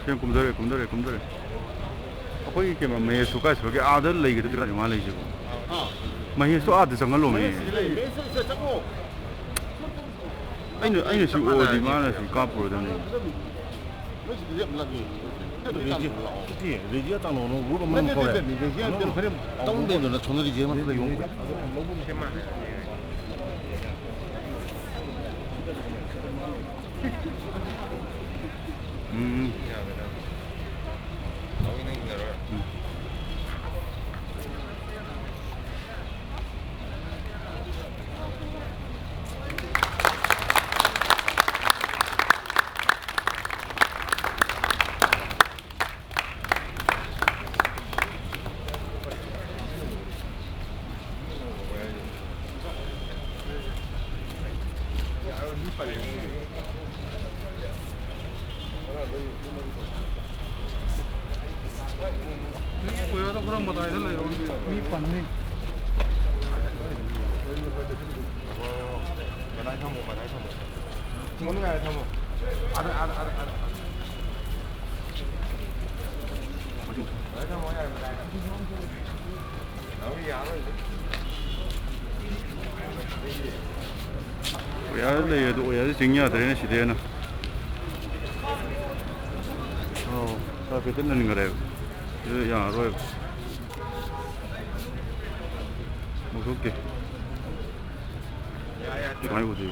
지금 꿈들에. 거기 게만 매일 수가 저기 아들 레이게 들어가 좀 말이지. 매일 수 아들 정말 놈이. 아니 시 어디 말아 시 까불어 되네. 레지가 땅으로 물어만 거래. 레지가 그래 땅대는 전들이 제만 그 용. 그럼 뭐 다 해달라 이러는데 밑반네 오야도 정리가 되는 시대에는 사업이 끝나는 거래요. 야, 로이 무섭게 많이 보세요.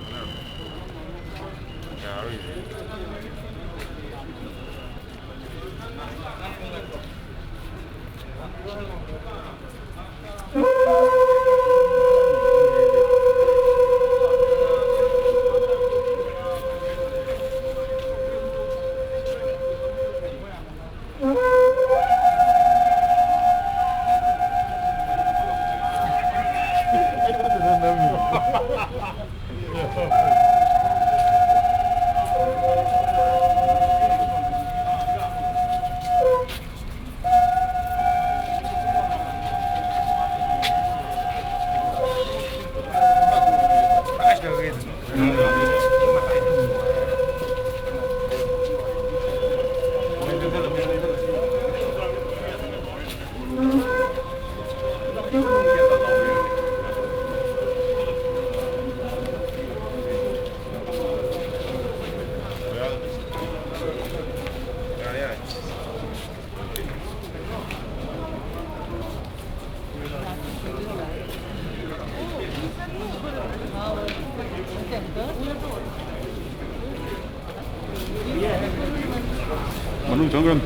정금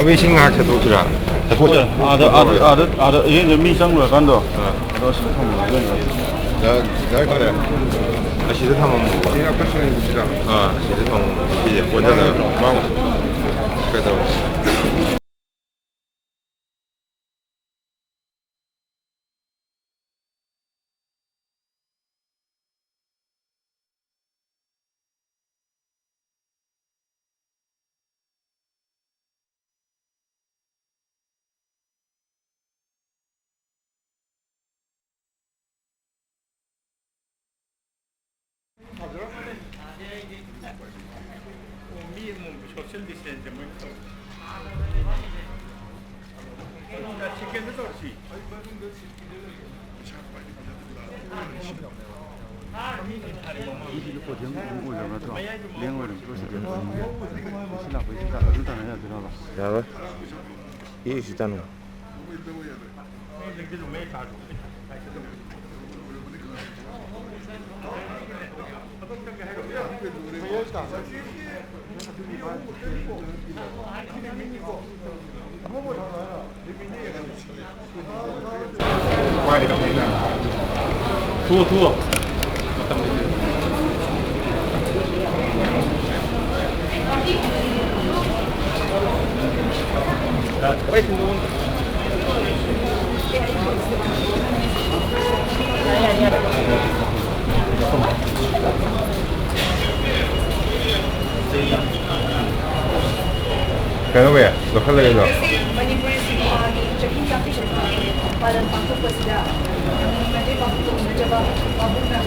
微信啊，这都是啊，这过去。얘 민상로 간다. 너 시트 타면 안 되는 나 그래. 시트 타면 뭐? 시트 타면 시장. 시트 타면 이제 혼자는 막 그래도. 야, 이 시잖아. 두어. Kenapa ya? Lokal lagi tak? Manipur checking काफी चलता है पर बाकी बस जा मैंने बाकी तो मुझे जब बाबू ने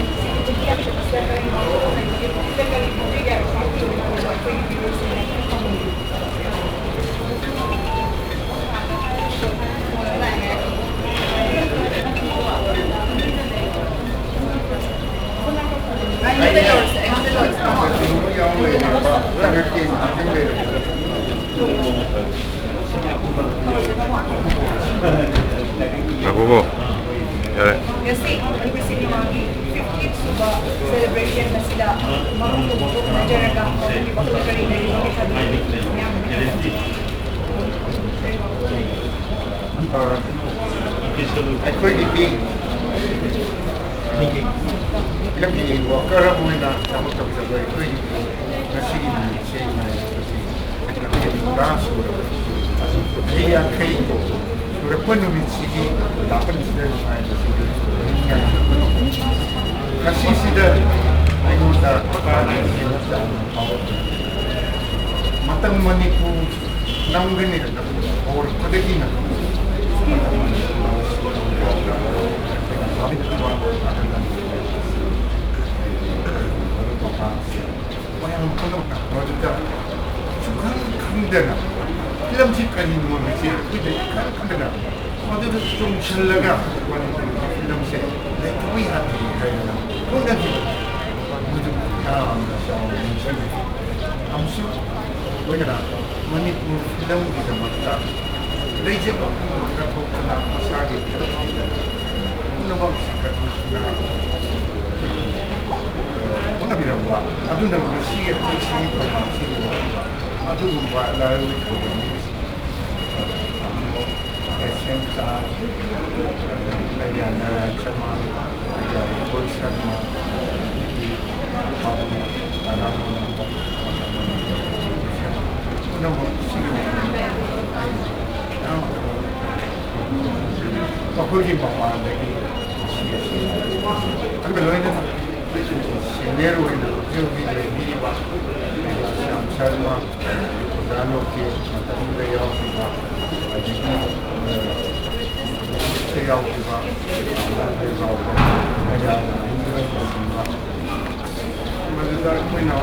चेकिंग काफी चलता है बाबू ने चेकिंग काफी चलता है बाबू ने चेकिंग काफी चलता है Nakuko. Yare. Kasi Manipur Cinema-gi 50th suba celebration na sila magtutugtog na dyan ang hindi ba kung nagkarin na yung sabi niya. ꯑꯩꯈꯣꯏꯒꯤꯗꯤ ꯂꯝꯕꯤ ꯋꯥꯀꯔ ꯑꯣꯏꯅ ꯊꯕꯛ ꯇꯧꯖꯕ ꯑꯩꯈꯣꯏꯒꯤ ꯉꯁꯤꯒꯤ ꯅꯨꯃꯤꯠꯁꯦ ꯇꯔꯥ ꯁꯨꯔꯕꯅꯤ ꯆꯍꯤ 50 ꯁꯨꯔꯛꯄ ꯅꯨꯃꯤꯠꯁꯤꯒꯤ ꯂꯥꯛꯄꯁꯤꯗ ꯅꯨꯡꯉꯥꯏꯕꯁꯤ ꯉꯁꯤꯁꯤꯗ ꯑꯩꯉꯣꯟꯗ ꯃꯇꯝ ꯃꯅꯤꯄꯨꯔ ꯅꯝꯒꯅꯤ ꯍꯧꯔꯛꯄꯗꯒꯤꯅ ꯈꯪꯗꯅ ꯐꯤꯂꯝꯁꯤ ꯀꯔꯤꯅꯣ ꯍꯥꯏꯁꯤ ꯑꯩꯈꯣꯏꯗ ꯈꯪꯗꯅ ꯃꯗꯨꯗ ꯆꯣꯡꯁꯤꯜꯂꯒ ꯃꯅꯤꯄꯨꯔꯒꯤ ꯐꯤꯂꯝꯁꯦ ꯂꯩꯊꯣꯛꯄ ꯌꯥꯗꯦ ꯍꯥꯏꯗꯅ ꯍꯣꯠꯅꯈꯤꯕ ꯃꯗꯨ ꯌꯥꯝꯅ ꯆꯥꯎꯅ ꯅꯤꯡꯁꯤꯡꯉꯤ ꯑꯃꯁꯨꯡ ꯂꯣꯏꯅꯅ ꯃꯅꯤꯄꯨꯔ ꯐꯤꯂꯝꯒꯤꯗꯃꯛꯇ ꯂꯩꯖꯕ ꯀꯠꯊꯣꯛꯇꯅ ꯃꯁꯥꯒꯤ ꯐꯤꯂꯝꯁꯤꯡꯗ ꯄꯨꯝꯅꯃꯛ ꯀꯠꯊꯣꯛꯇꯨꯅ ꯍꯣꯠꯅꯕꯤꯔꯝꯕ ꯑꯗꯨꯅ ꯉꯁꯤ ꯑꯩꯈꯣꯏ ꯁꯤꯒꯤ ꯄ꯭ꯔꯣꯒ꯭ꯔꯥꯝꯁꯤꯡ ꯑꯗꯨꯒꯨꯝꯕ ꯂꯥꯏꯔꯣꯏ ꯊꯧꯔꯝꯁꯤꯡ एसएम साहब नारायण शर्मा गोल शर्मा ꯑꯩꯈꯣꯏꯒꯤ ꯃꯄꯥꯟꯗꯒꯤ ꯑꯗꯨꯒ ꯂꯣꯏꯅꯅ ꯁꯦꯅꯤꯌꯔ ꯑꯣꯏꯅ ꯍꯧꯖꯤꯛ ꯍꯧꯖꯤꯛ ꯂꯩꯕꯤꯔꯤꯕ ꯁ꯭ꯌꯥꯝ ꯁꯔꯃ ꯗꯥꯅꯣꯀꯤ ꯃꯇꯝꯗ ꯌꯥꯎꯈꯤꯕ ꯑꯗꯒꯤ yauktiva maduda akhꯣꯏꯅ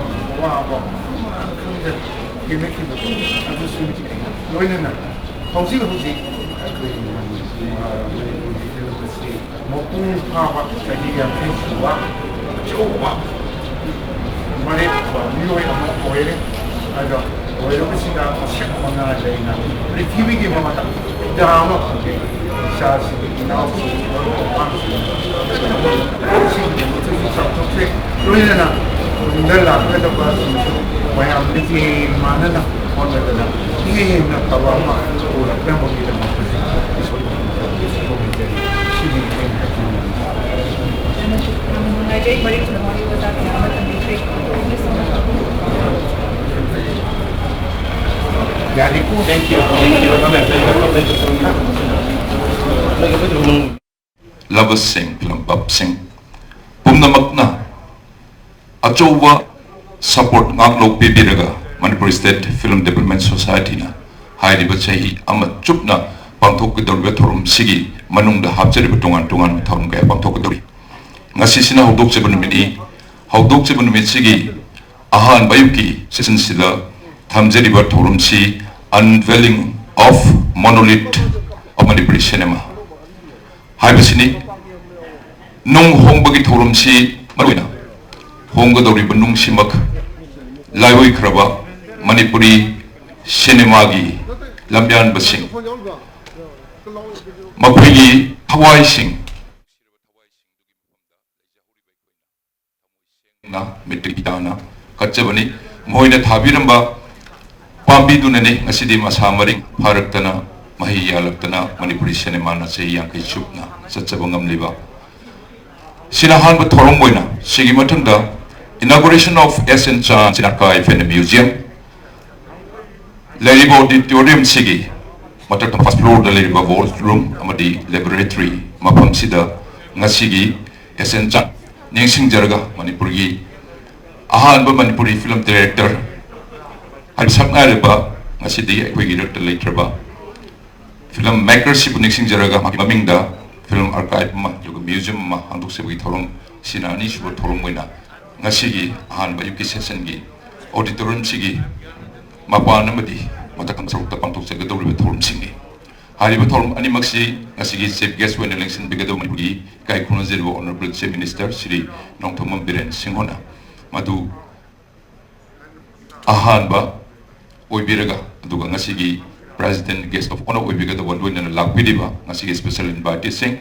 ꯋꯥꯕ ꯈꯪꯗꯦ ꯌꯦꯡꯈꯤꯕ ꯑꯗꯨꯁꯨ ꯂꯣꯏꯅꯅ ꯍꯧꯖꯤꯛ ꯑꯩꯈꯣꯏ ꯃꯅꯤꯄꯨꯔꯒꯤ ꯐꯤꯂꯝ ꯑꯁꯤ ꯃꯄꯨꯡ ꯐꯥꯕ ꯆꯍꯤ 50 ꯁꯨꯕ ꯑꯆꯧꯕ ꯃꯔꯦꯞ ꯃꯤꯑꯣꯏ ꯑꯃ ꯑꯣꯏꯔꯦ ꯑꯗꯣ ꯑꯣꯏꯔꯕꯁꯤꯗ ꯃꯁꯛ ꯃꯉꯥ ꯂꯩꯅ ꯄ꯭ꯔꯤꯊꯤꯕꯤꯒꯤ ꯃꯃꯥꯡꯗ ꯗꯥ ꯑꯃ ꯐꯪꯉꯦ ꯏꯆꯥꯁꯤꯡ ꯏꯅꯥꯎꯁꯤꯡ ꯑꯉꯥꯡꯁꯤꯡ ꯁꯤꯒꯤꯗꯃꯛꯇꯁꯨ ꯆꯥꯎꯊꯣꯛꯆꯩ ꯂꯣꯏꯅꯅ ꯇꯨꯡꯗ ꯂꯥꯛꯀꯗꯕꯁꯤꯡꯁꯨ ꯃꯌꯥꯝꯗꯒꯤ ꯃꯥꯟꯅꯅ ꯍꯣꯠꯅꯗꯅ ꯍꯦꯟꯅ ꯐꯕ ꯑꯃ ꯄꯨꯔꯛꯅꯕꯒꯤꯗꯃꯛꯇꯁꯨ ꯁꯤꯒꯤ ꯑꯩꯅ Najay balik sa mga iba dati na matandikay. Thank you. Lovers-sing, film-pop-sing. Pumnamakna, achouwa support ngaklog pibiraga Manipur State Film Development Society na hairiba chahi ama chupna pangthokgidorba thorum sigi manungda hapjariba tungan thorum kaya pangthokgidori. Ngasi sina hawdokcheba numini hawdokcheba numit sigi ahan bayuki season sida thamjariba thorum si unveiling of monolith of Manipuri cinema. Haibasini nung hongbagi thorum si maruina hongadoriba nung simak laiwoi khraba Manipuri cinema gi lambian basing makhoi hawai sing na mitrikitana kachabani moina thabiramba pambidunane ngasidi masamaring pharaktana mahi yalaktana Manipuri cinema na sei yankai chupna sachabangam liba sinahan ba thorong boina sigi mathangda inauguration of SN Chan Archive and Museum Leribo auditorium sigi matak first floor da leriba vault room amadi laboratory mapam sida ngasigi SN Chan ningsing jaraga Manipuri ahan ba Manipuri film director al saknareba ngasidi akhoi director latraba film maker si ningsing jaraga mamingda film archive ma yoga museum ma handuk sebi thorom sinani shu thorom moina ngasigi ahan ba yuki session gi auditorium sigi mapan amadi matakam sarukta pangtok sa gadol be thorum singi hari ba thorum ani maksi ngasigi chief guest when election bigado Manipuri kai khuna zero honorable chief minister Shri Nongthomam Biren Singhona madu ahanba oibiraga aduga ngasigi president guest of honor oibiga the one na lakbidiba ngasigi special invite sing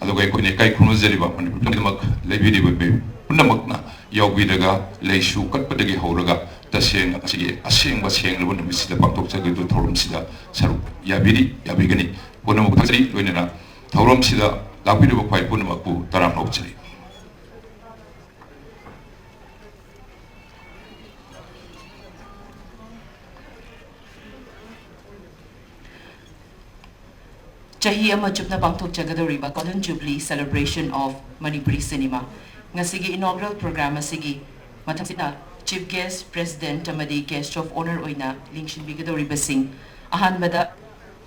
aduga ko ne kai khunu jeriba manipur lebidiba be punamakna yawbidaga leishu katpadagi horaga taseng ngasigi aseng baseng lu na misida pangtok chagi du thorum sida saru yabigani punamak thari loinana thorum sida lakbidiba pai punamakku taram nokchari Chahi ama chupna pangthok jagadoriba Golden Jubilee celebration of Manipuri cinema. Ngasigi inaugural program asigi mathangsina chief guest president amadi guest of honor oina lingshin bigadoriba sing ahanbada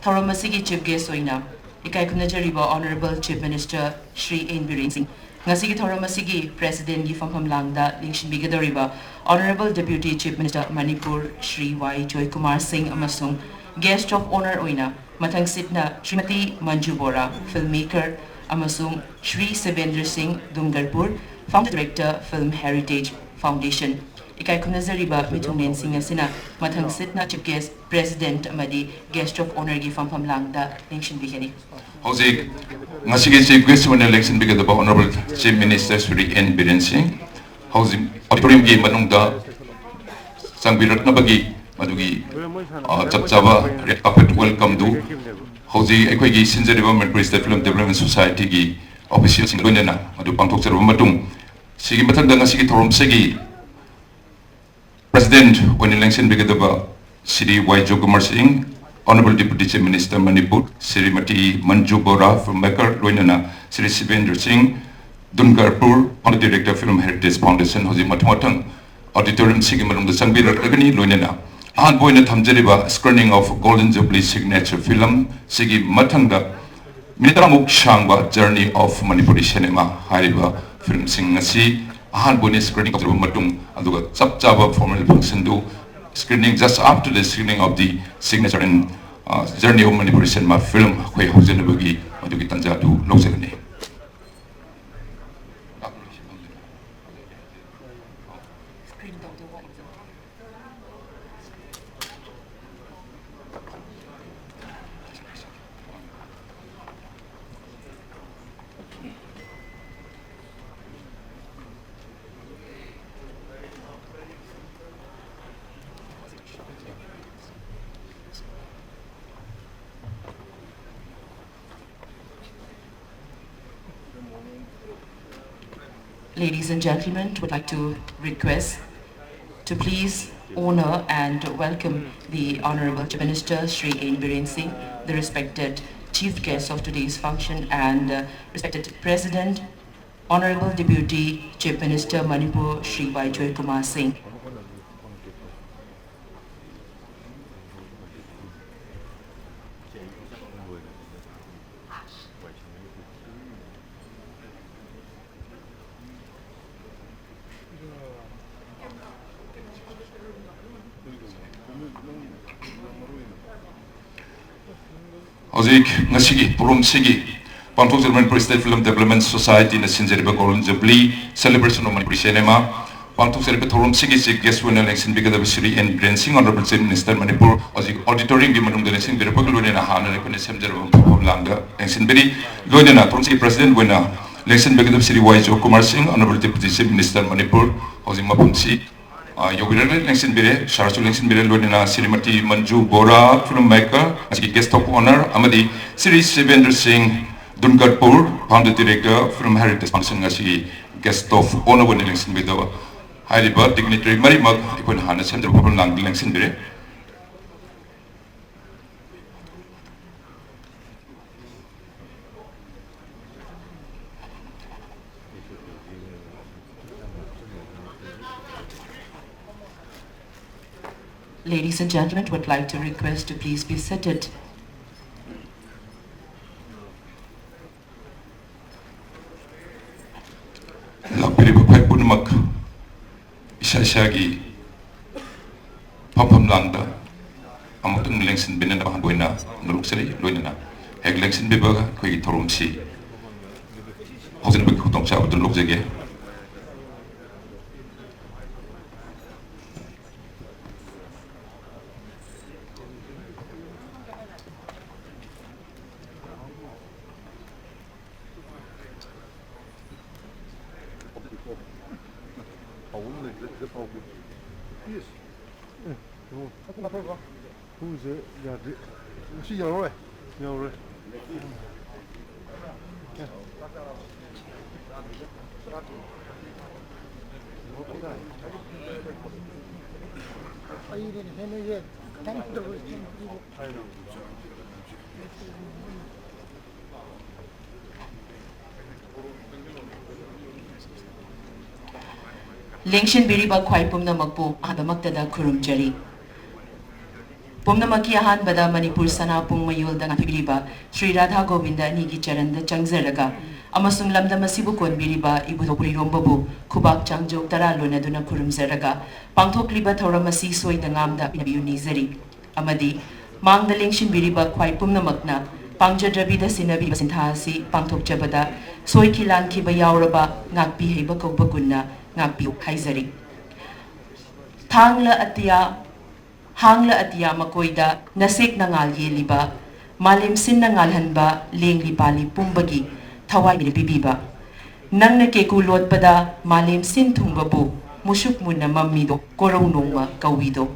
thorom asigi chief guest oina ikai kunajariba honorable chief minister Shri N Biren Singh ngasigi thorom asigi president gi famham langda lingshin bigadoriba honorable deputy chief minister Manipur Shri Y Joy Kumar Singh amasung guest of honor oina Mathang Sitna Srimati Manju Bora, filmmaker, amasung Shri Sevendra Singh Dungarpur, founder director, Film Heritage Foundation. Ikai kunazariba mitungnen sing asina Mathang Sitna chief guest, president amadi guest of honor gi fam langda election bigani. Howsik ngasigi chief guest when election because the honorable chief minister Shri N Biren Singh. Howsik auditorium gi manungda sangbirat na bagi madugi chapchaba red carpet welcome do hoji ekoi gi sinjariba Manipur State Film Development Society gi official sing loinena madu pangthok charba matung sigi mathangda ngasi gi thorom segi president when election bigadaba Shri Y Joy Kumar Singh honorable deputy chief minister Manipur Srimati Manju Bora filmmaker loinena Shri Sevendra Singh Dungarpur founder director Film Heritage Foundation hoji mathang auditorium sigi manungda sangbira agani loinena Han boy na thamjariba screening of Golden Jubilee signature film sigi mathangda minitaramuk shangba journey of Manipuri cinema hariba film sing ngasi han boy na screening of matung aduga chapchaba formal function do screening just after the screening of the signature and journey of Manipuri cinema film khoi hojenabagi adugi tanja du lojagani Ladies and gentlemen, would like to request to please honor and welcome the Honorable Chief Minister Shri N Biren Singh, the respected chief guest of today's function, and respected President, Honorable Deputy Chief Minister Manipur Shri Y Joy Kumar Singh. Howsik ngasigi purum sigi pangthok Manipur State Film Development Society na sinjariba Golden Jubilee celebration of Manipur cinema pangthok seriba thorum sigi chief guest when election because of Shri N Biren Singh honorable chief minister Manipur howsik auditorium gi manung dane sing berapa loine na hana ne kone semjariba langda election beri loine na thorum sigi president when election because of Shri Y Joy Kumar Singh honorable deputy chief minister Manipur howsik mapumsi Yogiral election bere, Sharchu election bere loinena Srimati Manju Bora filmmaker, as guest of honor, amadi Shri Sevendra Singh Dungarpur, founder director Film Heritage Foundation as guest of honor when election bere. Highly birth dignitary Mari Mag, Ikon Hana Center of Lang election bere. Ladies and gentlemen, would like to request to please be seated. Lakpiri bapai punumak isa-isagi pam langda amutung election binen na boina nuruk sari loina na election bibaga koi thorum si hosen bik khutong cha budun lok jage Who's she all right? All right. Lengshin biriba khwai pumnamakpu adamaktada khurumjari. Pumnamaki ahan bada Manipur sana pung mayulda ngapiriba Sri Radha Govinda nigi charanda changzaraga amasung lamda masibu kon biriba ibudokuri rombabu kubak changjok tara lonaduna khurumzaraga pangthokliba thoramasi soida ngamda pinabiyunizari amadi mangda lengshin biriba khwai pumnamakna pangjadrabida sinabi basintha pangthokjabada soikilan kiba yauraba ngakpi heiba kokba kunna ngakpi haizari Hangla atiya makoida nasik nangal yeliba malim sin nangal hanba lengli pali pumbagi thawai bibiba nangna ke kulot pada malim sin thungbabu musuk munna mamido korau nongma kawido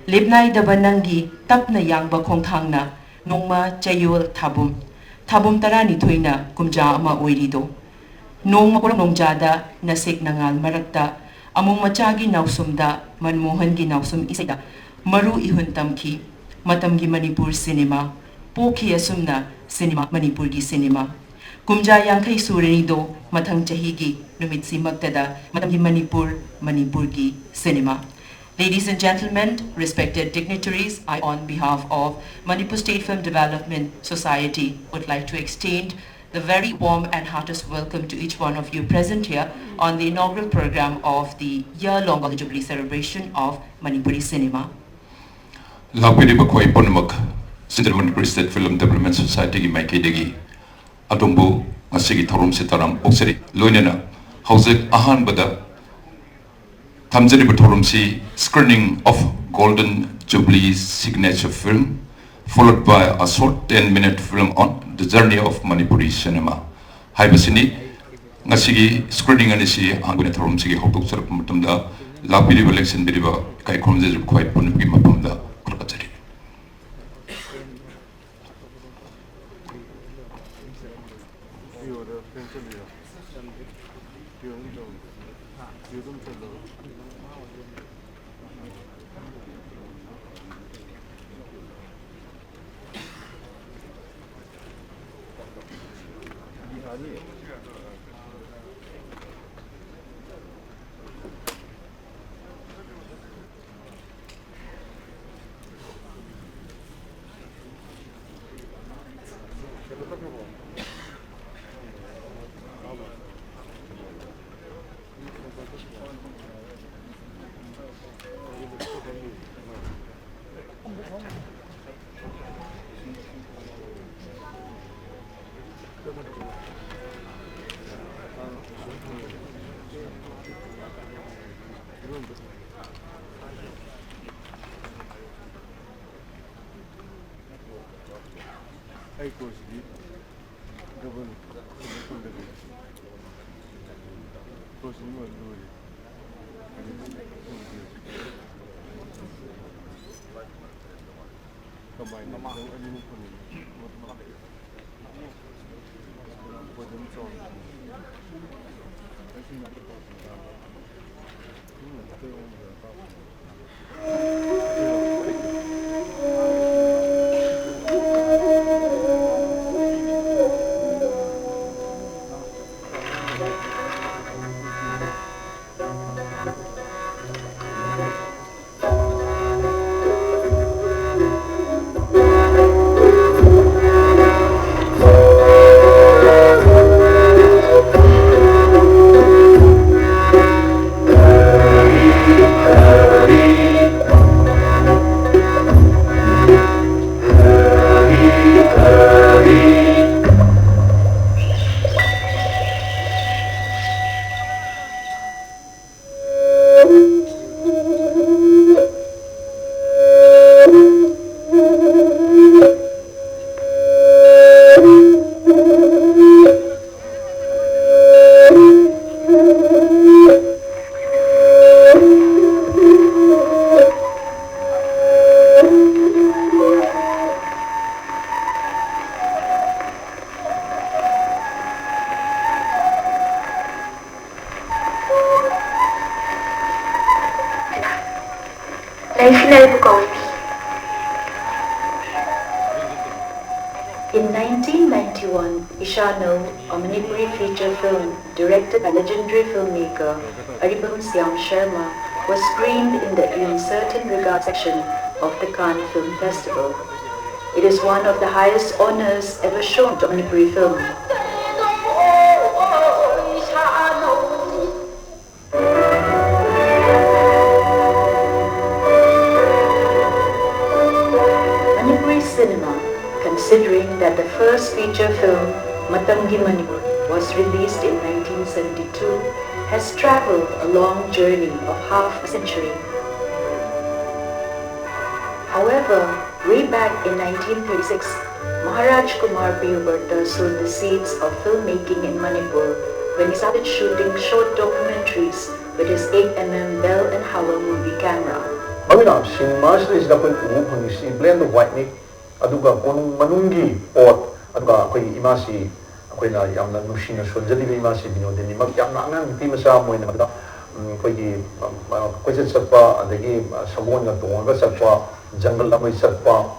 lebnai daba nangi tapna yangba khongthangna nongma chayol thabum tarani thoina kumja ama oirido nongma korau nongjada nasik nangal marakta among machagi nausumda manmohan gi nausum isaida Maru ihun tamki matamgi Manipur cinema pokhi asumna cinema Manipur gi cinema kumja yangkai surani do mathang chahi gi numitsi maktada matamgi Manipur gi cinema. Ladies and gentlemen, respected dignitaries, I on behalf of Manipur State Film Development Society would like to extend the very warm and heartiest welcome to each one of you present here on the inaugural program of the year-long Jubilee celebration of Manipuri cinema. Lakpiriba khwai ponmak Central Manipur State Film Development Society gi maikidegi adumbu ngasigi thorum sitaram okseri loinena hauzik ahan bada thamjari thorum si screening of Golden Jubilee signature film followed by a short 10-minute film on the journey of Manipuri cinema haibasini ngasigi screening ani si angune thorum si hoktok sarap matamda lakpiriba election biriba kai khomje khwai ponmi mapamda National Coffee. In 1991, Ishano, a Manipuri feature film directed by legendary filmmaker Aribam Syam Sharma, was screened in the In Certain Regard section of the Cannes Film Festival. It is one of the highest honors ever shown to a Manipuri film. Manipuri cinema, considering that the first feature film, Matamgi Manipur, was released in 1972, has traveled a long journey of half a century. However, way back in 1936, Maharaj Kumar Priyuvarta sowed the seeds of filmmaking in Manipur when he started shooting short documentaries with his 8mm Bell and Howell movie camera. Magina cinema is the point blend of white meat, aduga manungi pot, aduga koi imasi, koi na yamna nushina shonjadi imasi bino deni mag yamna ngang timasa mo na magda koi satpa adagi sabon na tonga satpa jungle amai satpa.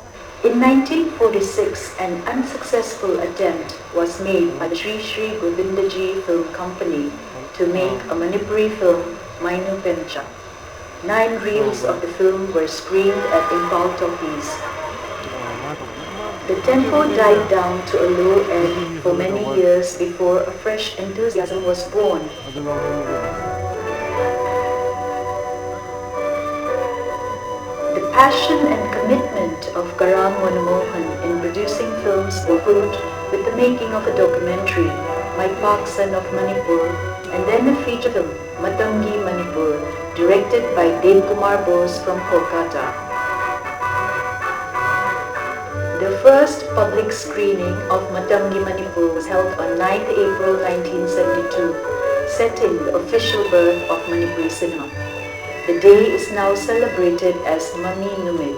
In 1946, an unsuccessful attempt was made by the Sri Sri Govindaji Film Company to make a Manipuri film, Mainu Pencha. 9 reels of the film were screened at Impal Talkies. The tempo died down to a low ebb for many years before a fresh enthusiasm was born. The passion and commitment of Karan Manomohan in producing films were proved with the making of a documentary, My Paksan of Manipur, and then a feature film, Matamgi Manipur, directed by Dev Kumar Bose from Kolkata. The first public screening of Matamgi Manipur was held on 9th April 1972, setting the official birth of Manipuri cinema. The day is now celebrated as Mami Numid.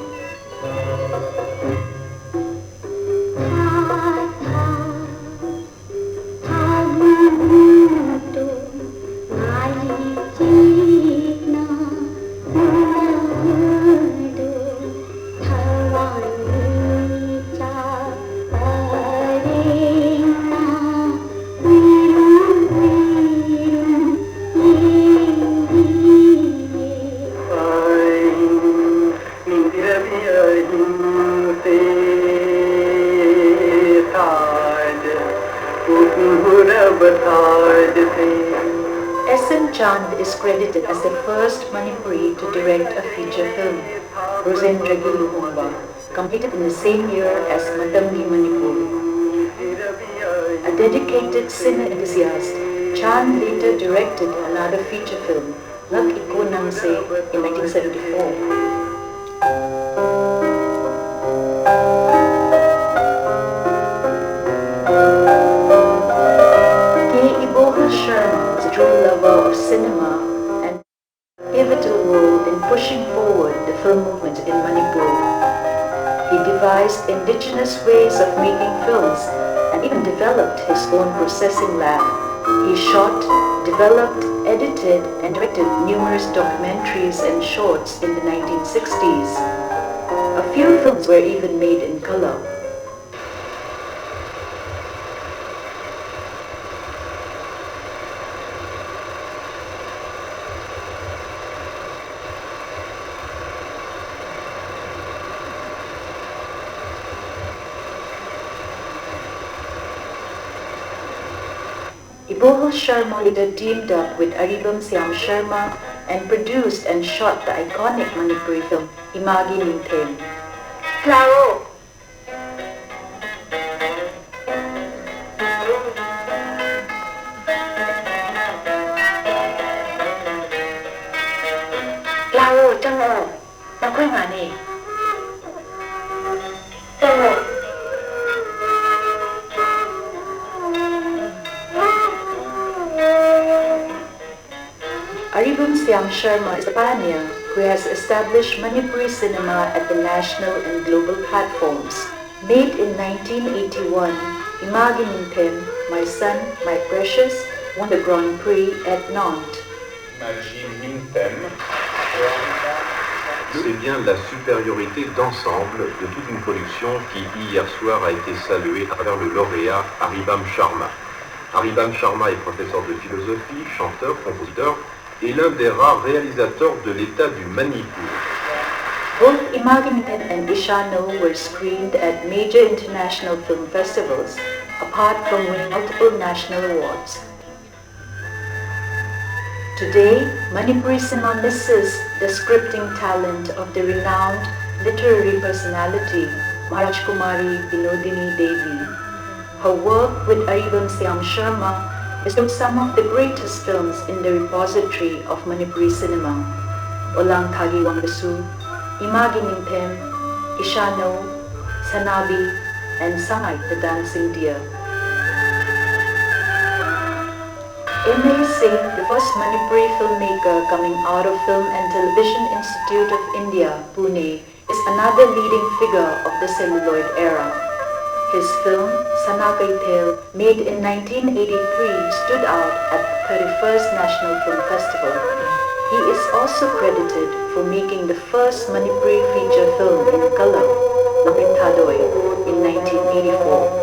Chand is credited as the first Manipuri to direct a feature film, Rosendragi Luhumba, completed in the same year as Matamgi Manipur. A dedicated cinema enthusiast, Chand later directed another feature film, Lak Iko Nangse, in 1974. Sharma was a true lover of cinema and a pivotal role in pushing forward the film movement in Manipur. He devised indigenous ways of making films and even developed his own processing lab. He shot, developed, edited and directed numerous documentaries and shorts in the 1960s. A few films were even made in color. Ibohal Sharma later teamed up with Aribam Syam Sharma and produced and shot the iconic Manipuri film Imagi Ninthem. Claro! Claro, Chango! Nakoy mani! Chango! Aribam Syam Sharma is a pioneer who has established Manipuri cinema at the national and global platforms. Made in 1981, Imagi Ninthem, My Son, My Precious, won the Grand Prix at Nantes. c'est bien la supériorité d'ensemble de toute une production qui hier soir a été saluée à travers le lauréat Aribam Sharma. Aribam Sharma est professeur de philosophie, chanteur, compositeur et l'un des rares réalisateurs de l'État du Manipur. Both Imaginitan and Ishano were screened at major international film festivals, apart from winning multiple national awards. Today, Manipuri cinema misses the scripting talent of the renowned literary personality Maharaj Kumari Binodini Devi. Her work with Aribam Siam Sharma bestowed some of the greatest films in the repository of Manipuri cinema: Olang Thagi Wangdasu, Imagininten, Ishano, Sanabi, and Sangai the Dancing Deer. M.A. Singh, the first Manipuri filmmaker coming out of Film and Television Institute of India, Pune, is another leading figure of the celluloid era. His film, Sanakai Thel, made in 1983, stood out at the 31st National Film Festival. He is also credited for making the first Manipuri feature film in color, Lapin Thadoy, in 1984.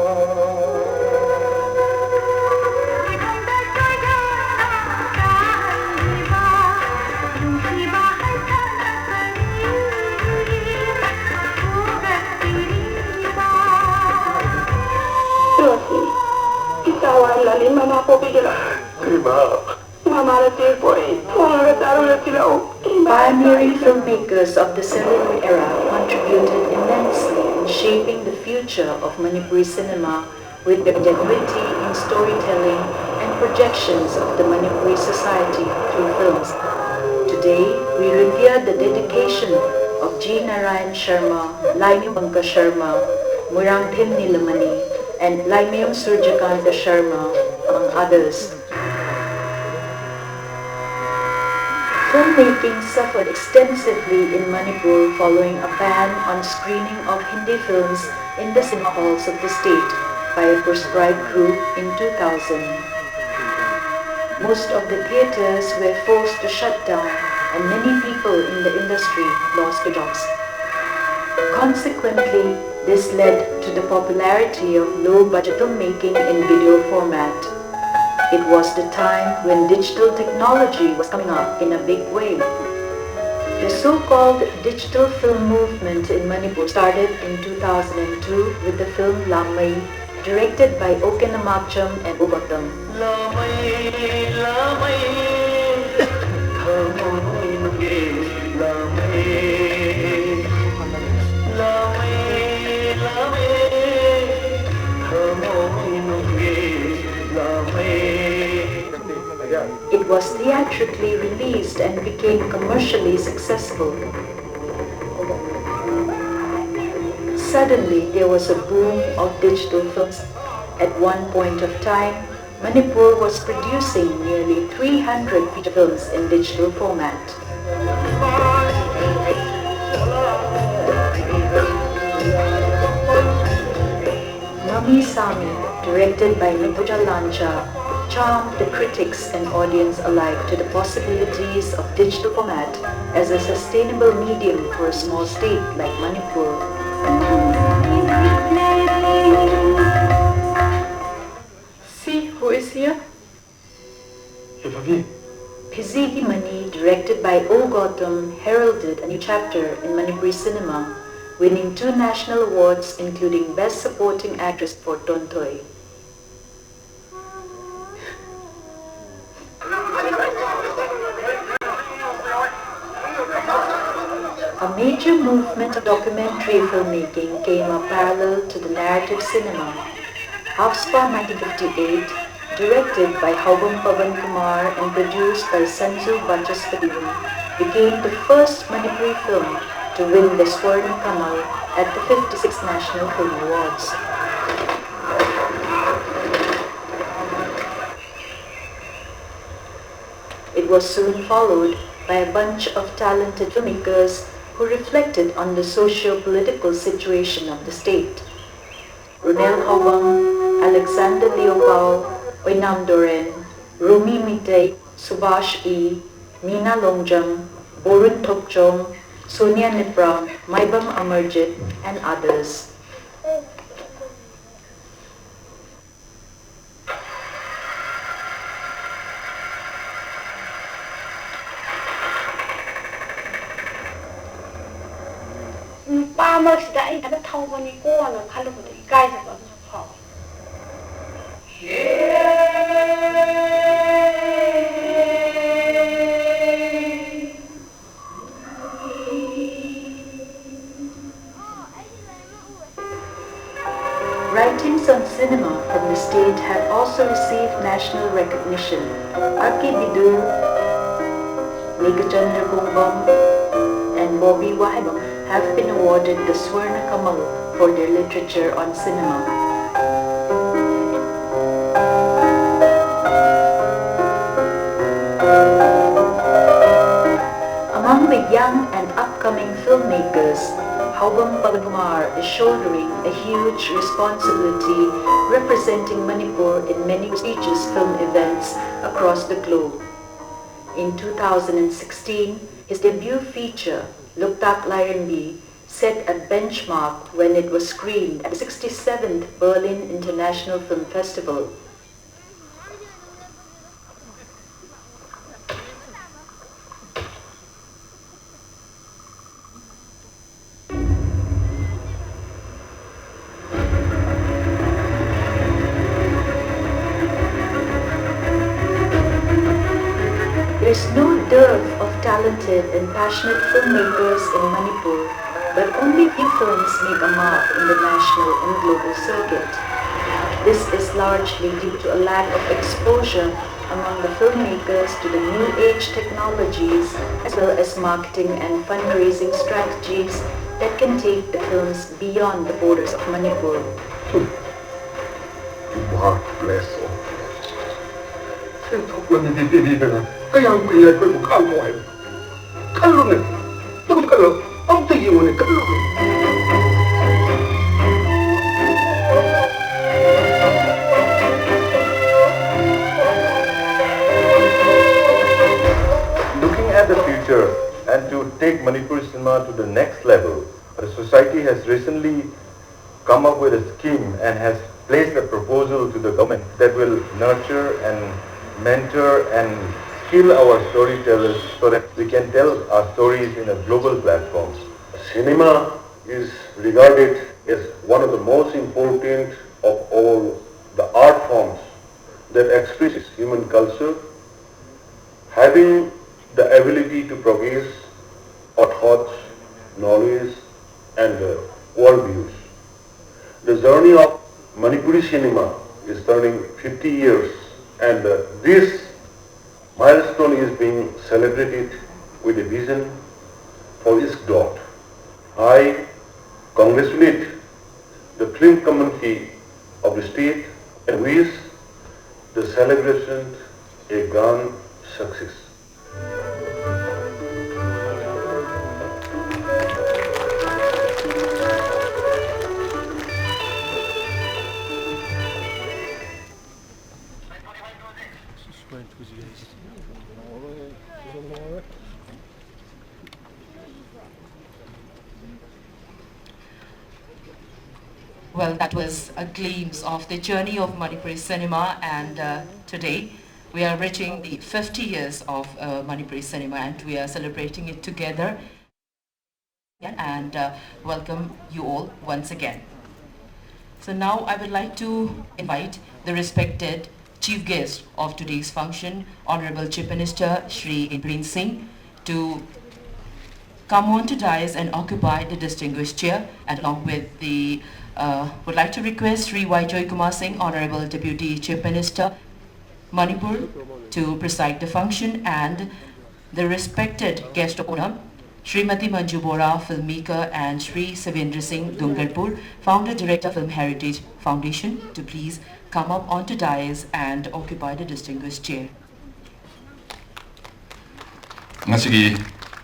Pioneering filmmakers of the celluloid era contributed immensely in shaping the future of Manipuri cinema with their ingenuity in storytelling and projections of the Manipuri society through films. Today, we revere the dedication of G. Narayan Sharma, Laimi Banka Sharma, Murangthim Nilamani, and Laimayam Surjakanta Sharma, among others. Filmmaking suffered extensively in Manipur following a ban on screening of Hindi films in the cinema halls of the state by a proscribed group in 2000. Most of the theatres were forced to shut down and many people in the industry lost their jobs. Consequently, this led to the popularity of low-budget filmmaking in video format. It was the time when digital technology was coming up in a big way. The so-called digital film movement in Manipur started in 2002 with the film Lamai, directed by Okenamakcham and Ugotam. It was theatrically released and became commercially successful. Suddenly, there was a boom of digital films. At one point of time, Manipur was producing nearly 300 feature films in digital format. Nami Sami, directed by Nituja Lancha, charmed the critics and audience alike to the possibilities of digital format as a sustainable medium for a small state like Manipur. See who is here? Pizigi Mani, directed by O. Gautam, heralded a new chapter in Manipuri cinema, winning 2 national awards including Best Supporting Actress for Tontoi. A major movement of documentary filmmaking came up parallel to the narrative cinema. Hafspa 1958, directed by Haubam Pavan Kumar and produced by Sanju Bachaspati, became the first Manipuri film to win the Swarna Kamal at the 56th National Film Awards. It was soon followed by a bunch of talented filmmakers who reflected on the socio-political situation of the state. Ronel Hawang, Alexander Leopao, Oinam Doren, Rumi Mitay, Subhash E, Meena Longjam, Borun Tokchong, Sonia Nipra, Maibam Amarjit, and others. Writings on cinema from the state have also received national recognition. Aki Bidur, Megachandra Kumbam, and Bobby Wahibam have been awarded the Swarna Kamal for their literature on cinema. Among the young and upcoming filmmakers, Haubam Pagakumar is shouldering a huge responsibility representing Manipur in many prestigious film events across the globe. In 2016, his debut feature, Luktak Lairanbi, set a benchmark when it was screened at the 67th Berlin International Film Festival. There is no dearth of talented and passionate filmmakers in Manipur, but only few films make a mark in the national and global circuit. This is largely due to a lack of exposure among the filmmakers to the new age technologies, as well as marketing and fundraising strategies that can take the films beyond the borders of Manipur. God bless all. Kaya ang pilay ko'y mukhang mo ay kalungan. Tukot kalungan. Ang tingin mo ni kalungan. Looking at the future and to take Manipuri cinema to the next level, the society has recently come up with a scheme and has placed a proposal to the government that will nurture and mentor and skill our storytellers so that we can tell our stories in a global platform. Cinema is regarded as one of the most important of all the art forms that expresses human culture, having the ability to progress our thoughts, knowledge, and worldviews. The journey of Manipuri cinema is turning 50 years, and this milestone is being celebrated with a vision for its growth. I congratulate the film community of the state and wish the celebration a grand success. Well, that was a glimpse of the journey of Manipuri cinema, and today we are reaching the 50 years of Manipuri cinema, and we are celebrating it together. And welcome you all once again. So now I would like to invite the respected chief guest of today's function, Honorable Chief Minister Shri Inbrin Singh, to come on to dais and occupy the distinguished chair, and along with the would like to request Sri Y. Joy Kumar Singh, Honorable Deputy Chief Minister, Manipur, to preside the function, and the respected guest of honor, Srimati Manju Bora, filmmaker, and Sri Savendra Singh Dungarpur, Founder Director Film Heritage Foundation, to please come up onto dais and occupy the distinguished chair.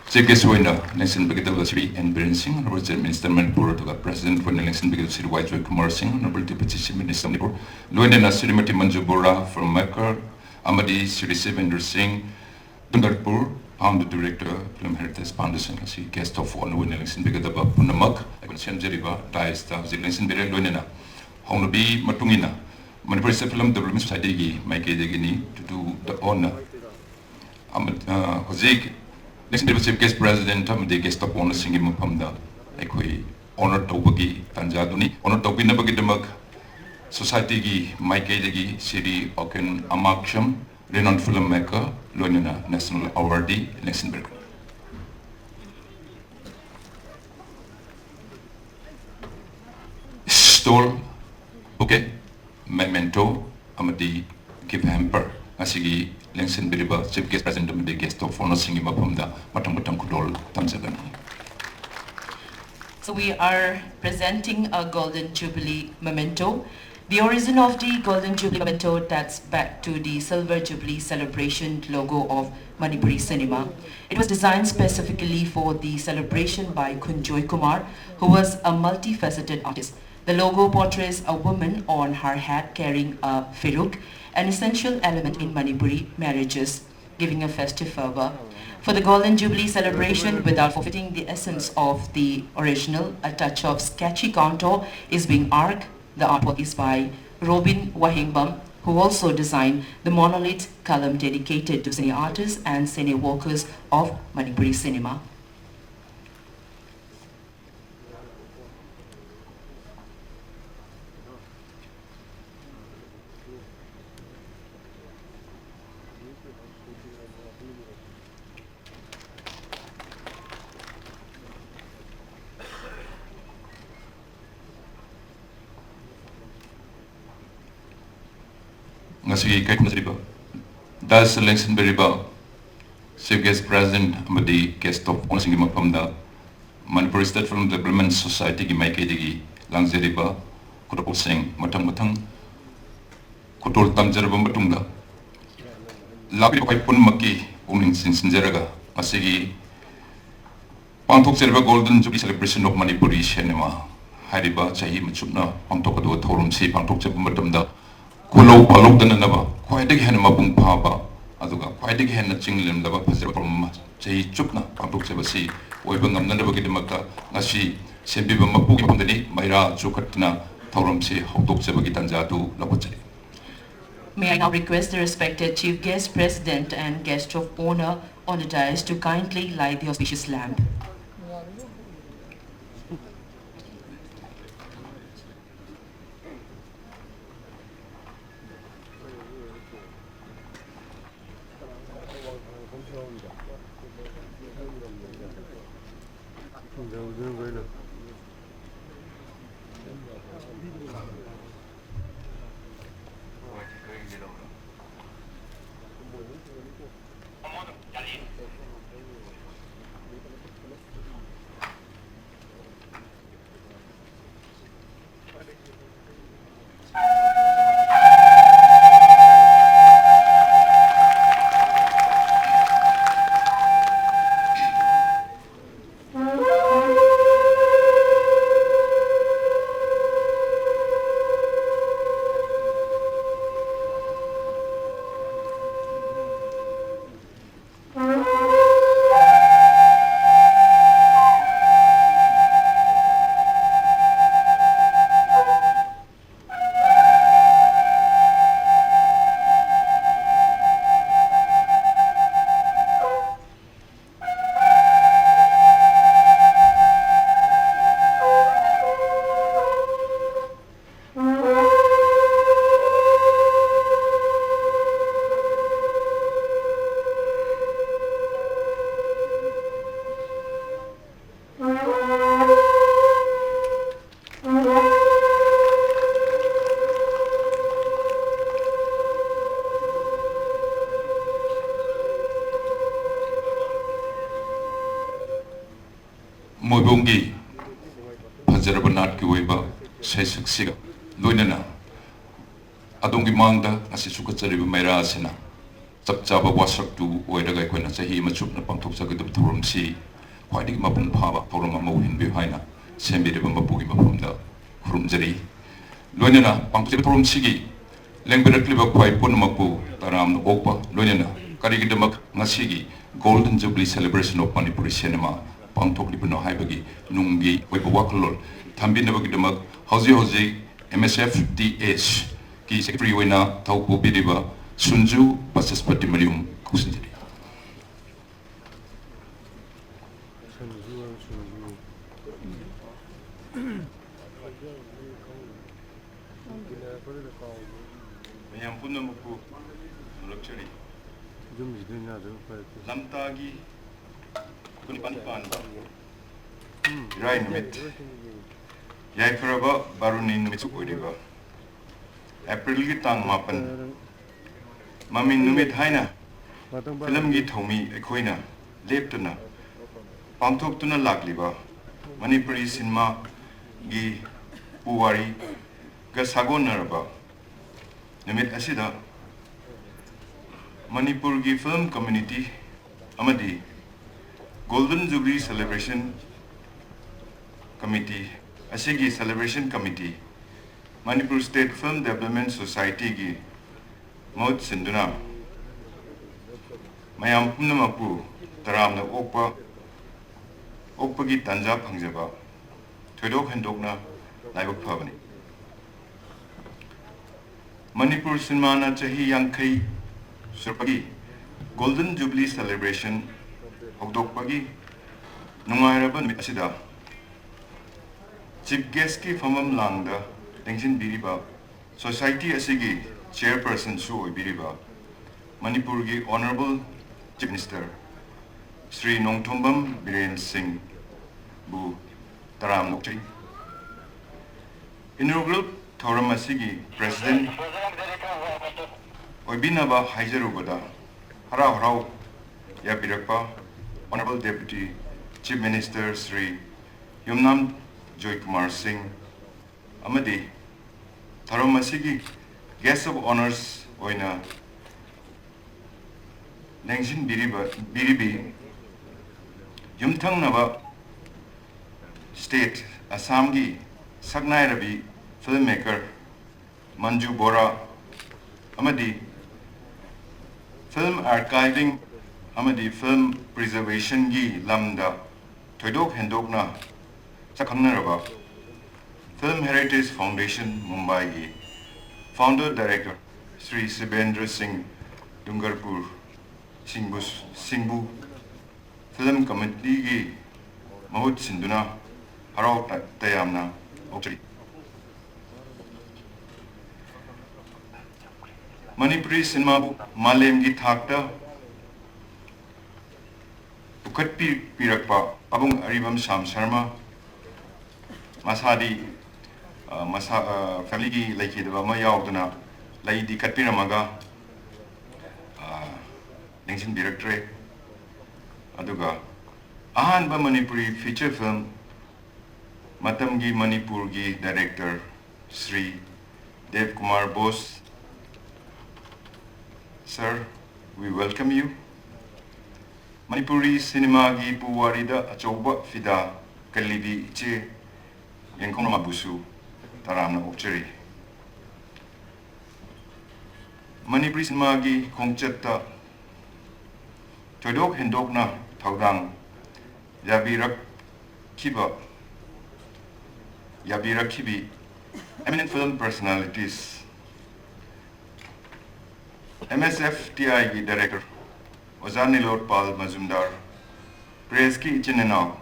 Chief guest winner, Nation Brigadier Sri Inbrin Singh, Honorable Chief Minister Manipur, President for Nation Brigadier Sri Y. Joy Kumar Singh, Honorable Deputy Chief Minister Manipur, Luendana Srimati Manju Bora from Makar, Amadi Sri Savendra Singh Dungarpur, Ahang the Director, Film Heritage Foundation, as guest of honor when election bigadaba punamak, I can send Jeriba, Diasta, Zilation Bere Lunina, Honobi Matungina, Manipur Film Development Society, Mike Degini, to do the honor. Hosek, next Chief Guest President, the guest of honor singing Mupamda, Equi, honor Tobagi, Tanjaduni, honor Tobinabagidamag, Society gi, Mike Degi, City, Oken, Amaksham, renowned filmmaker, Lunina, National Awardee, Luxembourg. Stole, okay, memento, Amadi, give hamper, Asigi, Lengsen Biriba, Chief Guest President of the guest of honor singing Mapamda, Matamutang Kudol, Tanzagani. So we are presenting a Golden Jubilee memento. The origin of the Golden Jubilee memento dates back to the Silver Jubilee celebration logo of Manipuri cinema. It was designed specifically for the celebration by Kunjoy Kumar, who was a multifaceted artist. The logo portrays a woman on her head carrying a firuk, an essential element in Manipuri marriages, giving a festive fervor. For the Golden Jubilee celebration, without forfeiting the essence of the original, a touch of sketchy contour is being arced. The artwork is by Robin Wahingbam, who also designed the monolith column dedicated to cine artists and cine workers of Manipuri cinema. Ngasi kay Masriba. Das selection beriba. Chief Guest President Amadi guest of honor singing Mapamda. Manipur State Film Development Society gi Mike Degi Langzeriba Kutapol Sing Matang Kutol Tamjerba Matungda. Labi kay pun maki uning sinjeraga. Asigi Pangtok Serba Golden Jubilee celebration of Manipuri cinema. Hariba chahi machupna pangtok adu thorum si pangtok Serba Matamda. Kulo palok dan naba, kuai degi hen mabung paba, aduga kuai degi hen cinglim naba pasir perumah, jadi cukna pangtuk sebasi, oi bangam nanda bagi demaka ngasi sembi bamapu yang pondeni, maira cukatna tauram si hautuk sebagi tanjadu lapot jadi. May I now request the respected Chief Guest President and Guest of Honor on the dais to kindly light the auspicious lamp. Moibungi, Pazarabanat Kiweba, Saisiga, Lunana, Adongi Manda, Asisukatari Mera Sina, Sapchaba Wasak to Wedaga Quena Sahi Machupna Pantok Sagadu Turum Sea, Whiting Mapun Pava, Torama in behind, Sembi de Mapugi Mapunda, Kurumzari, Lunana, Pankti Turum Sigi, Language Cliva Quai Punamapu, Taram Opa, Lunana, Karigidamak, Nasigi, Golden Jubilee celebration of Manipuri cinema pangthoklibano haibagi nunggi oiba waklol thambinabagidamag hauji MSFDH ki secretary oina thaupu biriba Sunju Pasaspati Marium Kusinjiri. Mayam punamuku luxury. Lamtagi Kunipan Rai Numit Yaifraba Barunin Mitsukudiba April Gitang Mapan Mamin Numit Haina Film Git Homi Equina Leptuna Pangtoktuna Lakliba Manipuri Cinema Gi Puwari Gasagon Naraba Numit Asida Manipur ki film community amadi Golden Jubilee Celebration Committee asigi celebration committee Manipur State Film Development Society ki maut sinduna mayam pumnamapu taramna okpa ki tanja phangjaba thoidok hendokna laibak phabani Manipur cinema na chahi yankai Surpagi Golden Jubilee Celebration Hogdokpagi Nungairaban Asida Chief Guest ki Famam Langda Tengshin Biriba Society Asigi Chairperson Su Biriba Manipur ki Honorable Chief Minister Sri Nongthombam Biren Singh Bu Taram Nokchi Inaugural Thoram Asigi President Oibinaba Haijarubada Harau Harau Yabirakpa Honorable Deputy Chief Minister Sri Yumnam Joy Kumar Singh Amadi Tharomasigi Guest of Honors Oina Nengshin Biribi Yumthang Nava State Assamgi Sagnai Rabi filmmaker Manju Bora Amadi Film archiving Amadi film preservation gi lamda Thoidok Hendokna Sakhamnaraba Film Heritage Foundation Mumbai gi Founder Director Sri Sibendra Singh Dungarpur Singbu Film Committee gi Mahut Sinduna Harau Tayamna Okchari Manipuri cinema Malem gi thakta Ukat pirakpa Abung Aribam Sam Sharma Masadi family gi laiki daba ma yauduna lai di katpiramaga Nengshin Directorate aduga ahanba Manipuri feature film Matamgi Manipur gi director Sri Dev Kumar Bose. Sir, we welcome you. Manipuri cinema gi puwarida achoba fida kalibi che yengkong mabusu taramna okcheri. Manipuri cinema gi kongchetta Thoidok Hendokna Thaudang Yabirak Kibi eminent film personalities MSFTI Director Ozanilor Pal Mazumdar Press ki Chinenau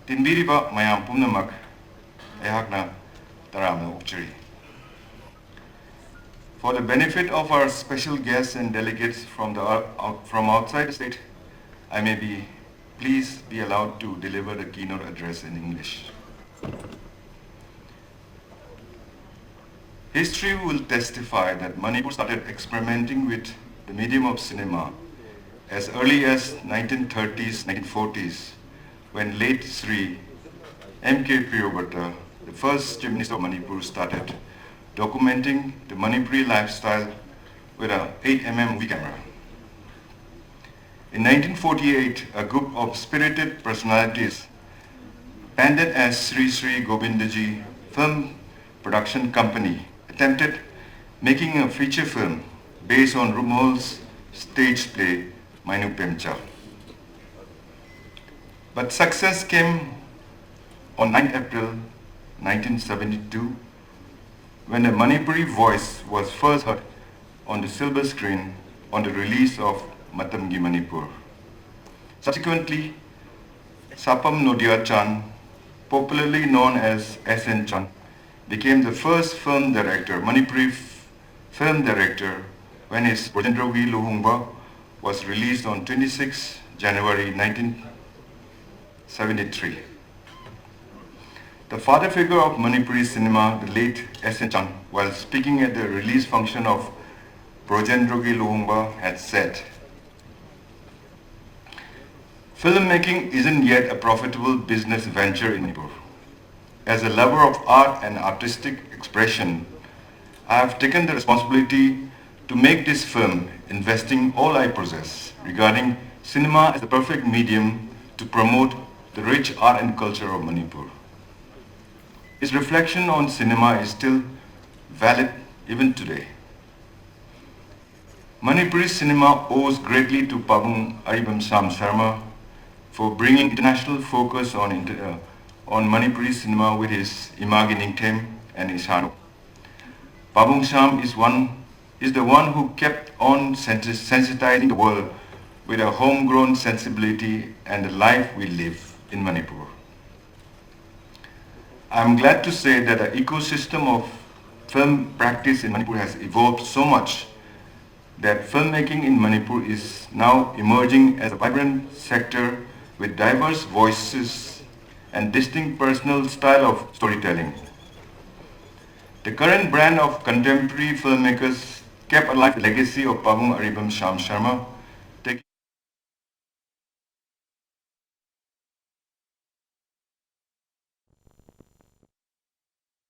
Tinbiriba Mayam Pumnamak Ehakna Taramna Ukcheri. For the benefit of our special guests and delegates from outside the state, I may please be allowed to deliver the keynote address in English. History will testify that Manipur started experimenting with the medium of cinema as early as 1930s, 1940s, when late Sri M.K. Priyobata, the first Chief Minister of Manipur, started documenting the Manipuri lifestyle with a 8mm movie camera. In 1948, a group of spirited personalities, banded as Sri Sri Govindaji Film Production Company, attempted making a feature film based on Rumol's stage play Mainu Pemcha. But success came on 9 April 1972 when a Manipuri voice was first heard on the silver screen on the release of Matamgi Manipur. Subsequently, Sapam Nodia Chan, popularly known as S.N. Chan, became the first film director, Manipuri film director, when his Brojendrogi Luhungba was released on 26 January 1973. The father figure of Manipuri cinema, the late S.N. Chan, while speaking at the release function of Brojendrogi Luhungba, had said, "Filmmaking isn't yet a profitable business venture in Manipur. As a lover of art and artistic expression, I have taken the responsibility to make this film, investing all I possess regarding cinema as the perfect medium to promote the rich art and culture of Manipur." His reflection on cinema is still valid even today. Manipuri cinema owes greatly to Pabung Aribam Sam Sharma for bringing international focus on Manipuri cinema with his Imagining Tem and Ishano. Pabung Sam is the one who kept on sensitizing the world with a homegrown sensibility and the life we live in Manipur. I am glad to say that the ecosystem of film practice in Manipur has evolved so much that filmmaking in Manipur is now emerging as a vibrant sector with diverse voices and distinct personal style of storytelling. The current brand of contemporary filmmakers kept alive the legacy of Pabung Aribam Sham Sharma, taking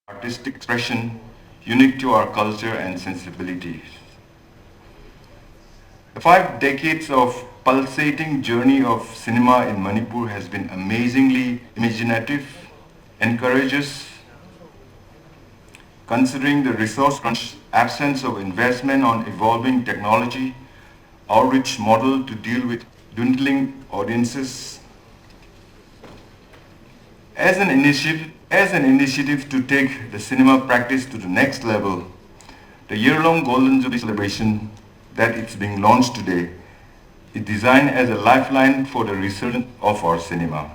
artistic expression unique to our culture and sensibilities. The 5 decades of pulsating journey of cinema in Manipur has been amazingly imaginative, encourageous, considering the resource crunch, absence of investment on evolving technology, outreach model to deal with dwindling audiences. As an initiative to take the cinema practice to the next level, the year-long Golden Jubilee celebration that is being launched today is designed as a lifeline for the resurgence of our cinema.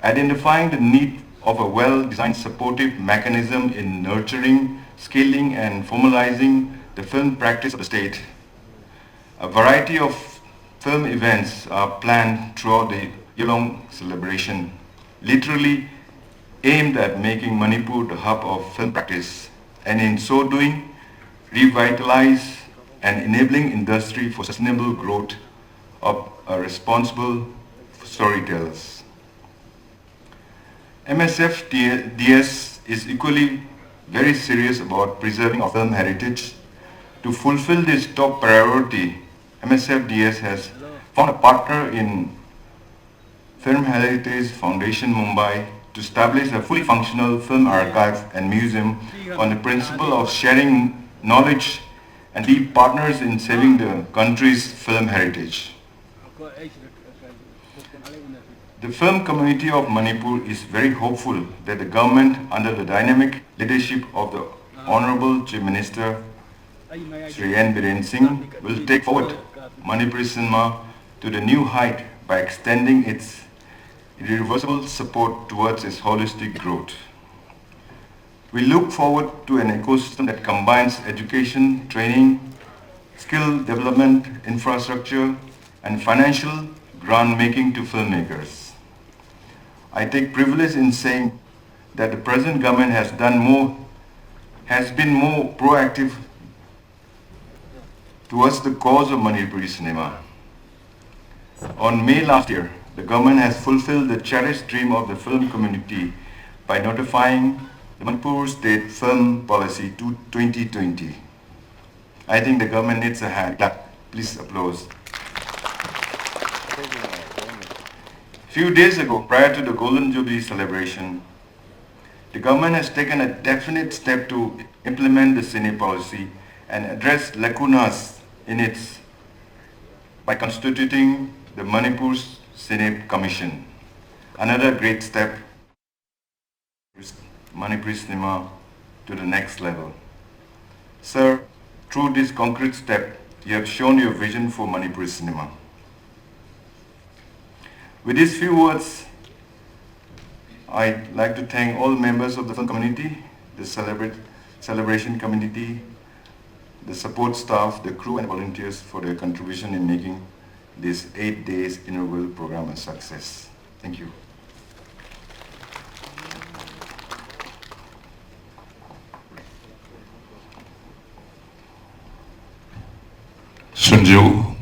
Identifying the need of a well-designed supportive mechanism in nurturing, scaling and formalizing the film practice of the state, a variety of film events are planned throughout the year-long celebration, literally aimed at making Manipur the hub of film practice, and in so doing, revitalize and enabling industry for sustainable growth of responsible storytellers. MSF-DS is equally very serious about preserving our film heritage. To fulfill this top priority, MSF-DS has found a partner in Film Heritage Foundation Mumbai to establish a fully functional film archive and museum on the principle of sharing knowledge and be partners in saving the country's film heritage. The film community of Manipur is very hopeful that the government, under the dynamic leadership of the Honorable Chief Minister Sri N. Biren Singh, will take forward Manipuri cinema to the new height by extending its irreversible support towards its holistic growth. We look forward to an ecosystem that combines education, training, skill development, infrastructure, and financial grant making to filmmakers. I take privilege in saying that the present government has been more proactive towards the cause of Manipuri cinema. On May last year, the government has fulfilled the cherished dream of the film community by notifying the Manipur State Film Policy 2020. I think the government needs a hand clap. Please applause. Few days ago, prior to the Golden Jubilee celebration, the government has taken a definite step to implement the Cine policy and address lacunas in its by constituting the Manipur Senate Commission, another great step Manipuri cinema to the next level. Sir, through this concrete step, you have shown your vision for Manipuri cinema. With these few words, I'd like to thank all members of the film community, the celebration community, the support staff, the crew and volunteers for their contribution in making this 8 days inaugural program a success. Thank you. Sunju,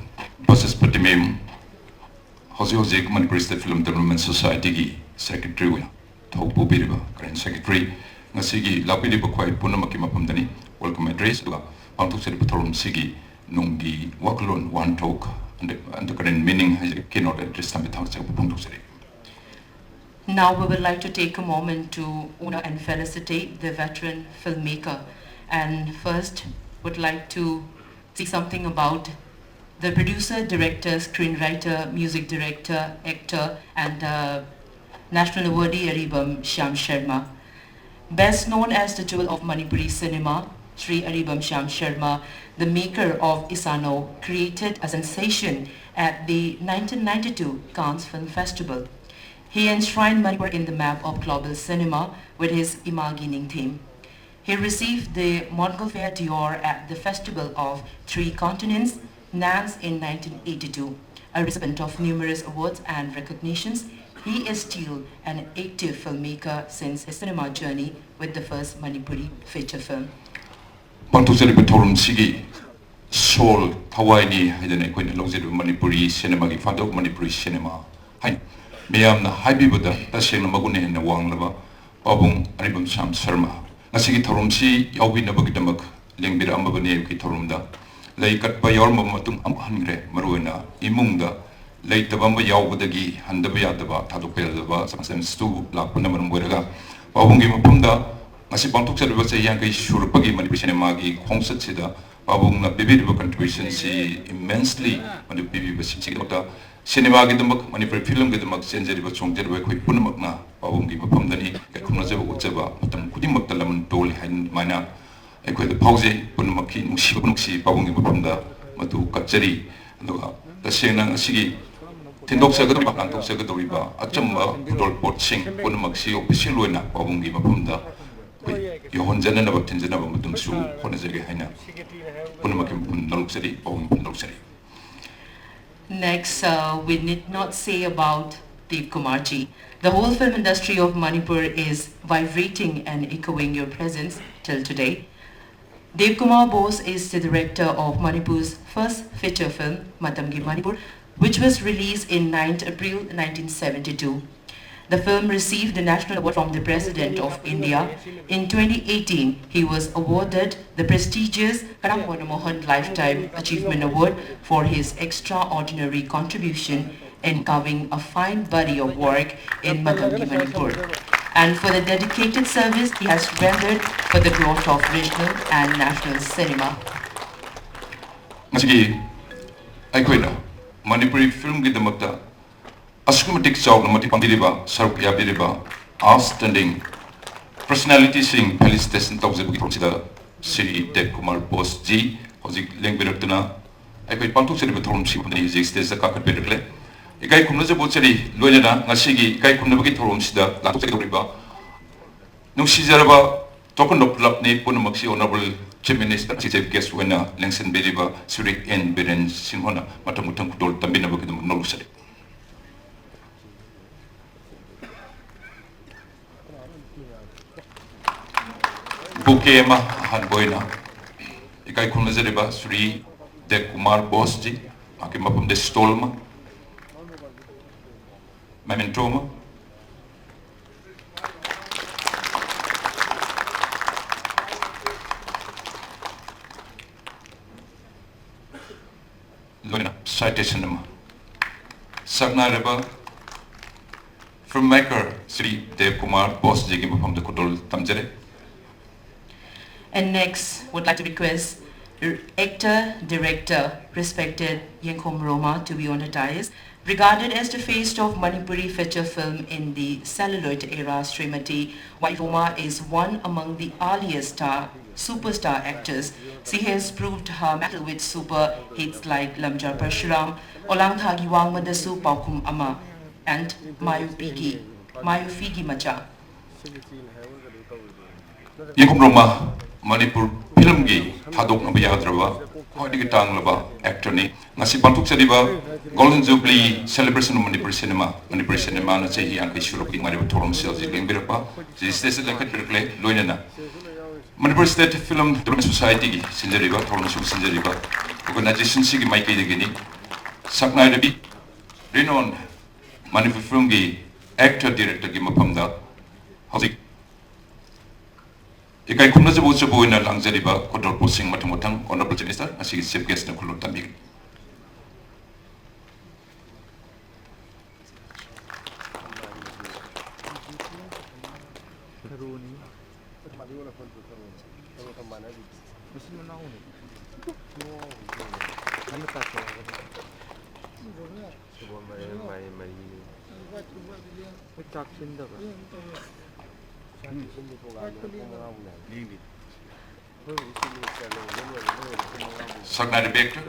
Basis Patimim, Hosik Manipur State Film Development Society Secretary, Topu Biriba, Current Secretary, Nasigi, Lapidi Bukwai, Punamaki Mapamdani, welcome address, Pantuk Serpatorum Sigi, Nungi, Wakalon, one talk, and the current meaning has cannot address some Pantuk. Now we would like to take a moment to honor and felicitate the veteran filmmaker, and first would like to see something about the producer, director, screenwriter, music director, actor, and national awardee Aribam Shyam Sharma. Best known as the jewel of Manipuri cinema, Sri Aribam Shyam Sharma, the maker of Isano, created a sensation at the 1992 Cannes Film Festival. He enshrined Manipur in the map of global cinema with his Imagining theme. He received the Montgolfier d'Or at the Festival of Three Continents, Nantes in 1982. A recipient of numerous awards and recognitions, he is still an active filmmaker since his cinema journey with the first Manipuri feature film. Pantusari Batorum Sigi, Soul, Hawaii, Hidden Equine Manipuri cinema, Fadok Manipuri cinema. Hi, Miam, Habi Buddha, Tashin Magune and the Wang Lava, Babung, Aribam Shyam Sharma. Nasigi Torumsi, Yawi Nabagamak, Lingbira Ambabane Torumda, Lay cut by Yormatum Amhangre, Maruena, Imunda, Lay Tabamba Yawudagi, Handabayadaba, Tadopelaba, sometimes Stu, Lapunam Weraga, Babungi Mapunda, Nasibantuk Service Yanki Shurpagi Manipishanamagi, Homset Sida, Babunga Bibi contributions immensely on the Bibi Basikota. Cinema get the muck, Manipur film get the muck, Senjari was from Jerry Punamagna, Babungi Pamdani, Kakunaza, whatever, Putimakalam, Dole, and Mana, I quit the pause, Punamaki, Mushi, Babungi Pamda, Matu, Katseri, the Sena Sigi, Tindok Secretary, Anto Secretary, Achamba, Pudol Port Sing, Punamaxi, Pisiluna, Babungi Pamda, Johan Zenan about Tinzana Mutum Su, Honazega Hena, Punamakim Nolseri, Babung Nolseri. Next, we need not say about Dev Kumarji. The whole film industry of Manipur is vibrating and echoing your presence till today. Dev Kumar Bose is the director of Manipur's first feature film, Matamgi Manipur, which was released in 9th April 1972. The film received the National Award from the President of India. In 2018, he was awarded the prestigious Karam Mohan Lifetime Achievement Award for his extraordinary contribution in carving a fine body of work in Matamgi Manipur, and for the dedicated service he has rendered for the growth of regional and national cinema. Manipuri film gidamakta Askumatic Sauk Namati Pambiriba, Sarpia Biriba, outstanding personality sing felicitation Tauzabi from Sida, Siri Dev Kumar Bose G, Hozik Langbiratuna, I pay Pantu Celebratum Ship on the existence of Kaka Bedricle. A guy Kunaza Botseri, Luena, Nasigi, Guy Kunabaki Torum Sida, Lato Riba, no Sizaraba, Token of Lapne, Punamaxi, Honorable Chief Minister, Chief Guest Winner, Langson Beriba, Surik N. Beren Sinhona, Matamutam Kudol, Tambina Bakam Nolusari. Bukema Hanboina, Ikai Kunazariba, Sri Dev Kumar Bosji, Akimapum de Stolma, Mamentoma, Luna, citation Sagnareba, from Maker, Sri Dev Kumar Bosji, from the Kudol Tamjere. And next, would like to request Actor, director, respected Yenkom Roma to be on the dais, regarded as the face of Manipuri feature film in the celluloid era, Srimati Wairoma is one among the earliest superstar actors. She has proved her mettle with super hits like Lamjar Parshuram, Olang Thagi Wangmadasu Paukum Ama, and Mayufigi Macha. Yenkom Roma Manipur film gi thadok na yadraba khoi tang laba actor ni ngasi pantuk chadiba Golden Jubilee celebration of Manipur cinema na chehi an kishuru ki mari thorom sel ji lengbirapa ji stage la khat berkle loinana Manipur State Film Development Society gi sinjariba thorom su sinjariba organization si gi maike de gini saknai rabi renowned Manipur film gi actor director gi mapamda hojik Ikai kumna sebu ina langjariba kodol posing matang-matang honorable minister asig chief guest na kulun tamig. Saknai Director,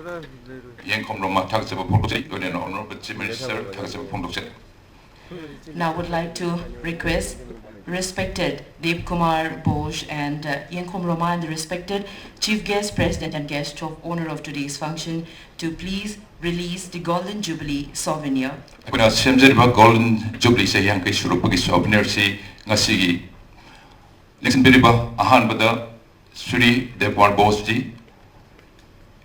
Yenkom Roma Tagsaba Pondokset, and Honorable Chief Minister Tagsaba Pondokset. Now would like to request respected Deep Kumar Bose and Yenkom Roma and the respected Chief Guest, President and Guest of Honor of today's function to please release the Golden Jubilee souvenir. Kuna semjariba Golden Jubilee sa yang kay surupagi souvenir si ngasigi. Listen beriba ahan bada Sri Devkumar Bose ji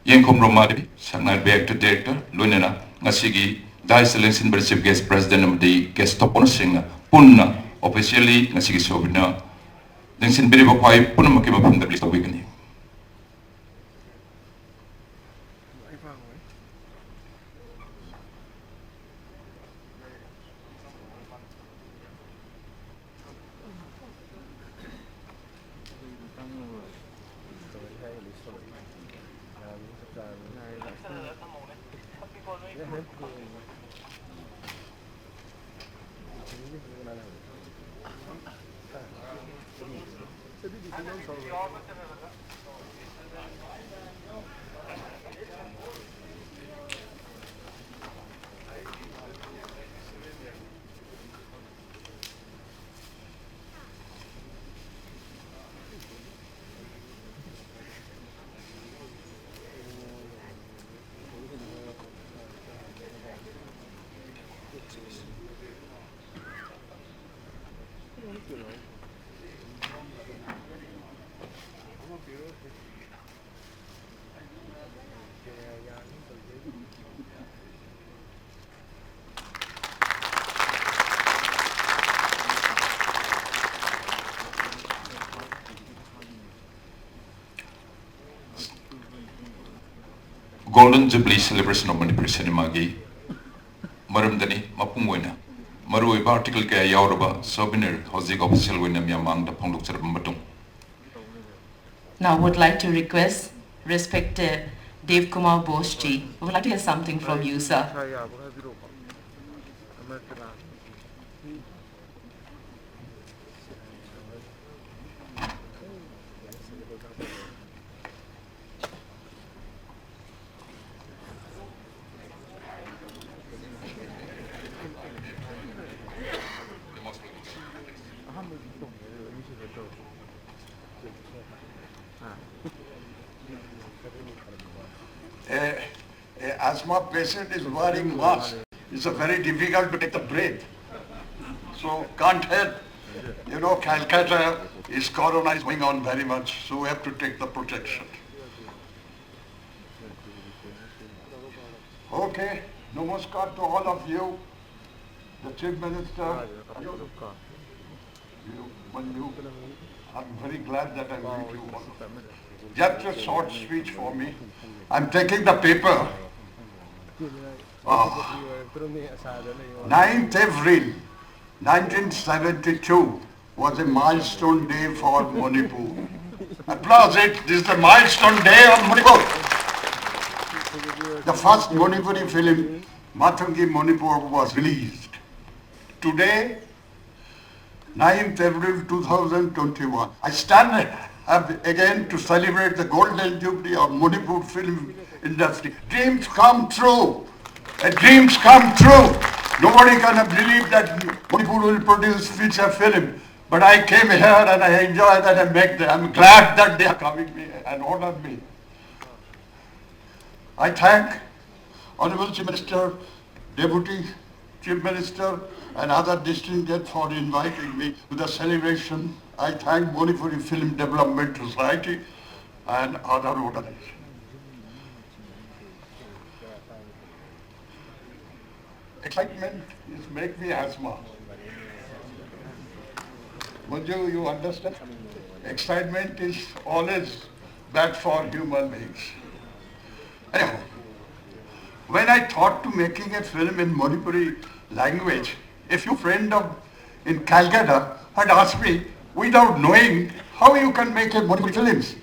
Yenkom Roma debi Saknai Director Lunena ngasigi Dai Selection Chief Guest President of the Guest of Honor Sing punna officially ngasigi souvenir. Listen beriba kwai punna makima pun dabli sawigani. Golden Jubilee celebration of Manipur cinema gi maramdani mapungoina maru iba article ke yauraba souvenir hojik official wina myamang da phongdok charab matung. Now would like to request respected Dev Kumar Bose ji. We would like to hear something from you, sir. Asthma patient is wearing mask. It's a very difficult to take the breath. So can't help. You know, Calcutta is corona is going on very much, so we have to take the protection. Okay, namaskar to all of you. The Chief Minister, I'm very glad that I meet you all. Just a short speech for me. I'm taking the paper. 9th April 1972 was a milestone day for Manipur. Applause it. This is the milestone day of Manipur. The first Manipuri film, Matungi Manipur, was released. Today, 9th April 2021. I stand up again to celebrate the golden jubilee of Manipur film industry. Dreams come true. Dreams come true. Nobody can believe that Manipur will produce feature film. But I came here and I enjoy that and make them. I'm glad that they are coming me and honor me. I thank Honorable Chief Minister, Deputy Chief Minister and other distinguished for inviting me to the celebration. I thank Manipuri Film Development Society and other organizations. Excitement is make me asthma. Manju, you understand? Excitement is always bad for human beings. Anyhow, when I thought to making a film in Manipuri language, a few friends in Calcutta had asked me, without knowing, how you can make a Manipuri films?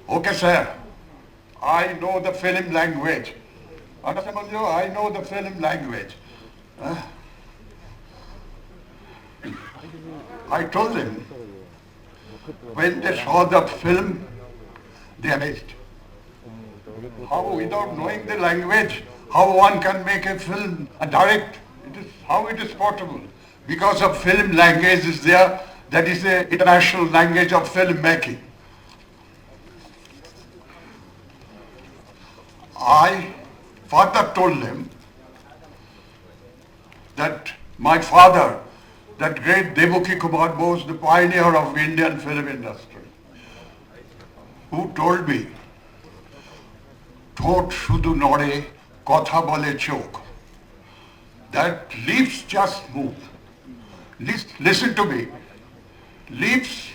Okay, sir, I know the film language. Understand, Manju? I know the film language. I told them, when they saw the film, they amazed. How, without knowing the language, how one can make a film and direct? How it is possible? Because of film language is there, that is the international language of filmmaking. I further told them that my father, that great Devaki Kumar Bose, the pioneer of Indian film industry, who told me, "Thot shudu nore, kotha bole chok." That lips just move. Listen to me. Lips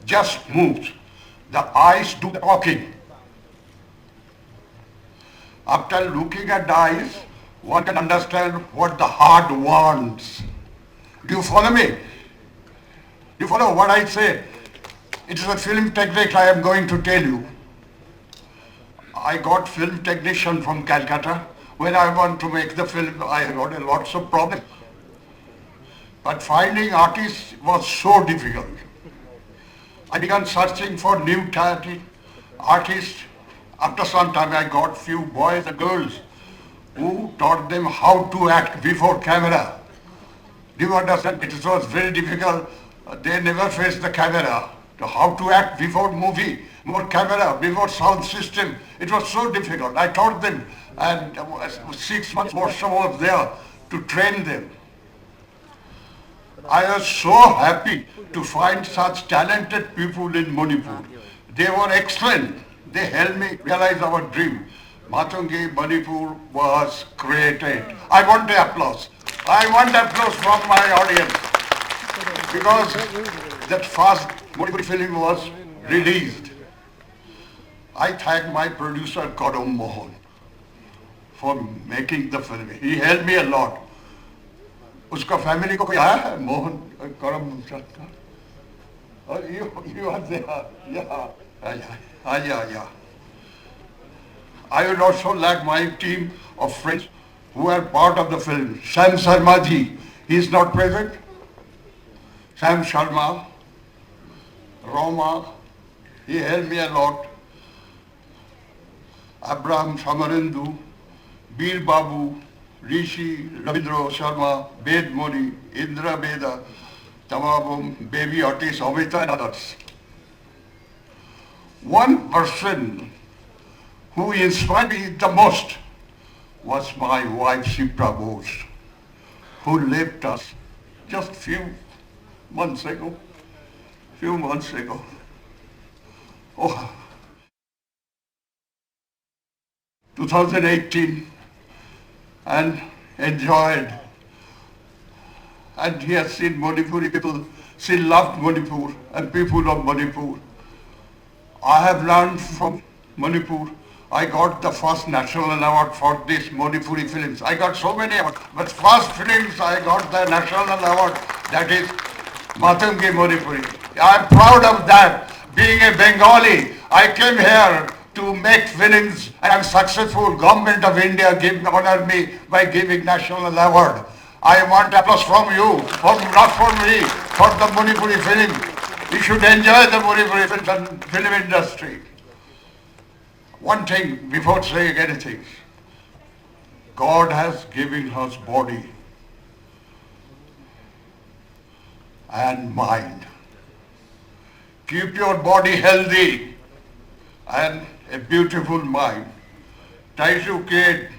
just move. The eyes do the talking. After looking at the eyes, one can understand what the heart wants. Do you follow me? Do you follow what I say? It is a film technique I am going to tell you. I got film technician from Calcutta. When I want to make the film, I got lots of problems. But finding artists was so difficult. I began searching for new talented artists. After some time, I got few boys and girls who taught them how to act before camera. Do you understand? It was very difficult. They never faced the camera. How to act before movie, before camera, before sound system. It was so difficult. I taught them, and 6 months workshop was there to train them. I was so happy to find such talented people in Manipur. They were excellent. They helped me realize our dream. Matungi Manipur was created. I want the applause. I want applause from my audience. Because that first Manipuri film was released. I thank my producer Kadam Mohan for making the film. He helped me a lot. Uska family ko koi aaya hai? Mohan Kadam Mohan. Oh, you are there. Yeah. I would also like my team of friends who are part of the film. Sam Sharma ji, he is not present. Sam Sharma, Roma, he helped me a lot. Abraham Samarendu, Bir Babu, Rishi, Ravindra Sharma, Ved Mori, Indra Beda, Tamabum, Baby Otis, Amita and others. One person who inspired me the most was my wife Shipra Bose, who left us just few months ago. Oh, 2018, and enjoyed. And he has seen Manipuri people, she loved Manipur and people of Manipur. I have learned from Manipur. I got the first national award for this Manipuri films. I got so many awards, but first films I got the national award, that is Matungi Manipuri. I am proud of that. Being a Bengali, I came here to make films and I'm successful. Government of India honored me by giving national award. I want applause from you, not for me, for the Manipuri film. You should enjoy the Manipuri film industry. One thing before saying anything, God has given us body and mind. Keep your body healthy and a beautiful mind. Try to create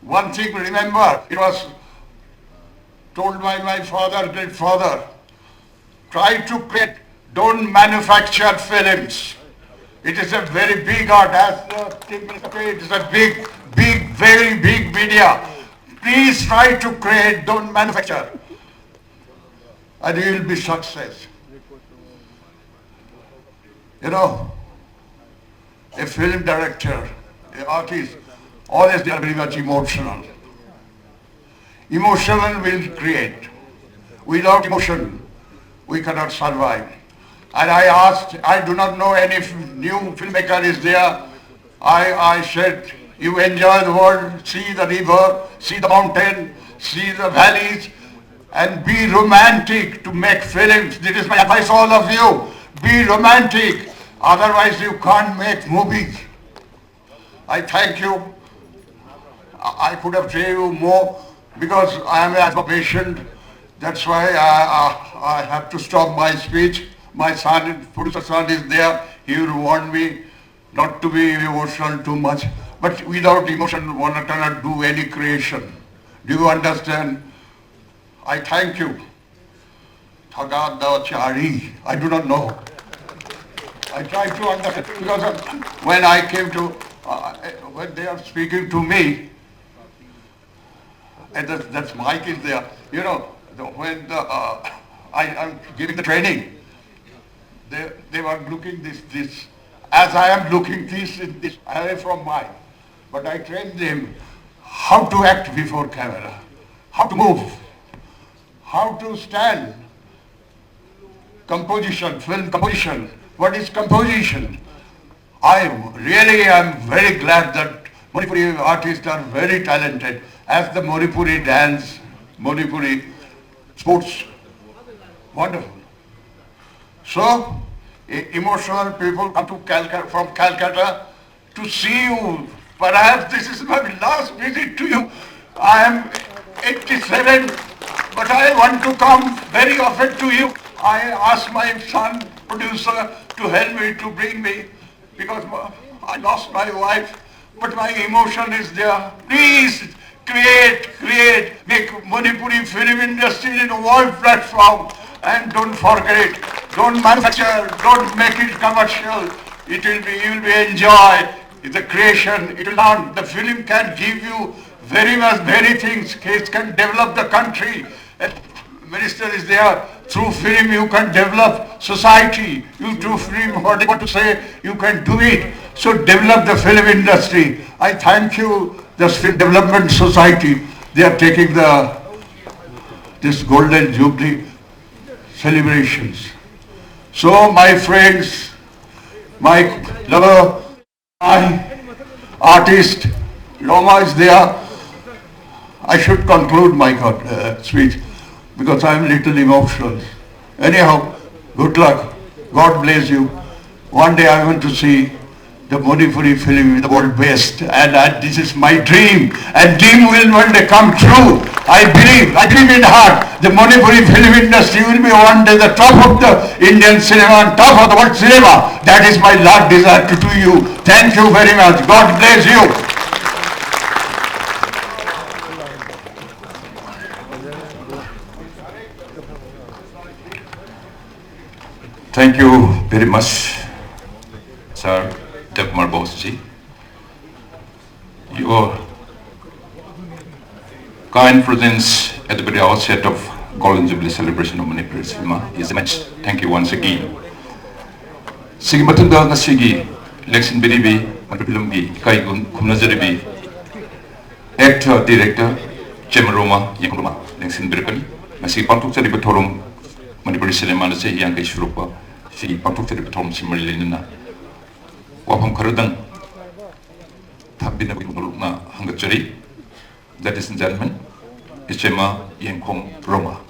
one thing, remember, it was told by my father, great father, try to create, don't manufacture films. It is a very big art, as the Chief Minister said, it is a very big media. Please try to create, don't manufacture, and you will be success. You know, a film director, an artist, always they are very much emotional. Emotional will create. Without emotion, we cannot survive. And I asked, I do not know any new filmmaker is there. I said, you enjoy the world, see the river, see the mountain, see the valleys, and be romantic to make films. This is my advice to all of you. Be romantic, otherwise you can't make movies. I thank you. I could have said you more because I am a patient. That's why I have to stop my speech. My son, producer son is there. He will warn me not to be emotional too much. But without emotion, one cannot do any creation. Do you understand? I thank you. I do not know. I try to understand because when I came to, when they are speaking to me, and that mic is there, you know, when I'm giving the training, they were looking this, as I am looking this away from mine. But I trained them how to act before camera, how to move, how to stand, composition, film composition. What is composition? I am very glad that Manipuri artists are very talented. As the Manipuri dance, Manipuri sports, wonderful. So, emotional people come to from Calcutta to see you. Perhaps this is my last visit to you. I am 87, but I want to come very often to you. I asked my son, producer, to help me, to bring me, because I lost my wife, but my emotion is there. Please create, make Manipuri film industry in a world platform, and don't forget, don't manufacture, don't make it commercial. It will be, you will be enjoy the creation. It will not, the film can give you very things. It can develop the country. Minister is there. Through film you can develop society. You through film, what you want to say, you can do it. So develop the film industry. I thank you, the Film Development Society. They are taking this Golden Jubilee celebrations. So my friends, my lover, my artist, Roma is there. I should conclude my speech because I am little emotional. Anyhow, good luck. God bless you. One day I want to see the Manipuri film in the world best, and this is my dream, and dream will one day come true. I believe in heart, the Manipuri film industry will be one day the top of the Indian cinema and top of the world cinema. That is my last desire to do you. Thank you very much. God bless you. Thank you very much, Sir Devkumar Bose-ji. Your kind presence at the very outset of Golden Jubilee celebration of Manipur cinema is immense. Thank you once again. Sigi matunda ngasigi election biribi Manipur film gi kaigun khumnajaribi actor director Chemaroma Yakuruma election birkani ngasigi pantuk chariba thorum Manipur cinema na sei yang kai shurupa ꯁꯤ ꯄꯥꯡꯊꯣꯛꯆꯔꯤꯕ ꯊꯧꯔꯝꯁꯤ ꯃꯔꯤ ꯂꯩꯅꯅ ꯋꯥꯐꯝ ꯈꯔꯗꯪ ꯊꯝꯕꯤꯅꯕꯒꯤ ꯅꯣꯂꯨꯛꯅ ꯍꯪꯒꯠꯆꯔꯤ. Ladies and gentlemen, Ichema Yenkhong Roma.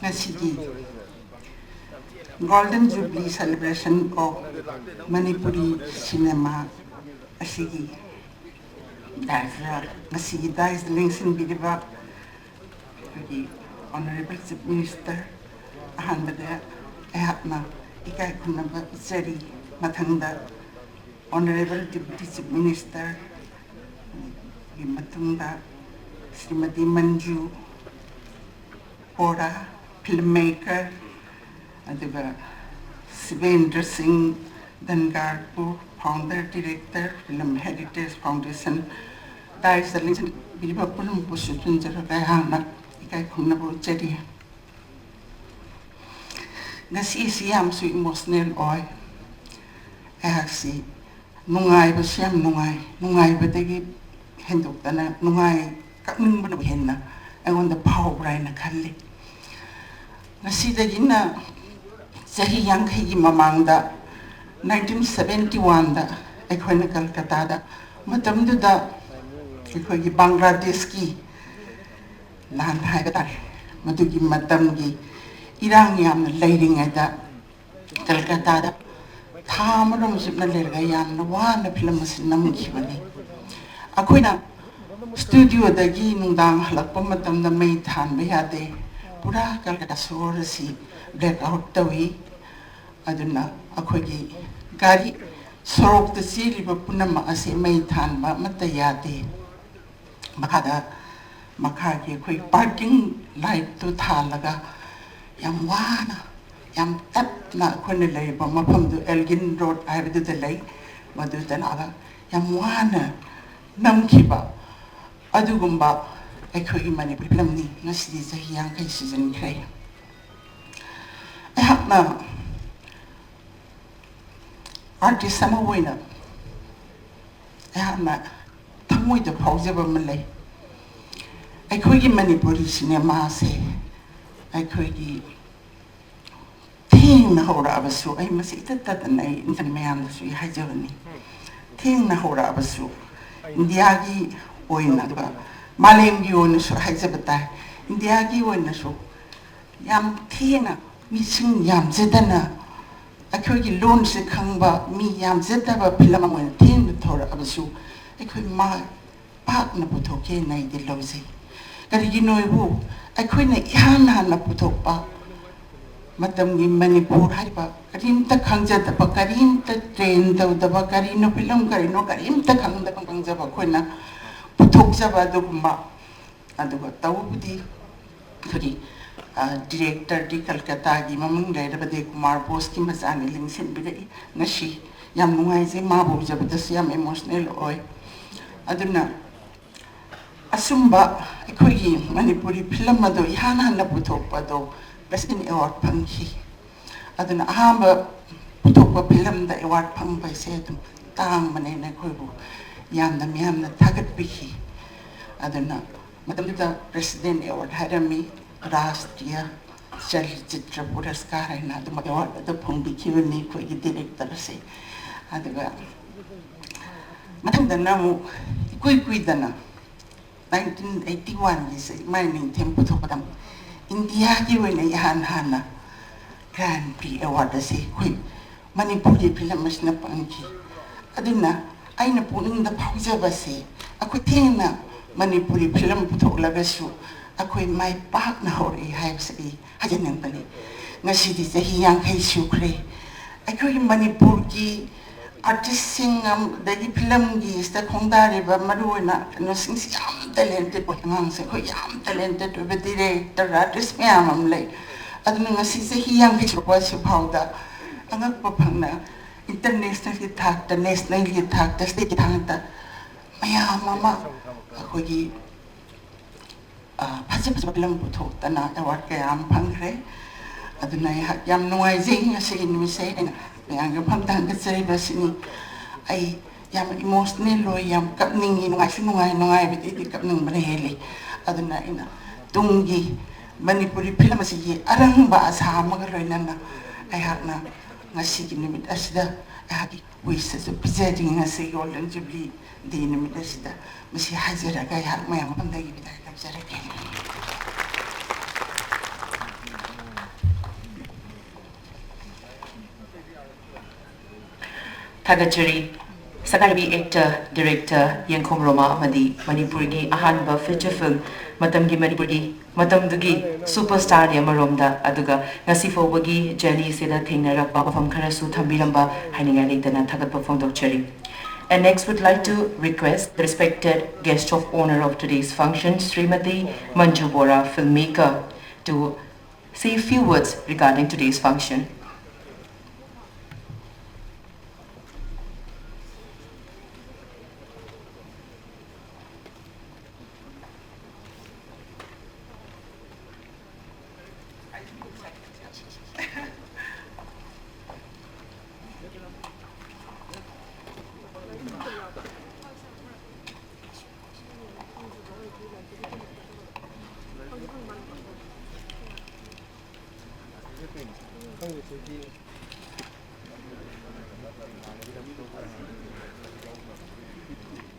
Nasigi Golden Jubilee celebration of Manipuri cinema asigi nasigi dais links in bidiba Honorable Chief Minister ahanbada ehapna ikai kunaba zeri mathangda Honorable Deputy Chief Minister matungda Srimati Manju Ora filmmaker aduga Sivendra Singh Dangarpur founder director Film Heritage Foundation dais the links bidiba pulum pusutun jara hana ikai kunaba zeri ngasi siam su emotional oy si nungai ba siam nungai ba degi henduk tana nungai kakning ba henna agonda power brain khalli ngasi dagi na sahi yang khigi mamangda 1971 da ekhoina Kolkata da matamdu da ekhogi Bangladesh ki lan hai ba madugi matamgi irang yam leiring ada Kolkata da thamram sipna lerga yam wana film sinam khibani akoina studio dagi nungdang halakpa matamda mai than ba yade pura Kolkata sor si black out tawi aduna akhogi gari sorok ta sili ba punama ase mai than ba mata yade makada makagi khoi parking light to thalaga yam wana yam tapna khone lei ba mafam du Elgin Road aibu de lei madu tanaga yam wana namkhiba adugumba ekhoi Manipur film ni ngasi sahi yang kai season khai ahna artist sama wina ahna thamoi da phauja ba malai ekhoi Manipuri cinema se ekhoi thing na hora abasu ai masi tata nai intan mayam su hajawani thing na hora abasu India gi oina ba malem gi oina su hajabata India gi oina su yam thina mi sing yam zedana akhoi gi lon se khangba mi yam zedaba film mo thin thora abasu akhoi ma pak na puthoke nai de lozi kari gi noi bu akhoi na ihana na puthokpa matam gi Manipur haiba karim ta khangja da ba karim ta train da ba karino film karino karim ta khangda khangja ba khoina puthok ja ba do ma adu ba tawbudi khari director di Kolkata gi mamung dai da de Kumar Bose ki mazani lingsin bi dai nashi yam nungai je ma bo ja ba yam emotional oi aduna asumba ekhoi gi Manipuri film ado ihana na puthok pa do President Award panghi aduna ahamba puthokpa film da award phang bai se tum tang mane na khoibu yamna miyamna thagat bihi aduna madam da President Award harami Rashtriya Chalachitra Puraskar na aduma award da phang bihi ni khoi gi director se aduga madam da namu kui dana 1981 gi se mining tempo thopadam India ki wena yahan hana Grand Prix Award se khui Manipur ki film masna panki aduna aina puning da phauja ba se akoi thena Manipuri film puthok laga su akoi mai pak na hori hai se hajan bani ngasi di sahi yang khai su kre akoi Manipur ki artist singam dagi film gi sta khongdari ba maruina no sing yam talented bo ngang se ko yam talented be director artist yam lai aduna ngasi se hi yang ki chwa su phauda angak pa phangna international ki thak ta national ki thak ta state ki thak ta maya mama ko gi ꯐꯖ film ꯄꯨꯊꯣꯛꯇꯅ award ꯀꯌꯥ ꯑꯃ ꯐꯪꯈ꯭ꯔꯦ ꯑꯗꯨꯅ ꯑꯩꯍꯥꯛ ꯌꯥꯝ ꯅꯨꯡꯉꯥꯏꯖꯩ ꯉꯁꯤꯒꯤ ꯅꯨꯃꯤꯠꯁꯦ ꯑꯩꯅ ꯃꯌꯥꯝꯒꯤ ꯃꯐꯝꯗ ꯍꯪꯒꯠꯆꯔꯤꯕꯁꯤꯅꯤ ꯑꯩ ꯌꯥꯝ ꯏꯃꯣꯁꯅꯦꯜ ꯑꯣꯏ ꯌꯥꯝ ꯀꯞꯅꯤꯡꯉꯤ ꯅꯨꯡꯉꯥꯏꯁꯨ ꯅꯨꯡꯉꯥꯏꯕꯗꯩꯗꯤ ꯀꯞꯅꯤꯡꯕꯅ ꯍꯦꯜꯂꯤ ꯑꯗꯨꯅ ꯑꯩꯅ ꯇꯨꯡꯒꯤ ꯃꯅꯤꯄꯨꯔꯤ ꯐꯤꯂꯝ ꯑꯁꯤꯒꯤ ꯑꯔꯪꯕ ꯑꯁꯥ ꯑꯃꯒ ꯂꯣꯏꯅꯅ ꯑꯩꯍꯥꯛꯅ ꯉꯁꯤꯒꯤ ꯅꯨꯃꯤꯠ ꯑꯁꯤꯗ ꯑꯩꯍꯥꯛꯀꯤ ꯋꯤꯁꯇꯁꯨ ꯄꯤꯖꯔꯤ ꯉꯁꯤ ꯒꯣꯜꯗꯟ ꯖꯨꯕ꯭ꯂꯤ ꯗꯦ ꯅꯨꯃꯤꯠ ꯑꯁꯤꯗ ꯃꯁꯤ ꯍꯥꯏꯖꯔꯒ ꯑꯩꯍꯥꯛ ꯃꯌꯥꯝ ꯃꯐꯝꯗꯒꯤ ꯕꯤꯗꯥꯏ ꯂꯧꯖꯔꯒꯦ Thagachari, Sakarabi actor, director, Yankom Roma Amadi, Manipurgi, Ahanba feature film, Matamgi Manipurgi, Matamdugi, superstar Yamaromda, Aduga, Nasifobagi, Jenny Seda Thingara, Baba from Karasu, Tambilamba, Haninga Litana, Tagat performed Chari. And next would like to request the respected guest of honor of today's function, Srimati Manju Bora, filmmaker, to say a few words regarding today's function.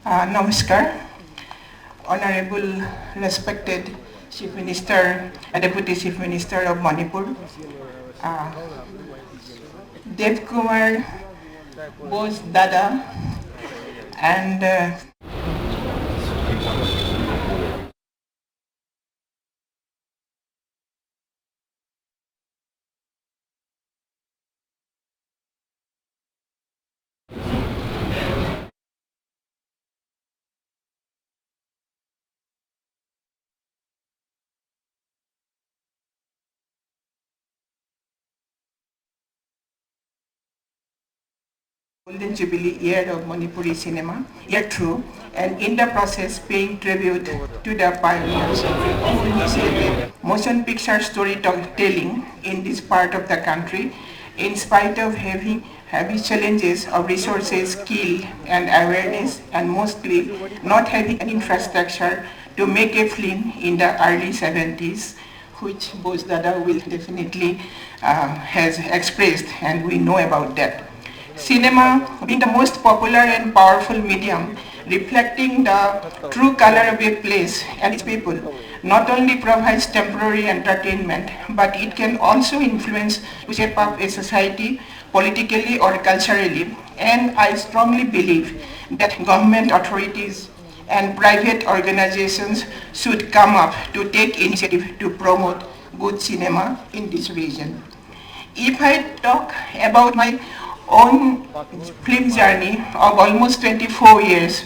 Namaskar, Honorable respected Chief Minister and Deputy Chief Minister of Manipur, Dev Kumar, Bose Dada, and Golden Jubilee year of Manipuri cinema, year through, and in the process paying tribute to the pioneers who initiated motion picture storytelling in this part of the country, in spite of heavy challenges of resources, skill, and awareness, and mostly not having an infrastructure to make a film in the early 70s, which Bose Dada will definitely has expressed, and we know about that. Cinema being the most popular and powerful medium, reflecting the true color of a place and its people, not only provides temporary entertainment, but it can also influence to shape up a society politically or culturally. And I strongly believe that government authorities and private organizations should come up to take initiative to promote good cinema in this region. If I talk about my own film journey of almost 24 years,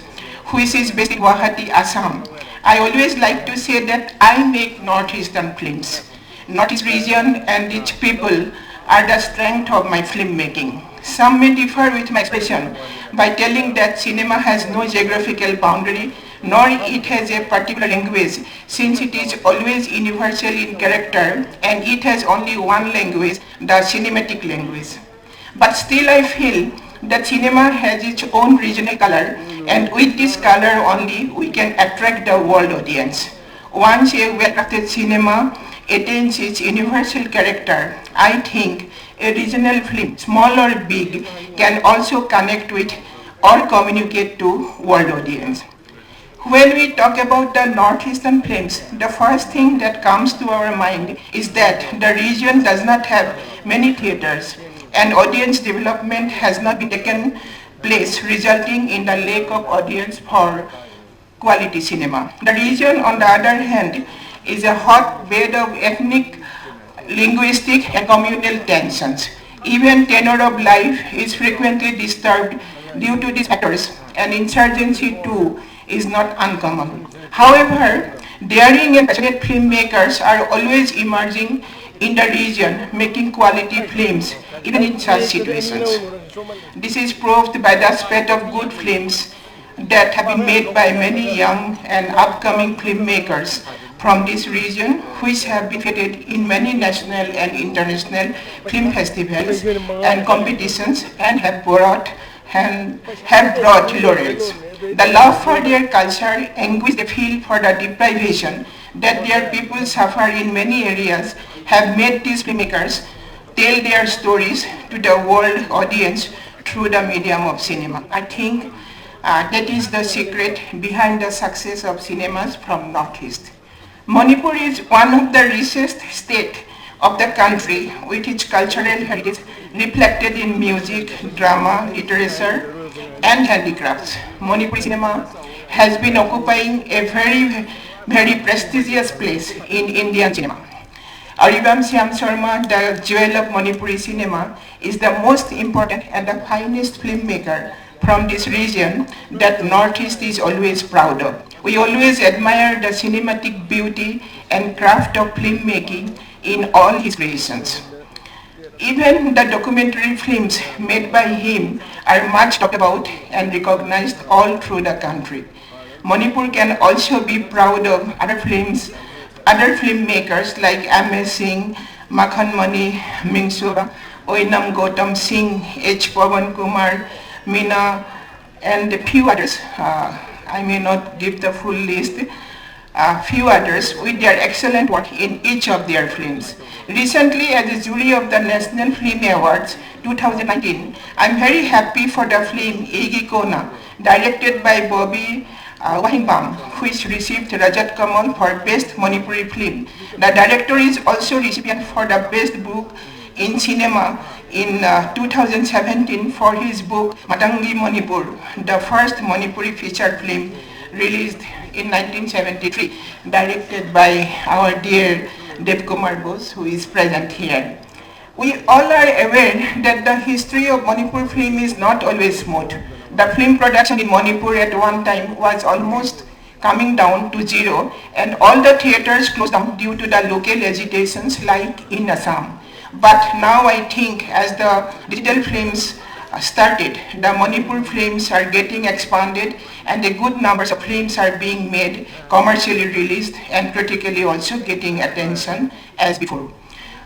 which is based in Guwahati, Assam, I always like to say that I make northeastern films. Northeast region and its people are the strength of my filmmaking. Some may differ with my expression by telling that cinema has no geographical boundary, nor it has a particular language, since it is always universal in character and it has only one language, the cinematic language. But still I feel that cinema has its own regional color, and with this color only we can attract the world audience. Once a well-crafted cinema attains its universal character, I think a regional film, small or big, can also connect with or communicate to world audience. When we talk about the northeastern films, the first thing that comes to our mind is that the region does not have many theaters, and audience development has not been taken place, resulting in the lack of audience for quality cinema. The region, on the other hand, is a hotbed of ethnic, linguistic, and communal tensions. Even tenor of life is frequently disturbed due to these factors, and insurgency too is not uncommon. However, daring and passionate filmmakers are always emerging in the region, making quality films, even in such situations. This is proved by the spate of good films that have been made by many young and upcoming filmmakers, from this region, which have been featured in many national and international film festivals and competitions and have brought laurels. The love for their culture and with the feel for the deprivation that their people suffer in many areas have made these filmmakers tell their stories to the world audience through the medium of cinema. I think that is the secret behind the success of cinemas from Northeast. Manipur is one of the richest states of the country with its cultural heritage reflected in music, drama, literature, and handicrafts. Manipuri cinema has been occupying a very prestigious place in Indian cinema. Aribam Syam Sharma, the jewel of Manipuri cinema, is the most important and the finest filmmaker from this region that Northeast is always proud of. We always admire the cinematic beauty and craft of filmmaking in all his creations. Even the documentary films made by him are much talked about and recognized all through the country. Manipur can also be proud of other filmmakers like M.S. Singh, Makhan Mani, Mingsura, Oinam Gautam Singh, H. Pawan Kumar, Meena, and a few others. I may not give the full list. Few others with their excellent work in each of their films. Recently, as a jury of the National Film Awards 2019, I'm very happy for the film Egi Kona, directed by Bobby Wahimbam, which received Rajat Kamal for Best Manipuri Film. The director is also recipient for the Best Book in Cinema in 2017 for his book Matangi Manipur, the first Manipuri feature film released in 1973, directed by our dear Dev Kumar Bose, who is present here. We all are aware that the history of Manipur film is not always smooth. The film production in Manipur at one time was almost coming down to zero, and all the theaters closed down due to the local agitations like in Assam. But now I think as the digital films started, the Manipur films are getting expanded and a good numbers of films are being made, commercially released and critically also getting attention as before.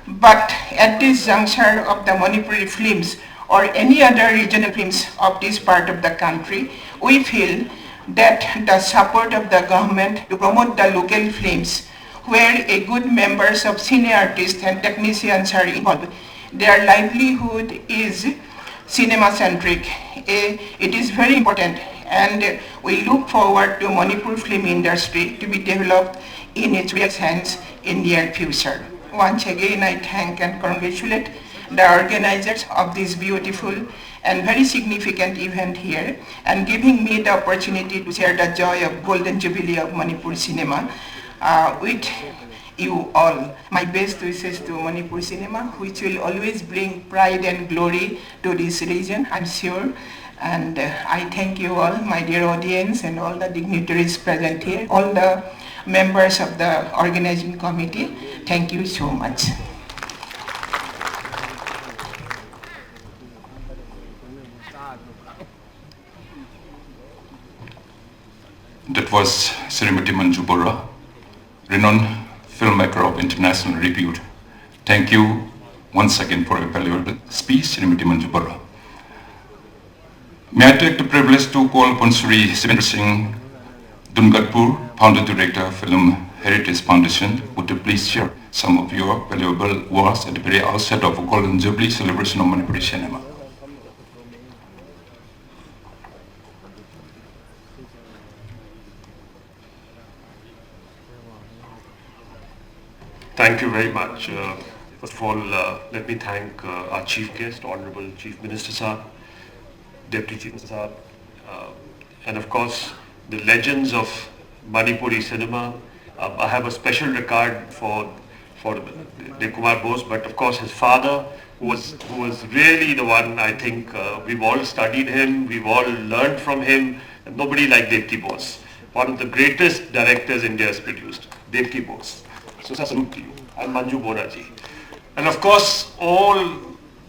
But at this juncture of the Manipuri films or any other regional films of this part of the country, we feel that the support of the government to promote the local films where a good members of senior artists and technicians are involved, their livelihood is cinema-centric. It is very important, and we look forward to Manipur film industry to be developed in its real sense in near future. Once again, I thank and congratulate the organizers of this beautiful and very significant event here and giving me the opportunity to share the joy of Golden Jubilee of Manipur cinema with you all. My best wishes to Manipur cinema, which will always bring pride and glory to this region, I'm sure. And I thank you all, my dear audience, and all the dignitaries present here, all the members of the organizing committee. Thank you so much. That was Srimati Manju Bora, renowned filmmaker of international repute. Thank you once again for a valuable speech, Srimati Manju Bora. May I take the privilege to call upon Sri Sivendra Singh Dungatpur, Founder Director, Film Heritage Foundation, would you please share some of your valuable words at the very outset of a Golden Jubilee celebration of Manipuri cinema. Thank you very much. First of all, let me thank our Chief Guest, Honorable Chief Minister Sahab, Deputy Chief Minister Sahab, and of course the legends of Manipuri cinema. I have a special regard for Dev Kumar Bose, but of course his father, who was really the one. I think we've all studied him, we've all learned from him. And nobody like Devki Bose, one of the greatest directors India has produced, Devki Bose. So salute to you, and Manju Bora ji. And of course, all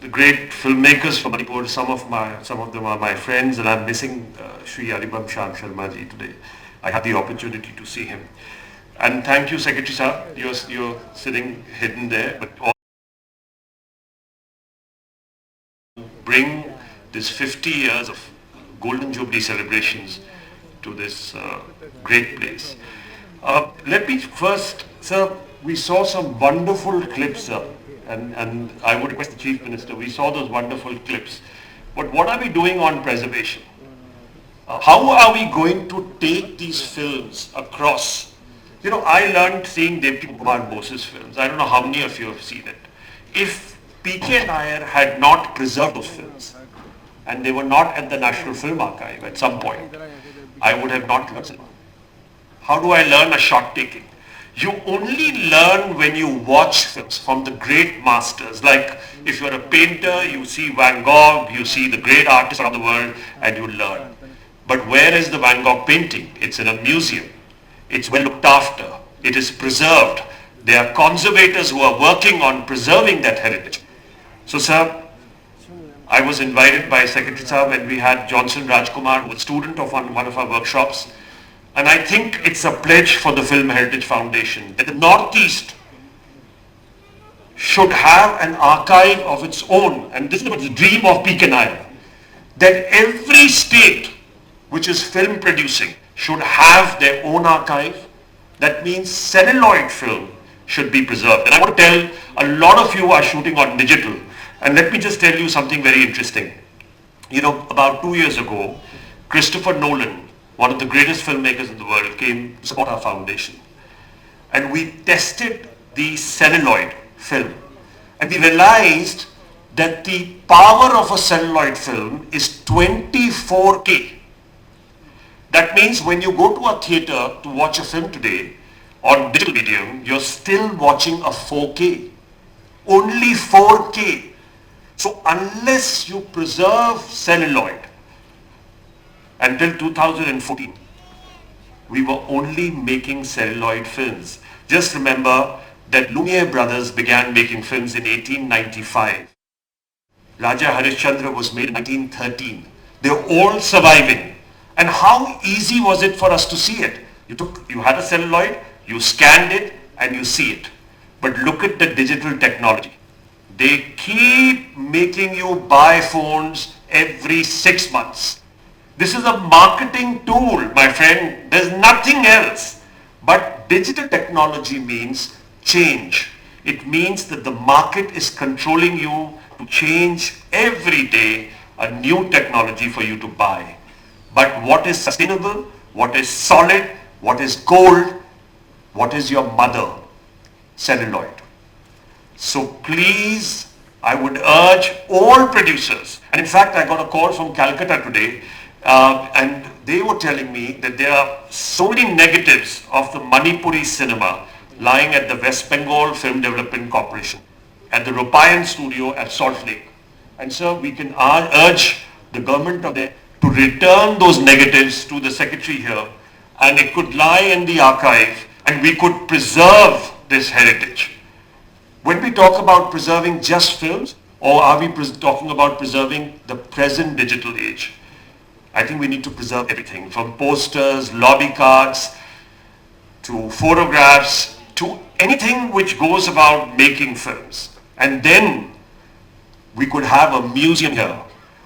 the great filmmakers from Manipur, some of them are my friends, and I'm missing Sri Aribam Sharma ji today. I had the opportunity to see him. And thank you, Secretary Sir. You're sitting hidden there, but bring this 50 years of Golden Jubilee celebrations to this great place. Let me first, sir, we saw some wonderful clips, sir, and I would request the Chief Minister, we saw those wonderful clips. But what are we doing on preservation? How are we going to take these films across? You know, I learned seeing Deputy Kumar Bose's films. I don't know how many of you have seen it. If P.K. Nair had not preserved those films, and they were not at the National Film Archive at some point, I would have not learned cinema. How do I learn a shot taking? You only learn when you watch films from the great masters. Like if you're a painter, you see Van Gogh, you see the great artists around the world, and you learn. But where is the Van Gogh painting? It's in a museum. It's well looked after. It is preserved. There are conservators who are working on preserving that heritage. So, sir, I was invited by Secretary Saab when we had Johnson Rajkumar, who was a student of one of our workshops. And I think it's a pledge for the Film Heritage Foundation that the Northeast should have an archive of its own. And this is the dream of P.K. Nair, that every state which is film producing should have their own archive. That means celluloid film should be preserved. And I want to tell, a lot of you are shooting on digital. And let me just tell you something very interesting. You know, about 2 years ago, Christopher Nolan, one of the greatest filmmakers in the world, came to support our foundation. And we tested the celluloid film. And we realized that the power of a celluloid film is 24K. That means when you go to a theater to watch a film today on digital medium, you're still watching a 4K. Only 4K. So unless you preserve celluloid, until 2014, we were only making celluloid films. Just remember that Lumiere brothers began making films in 1895. Raja Harishchandra was made in 1913. They're all surviving. And how easy was it for us to see it? You had a celluloid, you scanned it, and you see it. But look at the digital technology. They keep making you buy phones every 6 months. This is a marketing tool, my friend. There's nothing else. But digital technology means change. It means that the market is controlling you to change every day a new technology for you to buy. But what is sustainable, what is solid, what is gold, what is your mother? Celluloid. So please, I would urge all producers, and in fact I got a call from Calcutta today, and they were telling me that there are so many negatives of the Manipuri cinema lying at the West Bengal Film Development Corporation, at the Rupayan studio at Salt Lake. And sir, we can urge the government of there to return those negatives to the secretary here, and it could lie in the archive, and we could preserve this heritage. When we talk about preserving just films, or are we talking about preserving the present digital age? I think we need to preserve everything, from posters, lobby cards, to photographs, to anything which goes about making films. And then we could have a museum here,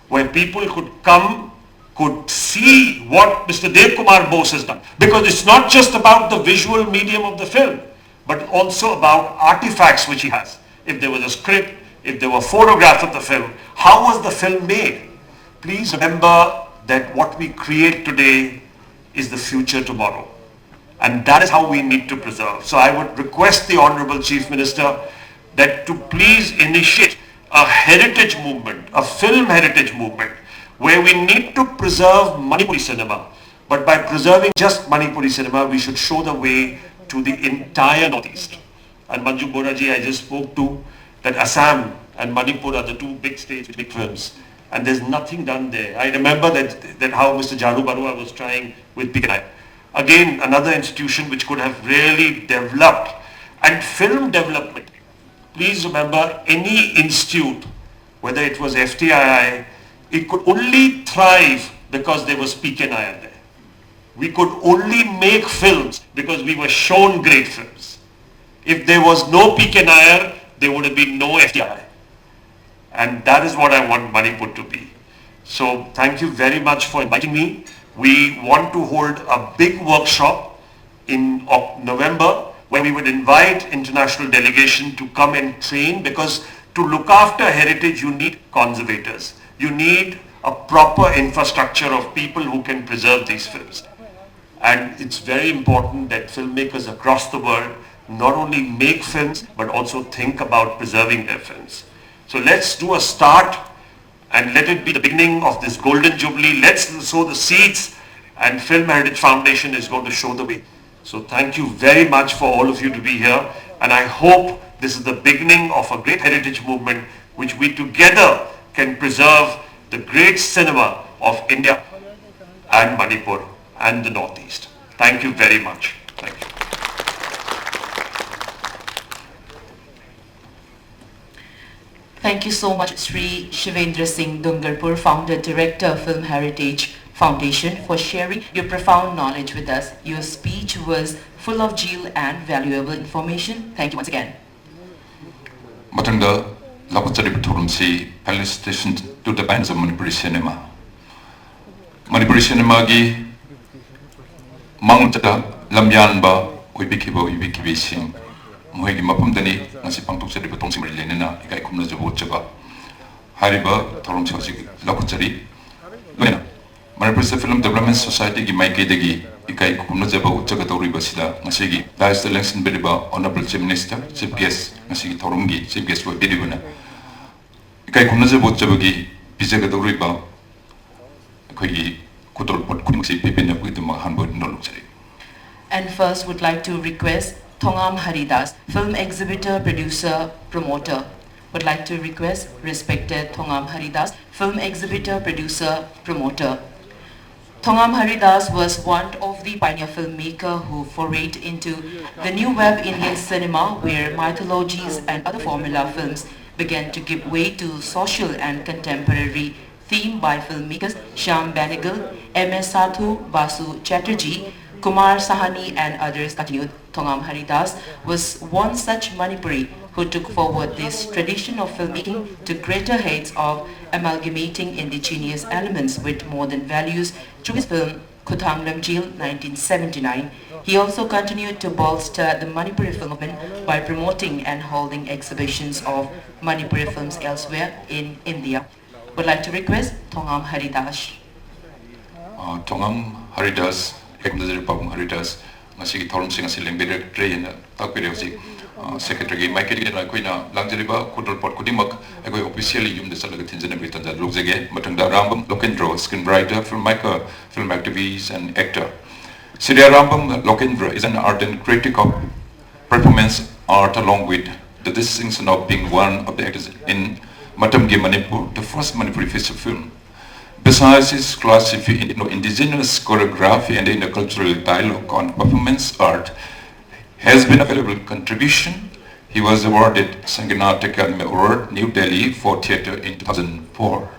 where people could come, could see what Mr. Dev Kumar Bose has done. Because it's not just about the visual medium of the film, but also about artifacts which he has. If there was a script, if there were photographs of the film, how was the film made? Please remember that what we create today is the future tomorrow. And that is how we need to preserve. So I would request the Honorable Chief Minister that to please initiate a heritage movement, a film heritage movement, where we need to preserve Manipuri cinema. But by preserving just Manipuri cinema, we should show the way to the entire Northeast. And Manju Boraji, I just spoke to, that Assam and Manipur are the two big states with big films. And there's nothing done there. I remember that how Mr. Jaru Barua was trying with P.K. Nair. Again, another institution which could have really developed. And film development, please remember, any institute, whether it was FTII, it could only thrive because there was P.K. Nair there. We could only make films because we were shown great films. If there was no PK Nair, there would have been no FTI. And that is what I want Manipur to be. So thank you very much for inviting me. We want to hold a big workshop in November where we would invite international delegation to come and train, because to look after heritage you need conservators. You need a proper infrastructure of people who can preserve these films. And it's very important that filmmakers across the world not only make films but also think about preserving their films. So let's do a start and let it be the beginning of this golden jubilee. Let's sow the seeds, and Film Heritage Foundation is going to show the way. So thank you very much for all of you to be here, and I hope this is the beginning of a great heritage movement which we together can preserve the great cinema of India and Manipur and the Northeast. Thank you very much. Thank you. Thank you so much, Sri Shivendra Singh Dungarpur, Founder Director, Film Heritage Foundation, for sharing your profound knowledge with us. Your speech was full of zeal and valuable information. Thank you once again. Matanda Lapachari Paturumsi, felicitation to the bands of Manipuri cinema. Manipuri cinema gi Mangta Lamyanba, Ubikibi Sing. Muhigi Mapumdani, Nasi Pangtuxi Patonsi Marilena, Ikai Jabotaba, Hariba, Torumsi Lapachari. Lena, Manipur Film Development Society gi Maike Degi, Ikai Kumnajaba Chagatori Basida, Nasigi, that is the election Bediba, Honorable Chief Minister, Chief Guest, Nasigi Torungi, Chief Guest for Bidibuna. Ikai Kumnajaba Chabagi, Pizagadoriba, Koi Kutor Kumsi Pipina with the Mahanbo Noluxari. And first would like to request Thongam Haridas, film exhibitor, producer, promoter. Would like to request respected Thongam Haridas, film exhibitor, producer, promoter. Thongam Haridas was one of the pioneer filmmaker who forayed into the new wave Indian cinema, where mythologies and other formula films began to give way to social and contemporary theme by filmmakers Shyam Benegal, M.S. Sathu, Basu Chatterjee, Kumar Sahani and others continued. Thongam Haridas was one such Manipuri who took forward this tradition of filmmaking to greater heights of amalgamating indigenous elements with modern values through his film Kuthang Lamjil 1979. He also continued to bolster the Manipuri film movement by promoting and holding exhibitions of Manipuri films elsewhere in India. Would like to request Thongam Haridas. Thongam Haridas, Ekmazari Pabung Haridas, Nasigi Thorum Sing Asiling Bidder Train, Takpiri, Secretary Michael Quina, Langeriba, Kudal Port Kudimak, I go officially Yum the Salagatin and everything that looks again, Matunda Rambam, Lokendro, screenwriter, filmmaker, film activist, and actor. Siria Rambam Lokendra is an ardent critic of performance art, along with the distinction of being one of the actors in Matamgi Manipur, the first Manipuri feature film. Besides his class in indigenous choreography and intercultural dialogue on performance art has been a valuable contribution. He was awarded Sanginat Academy Award, New Delhi, for theatre in 2004.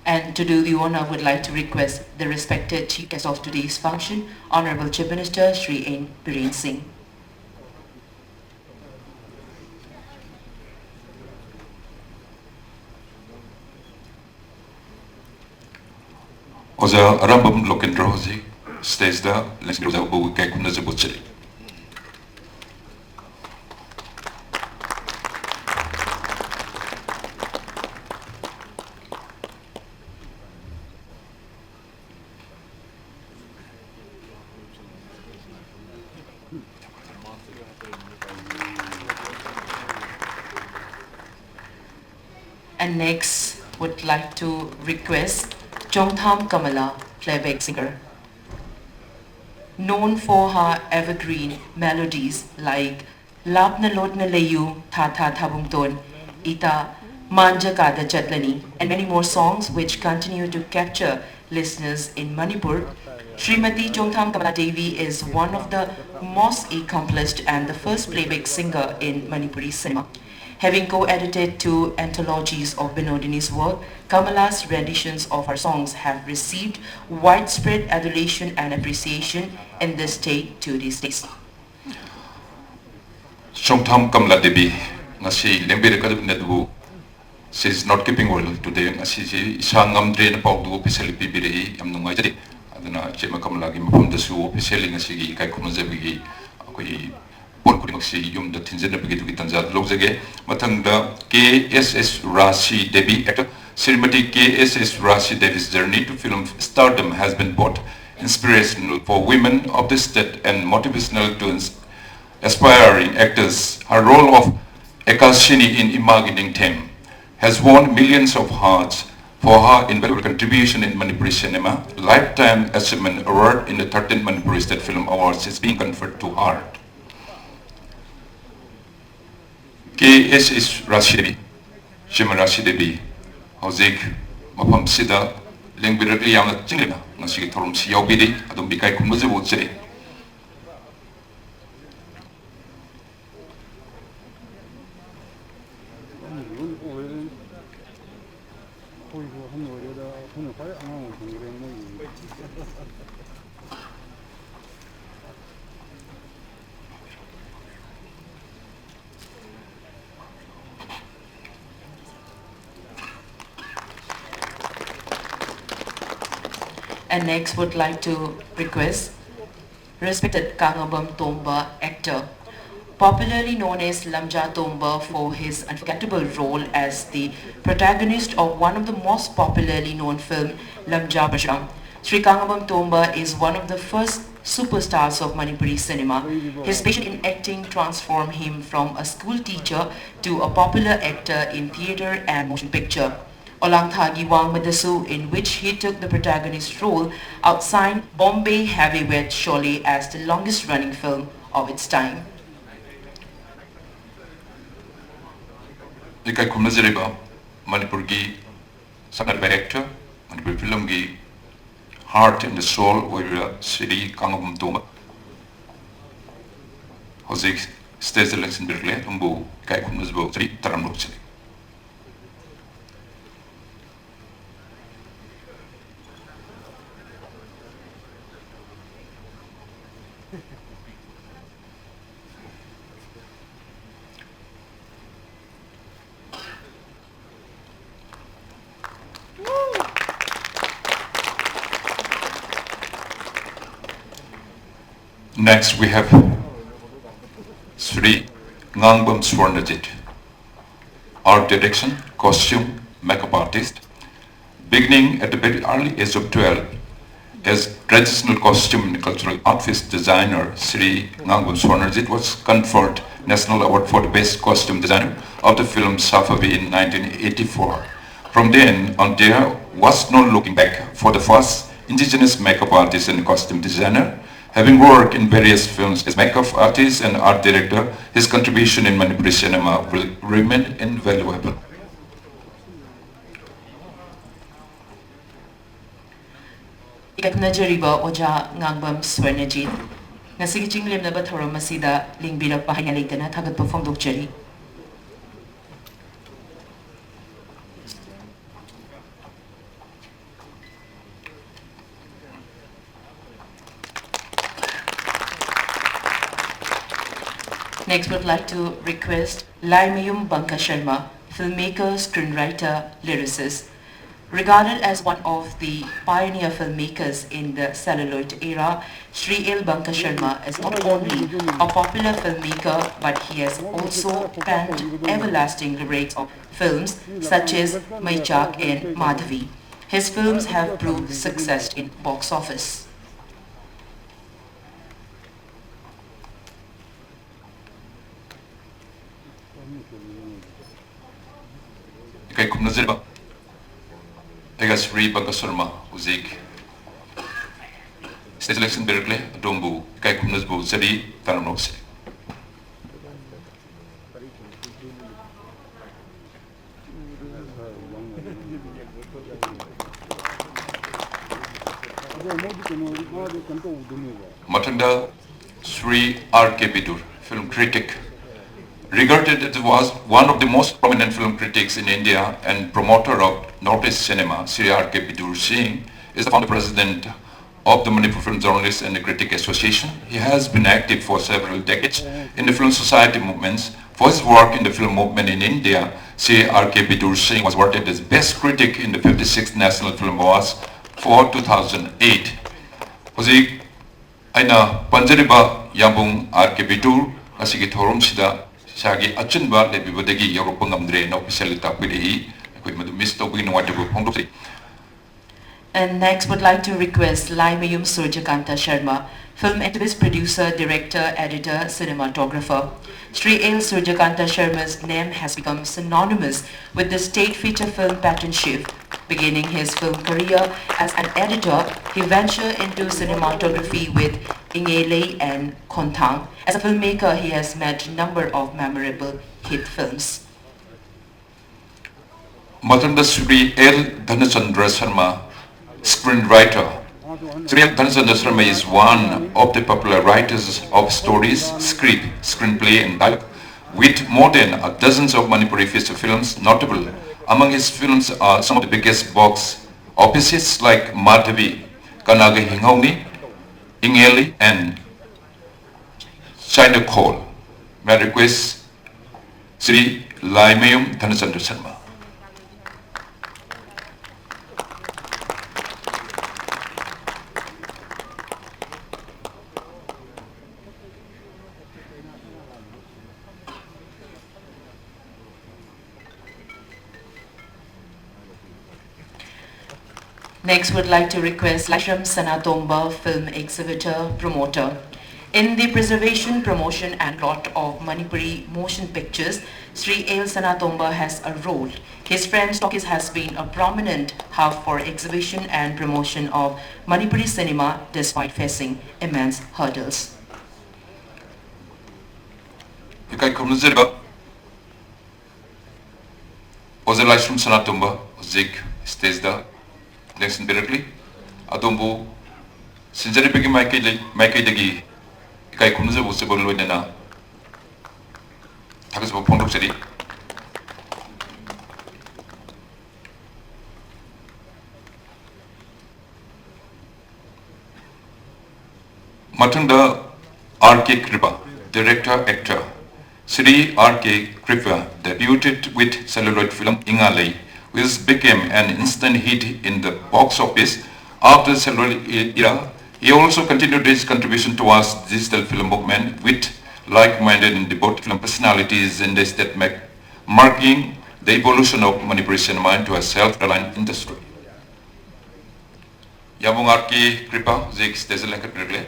And to do the honor, I would like to request the respected chief guest of today's function, Honorable Chief Minister Sri N. Biren Singh. Oza Rambam Lokendro Hozi, stays there, let's go to the Kaikuna Zabuchari. And next, would like to request Jongtham Kamala, playback singer. Known for her evergreen melodies like Lapna Lotna Layu, Tha Thabumton, Ita Manja Kada Chatlani, and many more songs which continue to capture listeners in Manipur, Srimati Jongtham Kamala Devi is one of the most accomplished and the first playback singer in Manipuri cinema. Having co-edited 2 anthologies of Binodini's work, Kamala's renditions of her songs have received widespread adulation and appreciation in the state to these days. Shongtham Kamala Devi, ngasi lembir kadub nedu, she is not keeping well today. Ngasi isangam drain paudu officially pibiri amnungai jadi. Adana Chema Kamala gi mapam dasu officially ngasi gi kai kumazabi gi bon kudimaksi yum da tinjana begitu kitanjat lojage. Matangda KSS Rashi Devi actor Srimati KSS Rashi Devi's journey to film stardom has been both inspirational for women of the state and motivational to aspiring actors. Her role of Ekashini in Imagining Them has won millions of hearts for her invaluable contribution in Manipuri cinema. Lifetime Achievement Award in the 13th Manipuri State Film Awards is being conferred to her. KSS Rashi Devi, Shima Rashi Devi, Hauzik, Mapam Sida, Lingbirakli Yama Chingina, Nasiki Torum Siobidi, Adam Bikai Kumuzi would say. And next would like to request respected Kangabam Tomba actor, popularly known as Lamja Tomba for his unforgettable role as the protagonist of one of the most popularly known film, Lamja Basham. Sri Kangabam Tomba is one of the first superstars of Manipuri cinema. His passion in acting transformed him from a school teacher to a popular actor in theatre and motion picture. Olang Thagi Wang Madasu, in which he took the protagonist role, outshined Bombay Heavyweight Sholay as the longest running film of its time. Ikai kumnazariba Manipur gi sanar director Manipur film gi heart and the soul were Sri Kangabam Tomba. Hauzik stage election birkle umbu ikai kumnazbo Sri Taramlok Sri. Next we have Sri Ngangbam Swarnajit, art direction, costume, makeup artist. Beginning at the very early age of 12 as traditional costume and cultural outfit designer, Sri Ngangbam Swarnajit was conferred National Award for the Best Costume Designer of the film Safavi in 1984. From then on, there was no looking back for the first indigenous makeup artist and costume designer. Having worked in various films as makeup artist and art director, his contribution in Manipuri cinema will remain invaluable. Ikatnajariba Oja Ngangbam Swarnajit, Nasigi Chinglim Nabatoro Masida, Lingbira Pahanyalitana, Tagat performed Dokchari. Next, would like to request Laimiyum Banka Sharma, filmmaker, screenwriter, lyricist. Regarded as one of the pioneer filmmakers in the celluloid era, Sri L. Banka Sharma is not only a popular filmmaker, but he has also penned everlasting lyrics of films such as Maichak and Madhavi. His films have proved success in box office. Kay kumnazirba Ega Sri Banka Sharma Uzik Stage election Berkeley Dombu Kay kumnazbu Sari Taramnoksi. Matanda Sri R.K. Bidur, film critic. Regarded as was one of the most prominent film critics in India and promoter of Northeast cinema, Sri R.K. Bidur Singh is the founder president of the Manipur Film Journalists and Critic Association. He has been active for several decades in the film society movements. For his work in the film movement in India, Sri R.K. Bidur Singh was awarded as Best Critic in the 56th National Film Awards for 2008. Hozik aina panjariba yambung R.K. Bidur asigi thorum sida shagi achunba lebibadagi Europe ngamdre na official tapidi akoi madu miss tawgi nuwatibu phongdokse. And next would like to request Laimayum Surjakanta Sharma, film activist, producer, director, editor, cinematographer. Sri L. Surjakanta Sharma's name has become synonymous with the state feature film pattern shift. Beginning his film career as an editor, he ventured into cinematography with Ingele and Kontang. As a filmmaker, he has made a number of memorable hit films. Matanda Sri L. Dhanachandra Sharma, screenwriter. Sri L. Dhanachandra Sharma is one of the popular writers of stories, script, screenplay and dialogue, with more than a dozens of Manipuri feature films. Notable among his films are some of the biggest box offices like Madhavi, Kanaga Hinghauni, Ingeli and China Call. May I request Sri Laimayum Dhanachandra Sharma. Next, would like to request Lashram Sanatomba, film exhibitor, promoter. In the preservation, promotion and lot of Manipuri motion pictures, Sri L. Sanatomba has a role. His friend Stockis has been a prominent hub for exhibition and promotion of Manipuri cinema despite facing immense hurdles. Ikai kumnuzirba Oza Lashram Sanatomba, Zik, stage da. Next directly, Adombo, Sinjari Pigi Maiki Degi, Kai Kunza was able to win na Takas Pondok City. Matunda R.K. Kripa, director, actor. Sri R.K. Kripa debuted with celluloid film Ingalai, which became an instant hit in the box office. After the celluloid era, he also continued his contribution towards digital film movement with like-minded and devoted film personalities in this that marking the evolution of Manipuri cinema into a self-reliant industry. Yamung R.K. Kripa, Zik Stezelenka Pregle.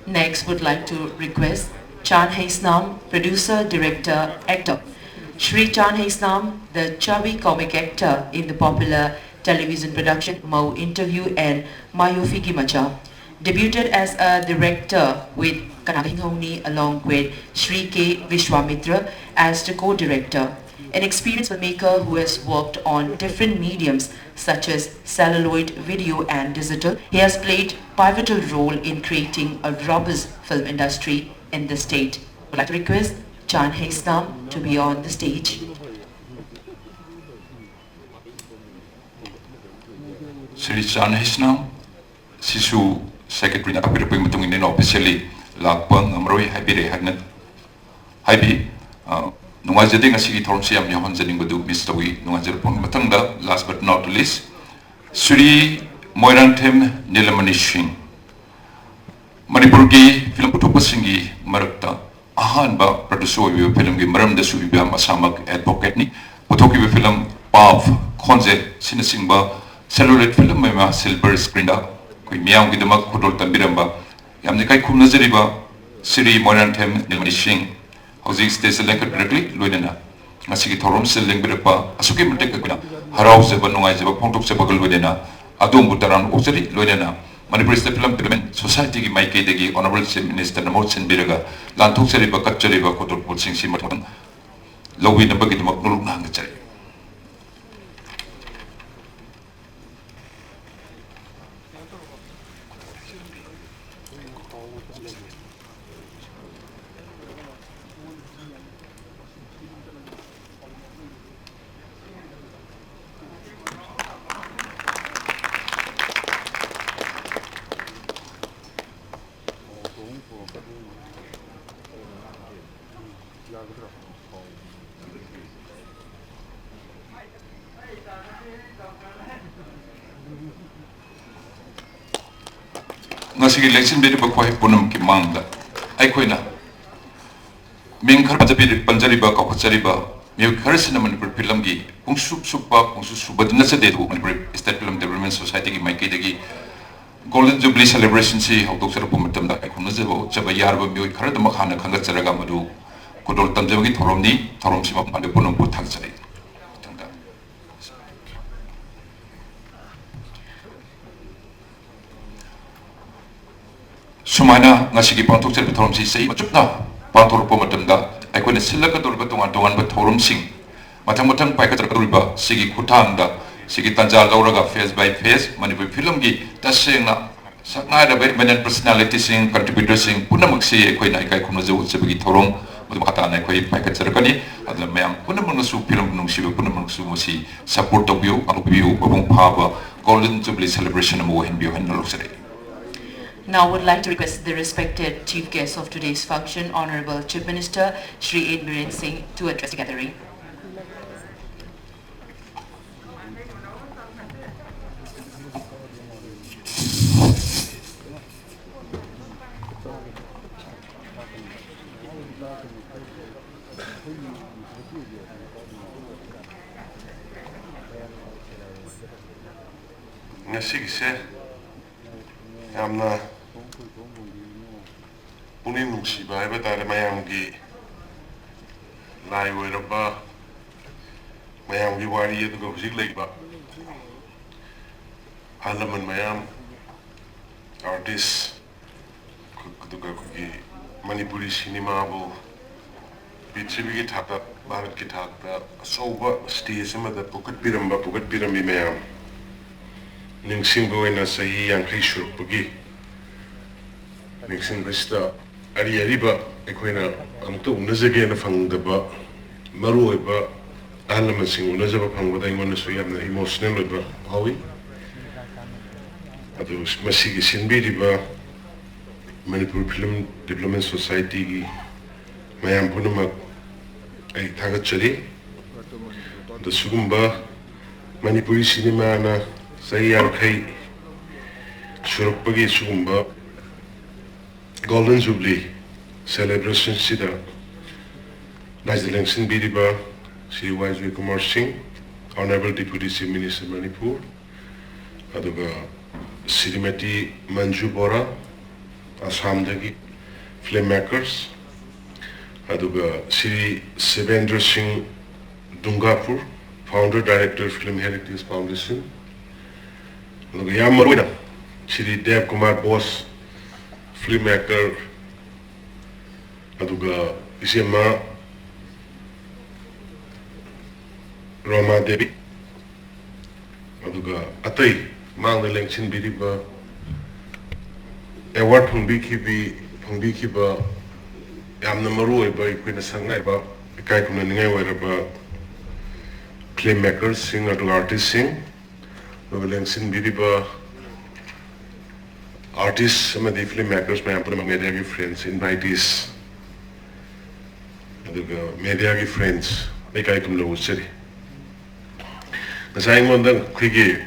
Next, would like to request Chan Haisnam, producer, director, actor. Shri Chan Haisnam, the chubby comic actor in the popular television production Mau Interview and Mayofi Gimacha, debuted as a director with Kanaghinghoni along with Shri K. Vishwamitra as the co-director. An experienced filmmaker who has worked on different mediums such as celluloid, video and digital, he has played pivotal role in creating a robust film industry in the state. I would like to request Chan Haisnam to be on the stage. Sri Chan Haisnam, Sisu Secretary na kapirapay matungin din officially lakpang amroy habire hagnat habi nunga jadi ngasi thorm siam ni hon jadi badu mistawi nunga jadi pon matangda last but not least Sri Moiranthem Nilamani Singh Manipur ki film putupasingi marakta ahan ba producer wi film gi maram da su bi masamak advocate ni putoki film Pav Khonje sinasingba celluloid film ma silver screen da koi miam gi damak khotol tambiramba yamne kai khum nazariba Sri Moiranthem Nilamani Singh Housing station length directly Luinana. Nasiki Thorum selling Birpa, Asuki Matek, Harau Zebanoi, Pongtok Sebagal Ludena, adom butaran oksari loinana Manipur State Film Development Society ki maike degi Honorable Chief Minister Namot Senbiraga lanthok sariba katchariba kotor putsing si matang lowi na bagi damak nuluk na ngachari ngasigi election beri bakwai punam ki mangda ai koina mengkhar panjari ba ka khachari ba me kharsina Manipur film gi pungsup supa pungsu subadna se dedu Manipur State Film Development Society ki maike degi Golden Jubilee celebration si hokdok sara pumatam da ai khumna jebo chaba yar ba me khar da makhana khanga charaga madu kodol tamjaba gi thorom si ma pande punam pu thak chari Sumana ngasigi pantok sel thorom si sei machupna pantor po matamda ai koina silaka dorba tongan ba thorom sing matang pai ka tarba sigi khutangda sigi tanja lauraga face by face Manipur film gi tasengna sakna da benan personality sing contributor sing punamak si ai koina kai khumna jo sebagi thorom mata na koi pai ka charakani adla mayam punamak su film nung si punamak su mosi support to view abong phaba Golden Jubilee celebration mo hen bio hen loksare. Now I would like to request the respected chief guest of today's function, Honorable Chief Minister Shri N. Biren Singh, to address the gathering. Yamna punin nungsiba haiba tare mayamgi lai oiraba mayamgi wari aduga hujik leiba halaman mayam artist aduga kugi Manipuri cinema bu prithivi ki thakta bharat ki thakta asoba stage amada pukat pirambi mayam Ningsingbo na sahi yang krishur pugi Ningsing bista ariba ekoina amto unazage na fangdaba maru ba alaman sing unazaba fangda ingona so yamna emotional ba hawi adu masigi sinbiri ba Manipur Film Development Society gi mayam punuma ai thagachari da sugumba Manipuri cinema na Sayar Kai Surupagi Sugumba Golden Jubilee celebration sida Najdilangsin Bidiba Sri Wajwe Kumar Singh Honorable Deputy Chief Minister Manipur Aduga Sirimati Manju Bora Assam Dagi Filmmakers Aduga Sri Sivendra Singh Dungapur Founder Director Film Heritage Foundation Yamaruina, Shri Dev Kumar Bose, filmmaker, aduga isema Rama Devi, aduga atai mang the lengthin biriba award phungbi kiba yamna maru ba ikuina sangai ba kai kuna ningai wera filmmakers sing aduga artists sing Lengsin Bidiba artists, some of the filmmakers, my media friends, invitees, media friends, make I come to city. As I want them quickly,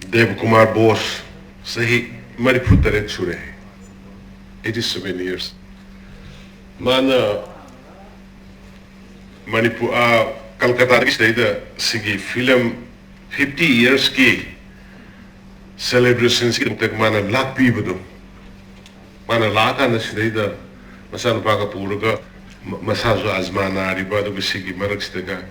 Dev Kumar Bose, say he might put that at Shure 87 years. Mana Manipur, Calcutta, the Sigi film. 50 years ki celebrations ki tak mana lakpi bedo mana laka na sidida masal paga purga masazo azmana riba do sigi marak sidega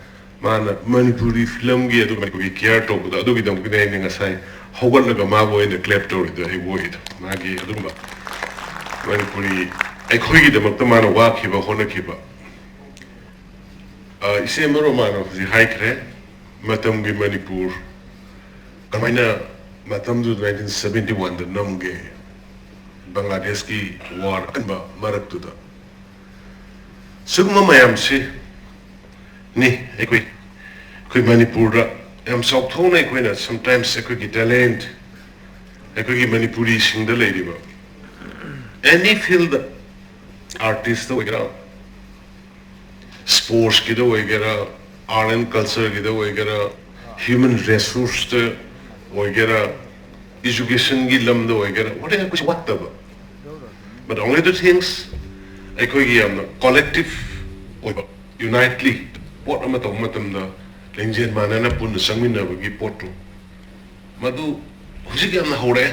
mana Manipuri film gi adu Manipuri care to da adu gi dam gi ne nga sai hogal ga ma boy ne clap to da he boy ma gi adu ba Manipuri ai khoi gi da mak ta mana wa ki ba hona ki ba ise maro mana ji haikre matam gi Manipur kamaina matam du 1971 da nam ge Bangladesh ki war anba marak tu da sugma mayam si ni ekoi koi Manipur ra am sok thona ekoi na sometimes ekoi ki talent ekoi ki Manipuri sing da lady ba any field artist da wegera sports ki da wegera art and culture ki da wegera human resource da wegera education gi lam da wegera whatever kuch what da ba but only the things ekoi ki am collective unitely pot ama to matam da lengjen manana pun sangmina bagi potu madu hujik am na hore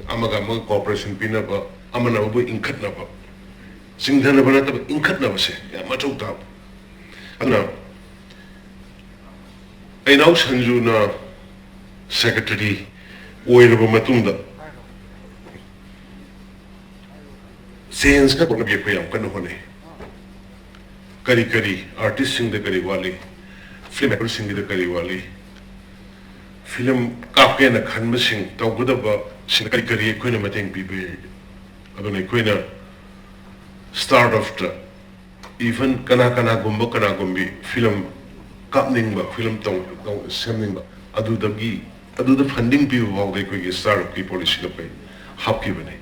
amaga ma cooperation pina ba amana bu inkhat na ba singdhana bana ta inkhat na ba se ya ma chau ta ana ai nau sanju na secretary oiraba matunda sense ka ko bi ko yam kan hone kari kari artist sing de kari wali film actor sing de kari wali film kap ke na khan ma sing taw guda ba sing kari kari ko na mateng bi be adone ko na start of the even kana gumbi film kapning ba film taw semning ba adu da funding bi ba de ko gi start ki policy da pe hap ki bane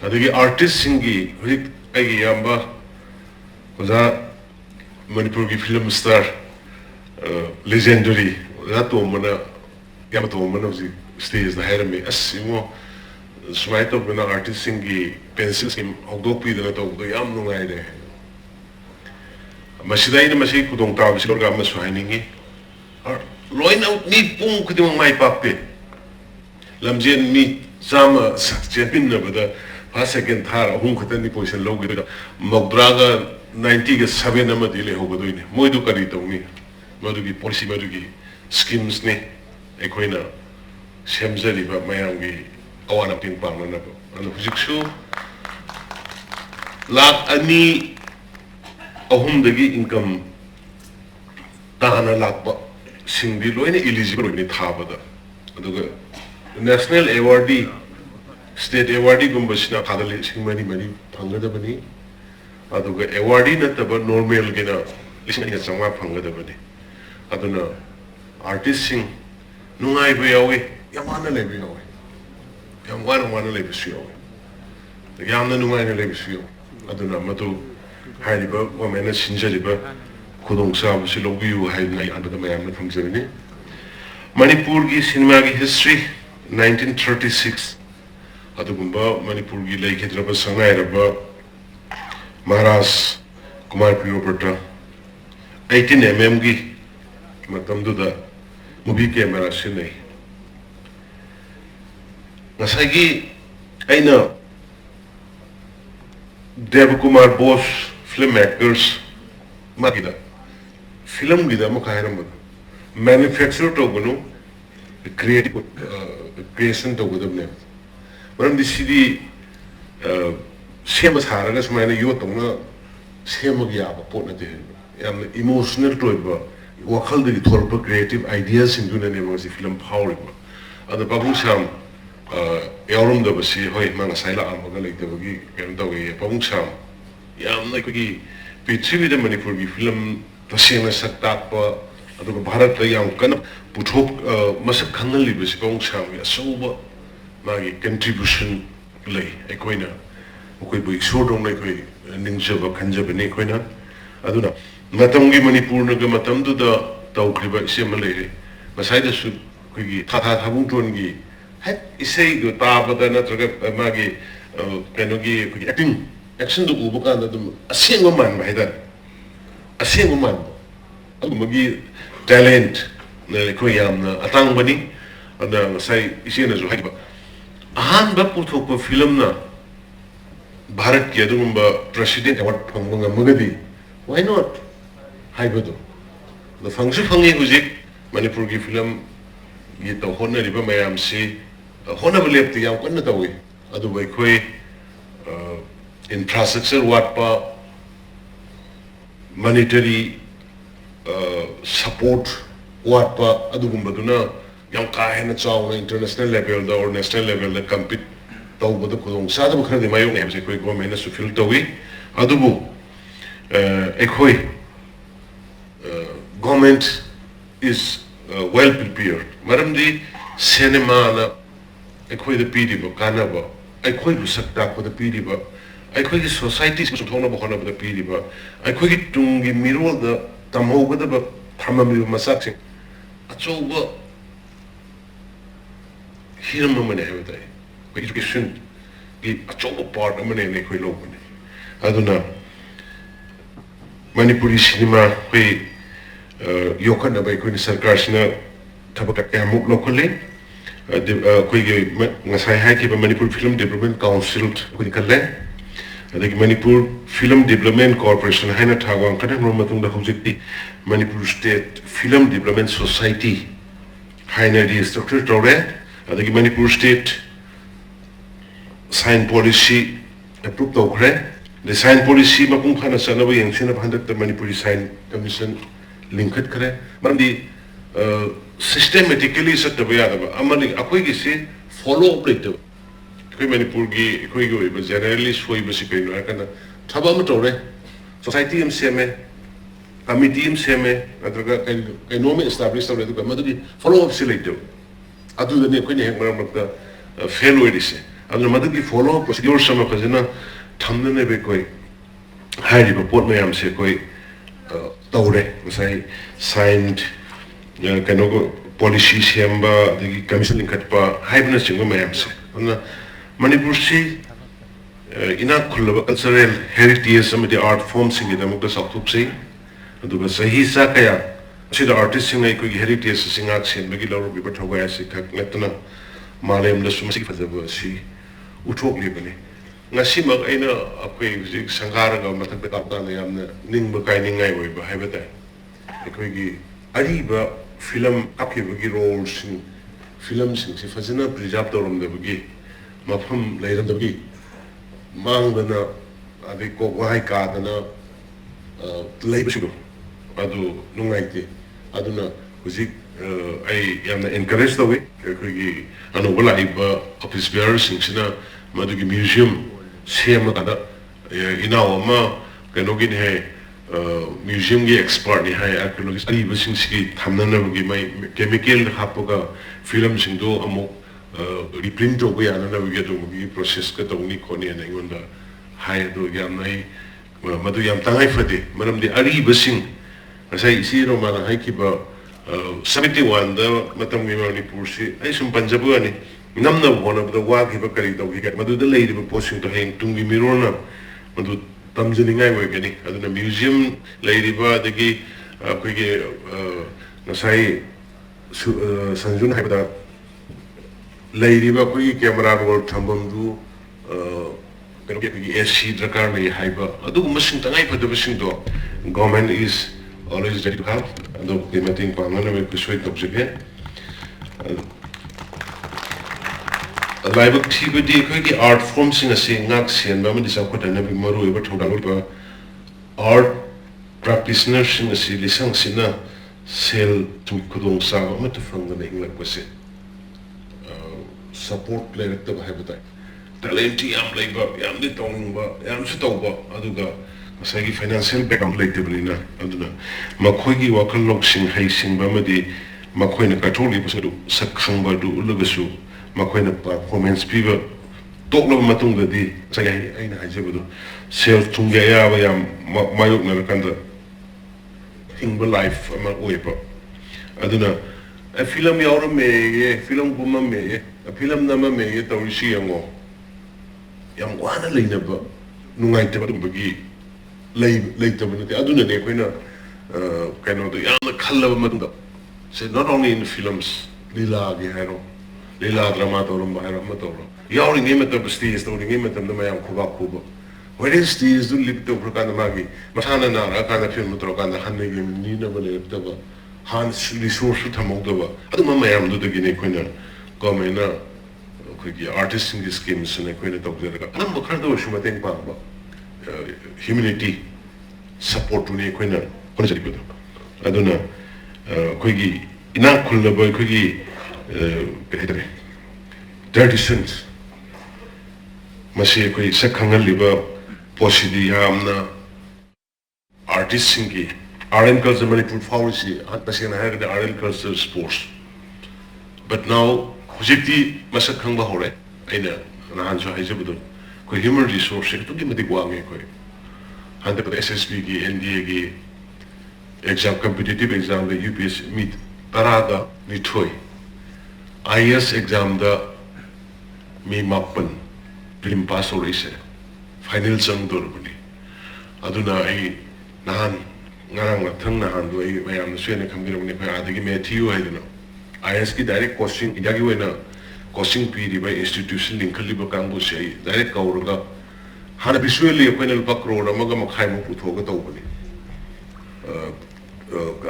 adagi artist sing gi ai yamba Oza Manipur ki film star legendary oza to mana yama to mana usi stage na hera me asimo sumai to bina artist singi pencil skim hogdok pi dana to yam nungai de masida ina masi kudong taw bisi korga mas suhaningi loin out ni pung kudimang mai pape lamjen mi sama sakchen na bada pa second thar hung khatan ni position logi da mogdraga 90 ke 7 nama dile hoga doine moi du kari tawni madu gi policy madu gi schemes ne ekoina semjali ba mayam gi awana ping pang na ba anu hujiksu lak ani ahum dagi income tahana lak ba singdi loine eligible ni thaba da aduga national awardee state awardee gumbasina khadale singmani mani phangada bani aduga awardee na taba normal gina lising ya sangwa phangada bani aduna artist sing nungai bu yawe yamana le bu yawe yamwana le bu yawe yamna nungai le bu yawe aduna matu haiba wa mena sinjaliba khudong sa bu si lobiu haina adada mayam na phangjani Manipur gi cinema gi history 1936 adugumba Manipur gi laikhedraba sangai raba Maharaj Kumar Piyopatra 18 mm gi matam da movie camera sinai ngasai gi aina Dev Kumar Bose filmmakers magida film gida mo khairam manufacture to gunu creative creation to gudabne maram di city same haraga smaina yo tongna same gi aba potna de yam emotional to ba wakal de thorpa creative ideas in duna ne mo si film power ba ada babu sam yawrum da basi hoi manga saila am ga le de gi kem da ge babu sam yam na gi pichivi de Manipur gi film tasena sakta pa adu bharat la yam kan puthok masak khangal li basi babu sam ya soba magi contribution le ekoina koi bu iksor dong lai koi ningja khanja bene koina aduna matam gi Manipur na ga matam du da tau kriba ise male masai da su koi gi tha bung ton gi het ise go ta ba da na traga magi kano gi koi acting action du ubu kan da dum asengo man mai da asengo man adu magi talent na koi yam na atang bani ada masai ise na zo haiba ahan ba puthok ko film na Bharat ki adumba president award phangba ngamagadi why not haibado the function fangi huzik Manipur ki film gi to honna riba mayam si honna belepti yam kanna tawi adu bai khoi infrastructure wat pa monetary support wat pa adu gumbaduna yam ka hena chaw na international level da or national level da compete taw bada khudong sa da khar de mayong ne se khoi government su fil tawi adu bu ekhoi government is well prepared. Madam the cinema na ekhoi the piriba kanaba ekhoi bu sakta ko the piriba ekhoi the society is thona ba khona ba the piriba ekhoi ki tungi mirol da tamho ba da thamami masak sing acho ba hiram ma ne hawtai ko education ki acho ba part ma ne ekhoi lo ne aduna Manipuri cinema koi yokan na bai koi sarkar sina thabak ka muk locally koi ge ngasai hai ki Manipur Film Development Council koi kalle adagi Manipur Film Development Corporation haina thawang kana matung da hojikti Manipur State Film Development Society haina di structure tore adagi Manipur State sign policy approved tokre the sign policy mapung khana sanaba yengchina bhandak the Manipuri sign commission linked kare mandi systematically sataba yadaba amali akoi gi se follow up later koi Manipur gi koi gi ba generally soi ba sikaino akana thaba ma tore society em seme committee em seme atraga kai no me establish tore du madu gi follow up later adu the ne koi ne hek maram ta fail wedise adu madu gi follow up procedure sama khajana thamne be koi hairi ba pot mayam se koi taure sai signed kano go policy siamba the commission kat pa haibna singo mayam se na Manipur si ina khulba cultural heritage some of the art forms sing da mukta saktup se aduga sahi sa kaya sida artist sing ai koi heritage singak sen bagi lawro bi pathoga ya sikha ngatna malem da sumasi fazaba si uthok li bane ngasi mag aina akoi zik sangara ga mathak pe tapta na yamna ningba kai ningai oi ba haibata ekoi gi ariba film akhiba gi roles film sing si fazina preserve torom da bagi mafam leiram da bagi mangdana adi ko wai ka dana leiba shugo adu nungaiti aduna huzik ai yamna encourage da we ekoi gi anu bala iba office bearers sing sina madugi museum sema kada inawa ma kanogin hai museum gi expert ni hai archaeologist ari basing si thamna na gi mai chemical hapoga film sing do amo reprint do ya na na gi do gi process ka to ni khoni na ngonda hai do yam nai madu yam tangai fade maram di ari basing sai si ro ma hai ki ba 71 da matam gi ma ni pursi ai sum Punjab ani namna one of the wag hiba kari do higat madu the lady be posting to hang tungi mirona madu tamjini ngai we gani aduna museum lady ba degi koi ge nasai sanjun haibada lady ba koi camera roll thambam du kano ge AC drakar me haiba adu machine tangai padu machine do government is always ready to help adu ke mating pamana me kusoi topjege live activity koi art form sing a sing ngak sian ba mandi sakota na bi maru eba thoda ba art practitioners sing a si lisang sina sel tu kudong sa ma to from the ingla ko se support play ta ba habita talent yam labor yam de tong ba yam su to ba aduga masagi financial background like tebulina aduna makhoi gi wakal lok sing hai sing ba madi makhoi na katholi ba su sakhang ba du ulugasu makoina performance piba toklo matung da di sagai aina hajebudu sel tunga ya ba yam mayuk na kanda hingba life ama oipa aduna a film yawra me film buma me a film nama me tawisi yango yam wana leina ba nungai te ba bagi lei te ba aduna ne koina kaino do yam khalla ba matung da so not only in films lila gi hero lila drama to rum bahara ma to yawri ngi mata basti sto ngi mata na mayam khuba khuba Wednesday is the lip to Prakana Magi, Matana, a kind of film, Trokana, Hannig, Nina, whatever, Hans resource to Tamogova. I don't know, I am do the Guinea Queen, Gomena, artists in these schemes, and a queen of the number kind of Shumating Pamba, humility, support to the Queen. I don't know, Quiggy, enough Kulaba, Quiggy, dirty sins. Masi koi sakhangal liba posidi amna artists singi art culture Manipur policy masi na had the art culture sports but now hujiti masak khangba hore aina nahan so haijabudo koi human resource to gi mati gwange koi handa ko SSB gi NDA gi exam competitive exam the UPS meet parada ni thoi IS exam da mi mapan film pass or is final song dorbuni aduna ai nahan ngarang la thang nahan do ai mayam suena khamgira buni pha adagi Matthew hai dino IS ki direct coaching idagi wena coaching pi ri by institution link li ba kangbu sei direct kauraga hana visually final pakro ramaga makhai mu puthoga tawbuni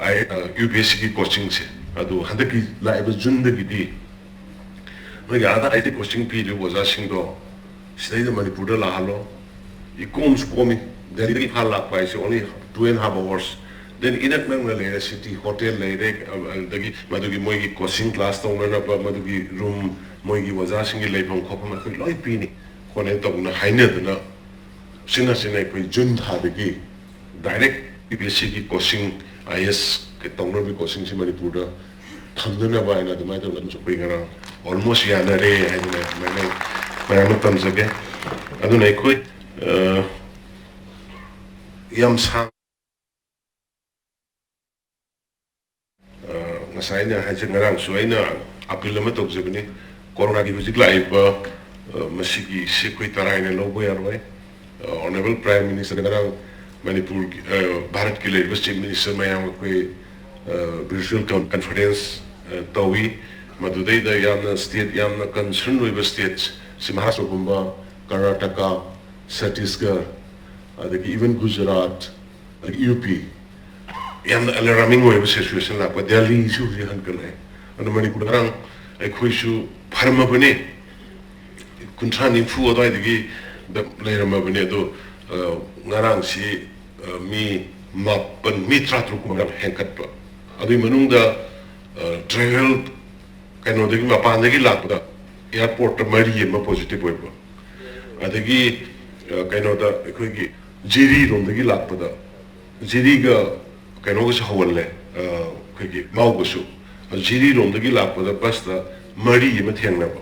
ai UPSC ki coaching se adu handaki live jundagi di maga ada ai coaching pi ri was asking do Stay the Manipur Lahalo, it comes coming, then it is only 2.5 hours. Then in that Mangalore city, hotel, the Madugi Mogi coaching class, Madugi room, Mogi was asking a lay from Copper, like Pini, Honetong, Hained, Sinasine, Jun Habigi, direct PPSC coaching, IS, Tonga coaching Manipur, Tanduna by another matter of bring around almost Yanare and Mayam comes again. I don't know, quit Yamsang Nasaina has a garang, so I know Apilama of Zebini, Corona Music Live, Masiki, Sequitara in a low way, Honorable Prime Minister Garang, Manipur, Bharat Kile, West Minister Mayam, Virtual Conference, Tawi, Madudai, the Yamna state, Yamna concerned with the states. Simhasogumba, Karnataka, Chhattisgarh, even Gujarat, UP. Yam alarming way of situation like Delhi issue we handle. And the Manipurang, a quishu Paramabane, Kuntran Fu, the later Mabanedo, Naransi, me, Mapan, Mitra Trukumam, Hankatpa. Adi Manunda travel, Kano de Mapandagi Lapda. Airport Marie ma positive web. Adagi Kanota Jiri on the Gilapada Jiriga Kanogas Hawale Maugusu Jiri on the Gilapada Pasta Marie Matenaba.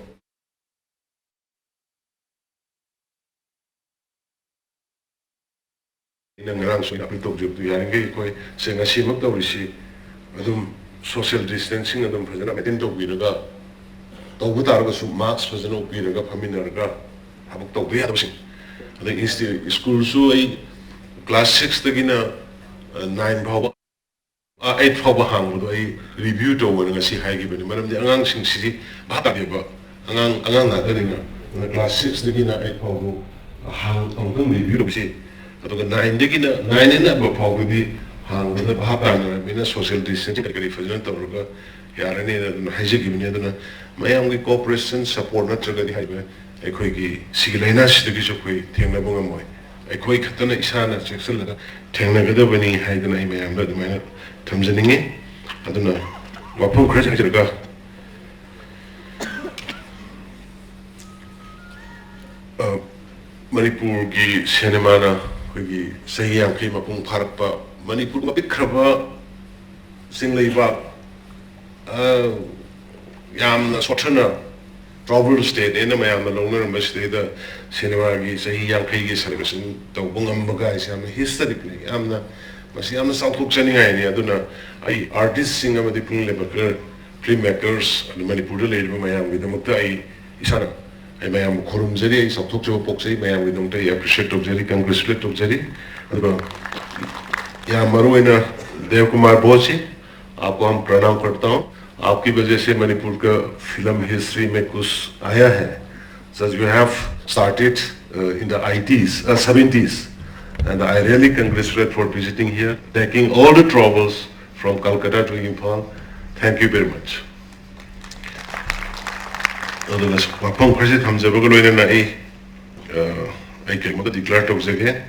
In a grand so I talk to Yangi, saying a shimmer to receive social distancing of them present. I didn't talk with a guy. Tawutarga su marks was an operaga Paminarga, have talked the other thing. I think it's school so a class 6 the gina 9 power 8 power hang with a review to when I see high given Madam the Angang Sing City, Batadiba, Angang, the class 6 the gina 8 power hang on the review of say, I took a 9 the gina 9 in that power with the hang with the Papa, I mean a social distancing category for the Yarani and Hajik, Mayam cooperation support not the highway, a quickie, Sigilanas, the Gishopui, Tengabogamoy, a quick Katana Isana, Chexel, Tengagadabani, Haidana, Mayam, the man, Tamzaning, I don't know, Wapun Crescent. Manipur gi cinema, Quiggy, Sayam came upon Parpa, Manipur, Bikraba, Singleba. Yam Sotana, travel state, in the Mayam, the longer must stay the cinema, say young piggy celebration, the Bungamba guys, I'm historically, I'm the South Hook sending idea, I don't know. I artists sing about the filmmakers, and the Manipur lady, Mayam with the Mutai, Isana. I may am Korum Zeri, South Hook Poxy, Mayam with them, they appreciate of Zeri, congratulate of Zeri. Yamaruina, Devkumar Bosi, आपको हम प्रणाम करता हूँ आपकी वजह से मणिपुर का film history में कुछ आया है such we have started in the 70s. And I really congratulate for visiting here, taking all the troubles from Calcutta to Imphal. Thank you very much. I declare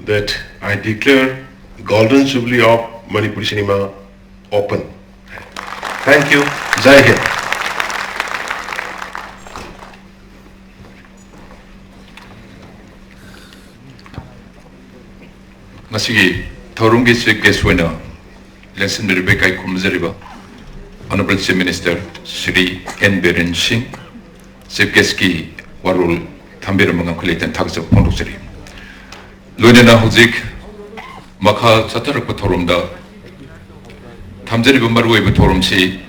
that I declare Golden Jubilee of Manipur Cinema open. Thank you. Jai Hind. Masigi Thorungi Geswena, Lesson Rebecca Kumzariba, Honorable Chief Minister Sri N. Biren Singh, Sipkeski Warul Tambiramanga Kulitan Taxa Pondosari. Lunana Huzik Maka Satarak Torumda Tamzari Bumbarwe Torumsi,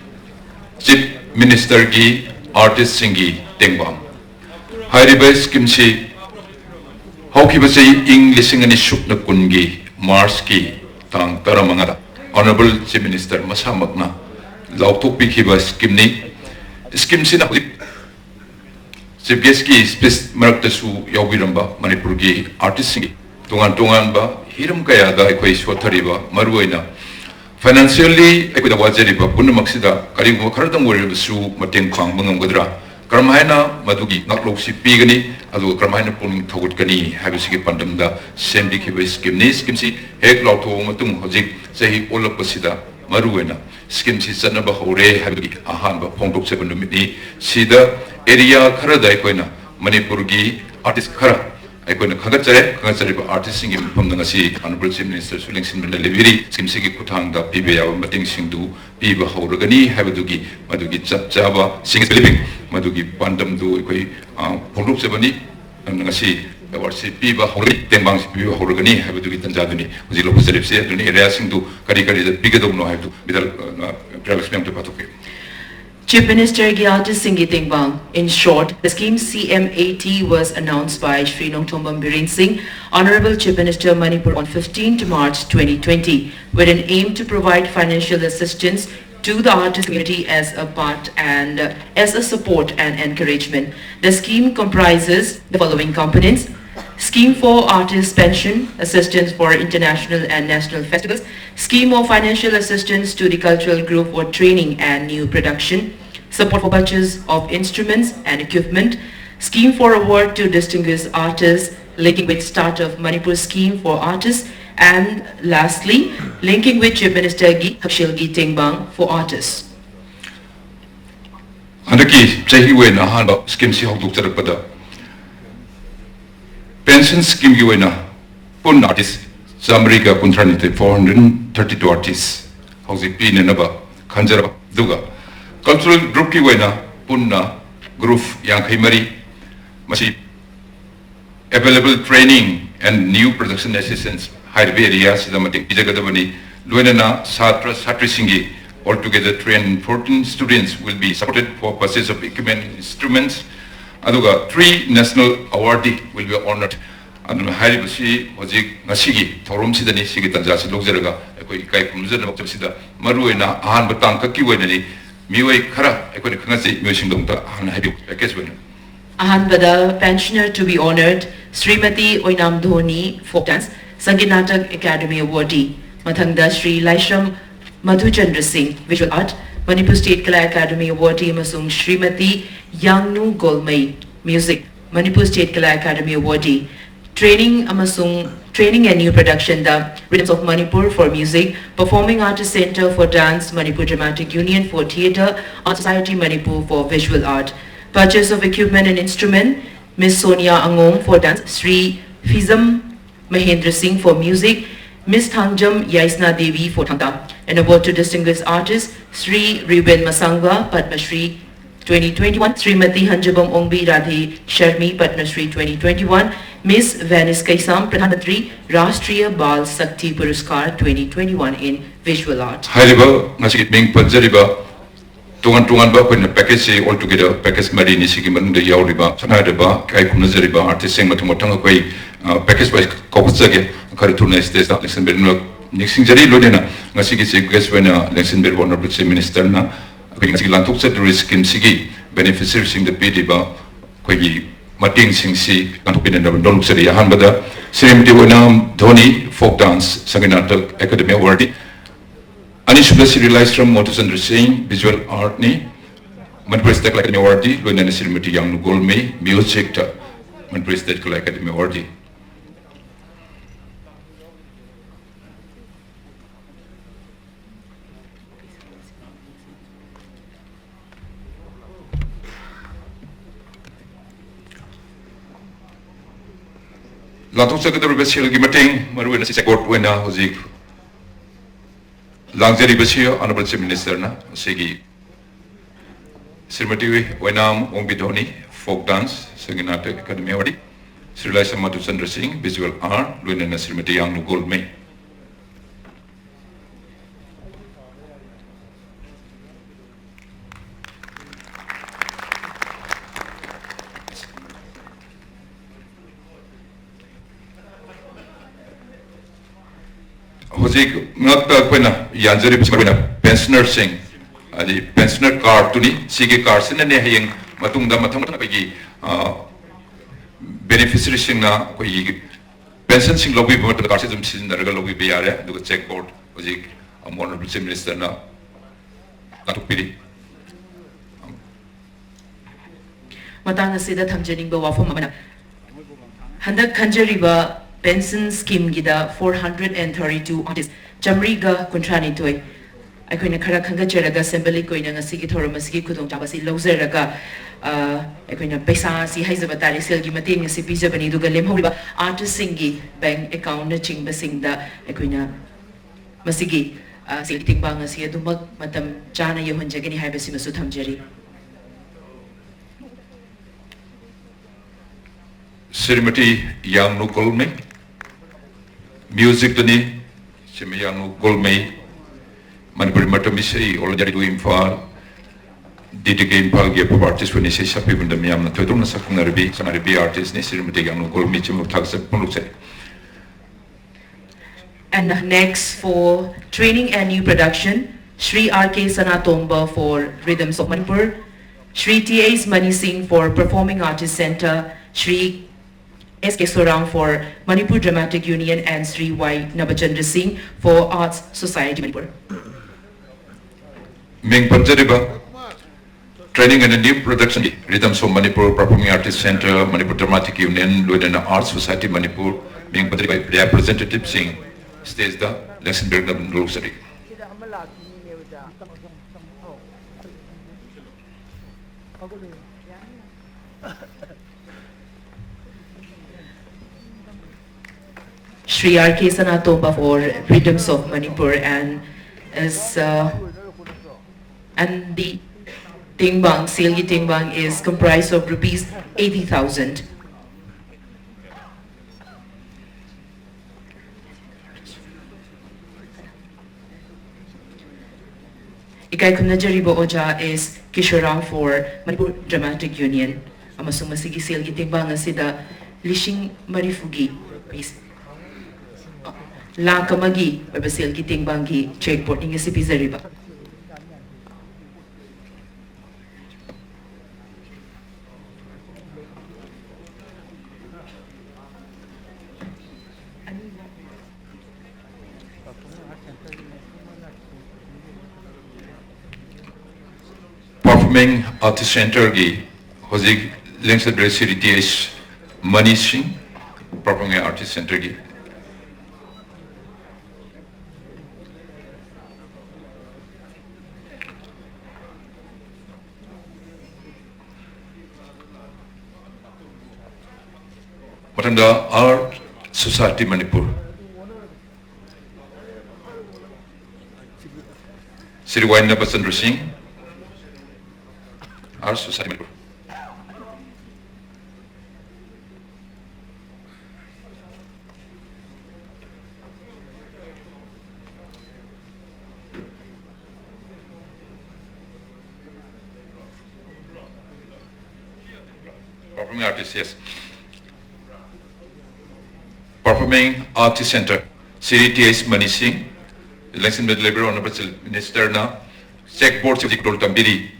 Chief Minister Gi Artist Singi Dengbam. Hairibes Kimsi Hoki was English and Shukna Kungi, Marski, Tang Taramangada, Honorable Chief Minister Masamakna, Lautopi Kibas Kimni, Skimsina Sibgeski, Spis Marktasu, Yawiramba, Manipurgi, Artisingi, Tunganba, Hiram Kayada, Equatoriba, Maruena. Financially, Equidawazeriba, Punamaxida, Karimu Karatam will sue Matin Kang Mungamudra. Karamaina Madugi, not Loxi Pigani, although Karamaina Pulling Togutgani, Habisiki Pandamda, Sendi Kibis Skimnis, Skimsi, Heg Lauto Matum Hozik, Sahi Ola Pasida, Maruena, Skimsi Sanaba Hore, Habiki, Ahamba, Pongtok 7 Mini, Sida, Area Karadaikoina, Manipurgi, Artist Kara. I couldn't Kagatsare, artist singing from the Nasi, Honorable Chief Minister Suling Simon Leviri, Skimsiki Kutanga, Pibia, Mating Singdu, Piba Horagani, Habadugi, Madugi Java, Sing Living, Madugi Pandam do Polup Sebani, and Nasi, the Warsi Piba Hori, Tembangs Piba Horagani, Habadugi Tanzaduni, Zilo Seripse, Duni Erasing to Karikari, the bigger don't know how to be the Prelaxmem to Patuki. Chief Minister Gyati Singhi Tingbang. In short, the scheme CM80 was announced by Shri Nongthombam Biren Singh, Honorable Chief Minister Manipur on 15th March 2020, with an aim to provide financial assistance to the artist community as a part and as a support and encouragement. The scheme comprises the following components: Scheme for Artist Pension, Assistance for International and National Festivals, Scheme of Financial Assistance to the Cultural Group for Training and New Production, Support for Purchase of Instruments and Equipment, Scheme for Award to Distinguished Artists, linking with Start of Manipur Scheme for Artists, and lastly, linking with Chief Minister Hakshilgi Tingbang for Artists. Andaki, Chahiwe Nahanda, Scheme Si Hokdukta Pension scheme Yuena, Pun artists, Samrika Puntranite, 432 artists, Hausi Pin and Naba, Kanjara, Duga, Cultural Group Yuena, Punna, Groof, Yankimari, Masi, available training and new production assistance, Hiberia, Sidamatic, Ijagadavani, Luenana, Satra, Satrisingi, altogether 314 students will be supported for purchase of equipment and instruments. Aduga 3 national awardee will be honored. Aduna Haribusi, Hozik, Nasigi, Torum Sidani, Sigi Tanzasi, Luxeraga, Equai Kumzan of Sida, Maruena, Ahan Batanka Kiwenani, Miwe Kara, Equinasi, Mushingdonta, Han Habu, a case winner. Ahan Bada, pensioner to be honored, Srimati Oinam Dhoni, folk dance, Sanginatak Academy awardee, Matangda Sri Laisham Madhuchandra Singh, visual art, Manipur State Kala Academy awardee Masung Srimati Yangnu Golmai, music, Manipur State Kala Academy awardee, training and new production, the Rhythms of Manipur for music, Performing Arts Center for dance, Manipur Dramatic Union for theatre, Art Society Manipur for visual art, purchase of equipment and instrument, Miss Sonia Angom for dance, Sri Fizam Mahendra Singh for music, Miss Thangjam Yaisna Devi for Thangta, an award to distinguished artists, Sri Riben Masangwa, Padma Shri 2021, Srimati Hanjabam Ongbi Radhi Sharmi, Padma Shri 2021, Miss Venice Kaisam, Pradhan Mantri, Rashtriya Bal Sakti Puruskar 2021 in visual art. Hariba, Nasik Ming Panjariba, Tungan Ba, when the package altogether, package Marini Sikiman, the Yauriba, Sanadaba, Kaikunazariba, artist sing Matumotanga, package by Kopazaki, Karituna States, Luxembourg, Nixing Jari Ludena, Nasiki Sigas when Luxembourg Honorable Minister, Lantuk set the risk in Sigi, beneficiaries in the Pidiba, Quagi, mating singsi kantukpin na doluk seri ahan bada Srimati Wenam Dhoni Folk Dance Sanginatak Academy Award Anishubla realized from Motusandra Singh Visual Art ni Manipur State Academy Award Luinana Srimati Yang Golme Music Manipur State Academy Award Latung sa kadar besil gimating maruin si sekort wena hozik langzeri besio honorable chief minister na sigi Srimati Wenam Ombidhoni Folk Dance Sanginata Academy Award Sri Laisa Madhu Chandra Singh Visual Art Luinana Srimati Yang Golme Hozik ngakta kwena yanjari bismarina pensioner sing ali pensioner card tuni sige card sinane hayeng matungda mathang kai beneficiary sing na koi pension sing lobby bot card sem sin daraga lobby be yare du check board hozik honorable chief minister na katukpiri matang asida thamjaning ba wafam amana handak khanjariba pension scheme gida 432 artists jamriga kontrani toy aikoina khara khanga jeraga assembly koina ngasi gi thoram asigi khudong chabasi lozeraga aikoina paisa si haizaba tari sel gi mating si pijabani duga lemhoriba artist singi bank account na chingba singda aikoina masigi sil tingbang asi adumak matam jana yohonjagani haibasi masu thamjari Srimati Yang Golme Music tani Srimati Yang Golme Manipur Matamisai Olajari du Imphal Didige Imphal ge artist wani se sapi bunda miyam na thoidong na sakna rebi sanaribi artist ni Srimati Yang Golme chimu thaksa punukse. And next for training and new production Shri R.K. Sanatomba for Rhythms of Manipur Shri T.A.'s Mani Singh for Performing Artists Center Shri S.K. Sorang for Manipur Dramatic Union and Sri Y. Nabachandra Singh for Arts Society Manipur. Ming Panjariba Training and a new production Rhythms of Manipur Performing Artists Center Manipur Dramatic Union Luinana Arts Society Manipur Ming Panjariba Representative Singh stays the Luxembourg Nursery. Shri R.K. Sanatomba for Rhythms of Manipur and the Tingbang, Silgi Tingbang is comprised of rupees 80,000. Ikay Kumnajaribo Oja is Kishorang for Manipur Dramatic Union. Amasung masigi Silgi Tingbang asida Lishing Marifugi. Langkamagi Babasil Giting Bangi checkport in si Pizariba. Performing Artist Center gi hozik lengsa dressiri ts Mani Singh Performing Artist Center gi Matanda Art Society Manipur Sri Y. Nabachandra Singh Art Society Manipur Performing Artists, yes. Performing Artist Center, CDTS Mani Singh, Election with Labor Honorable Minister na, Check Board Secretary Tambiri.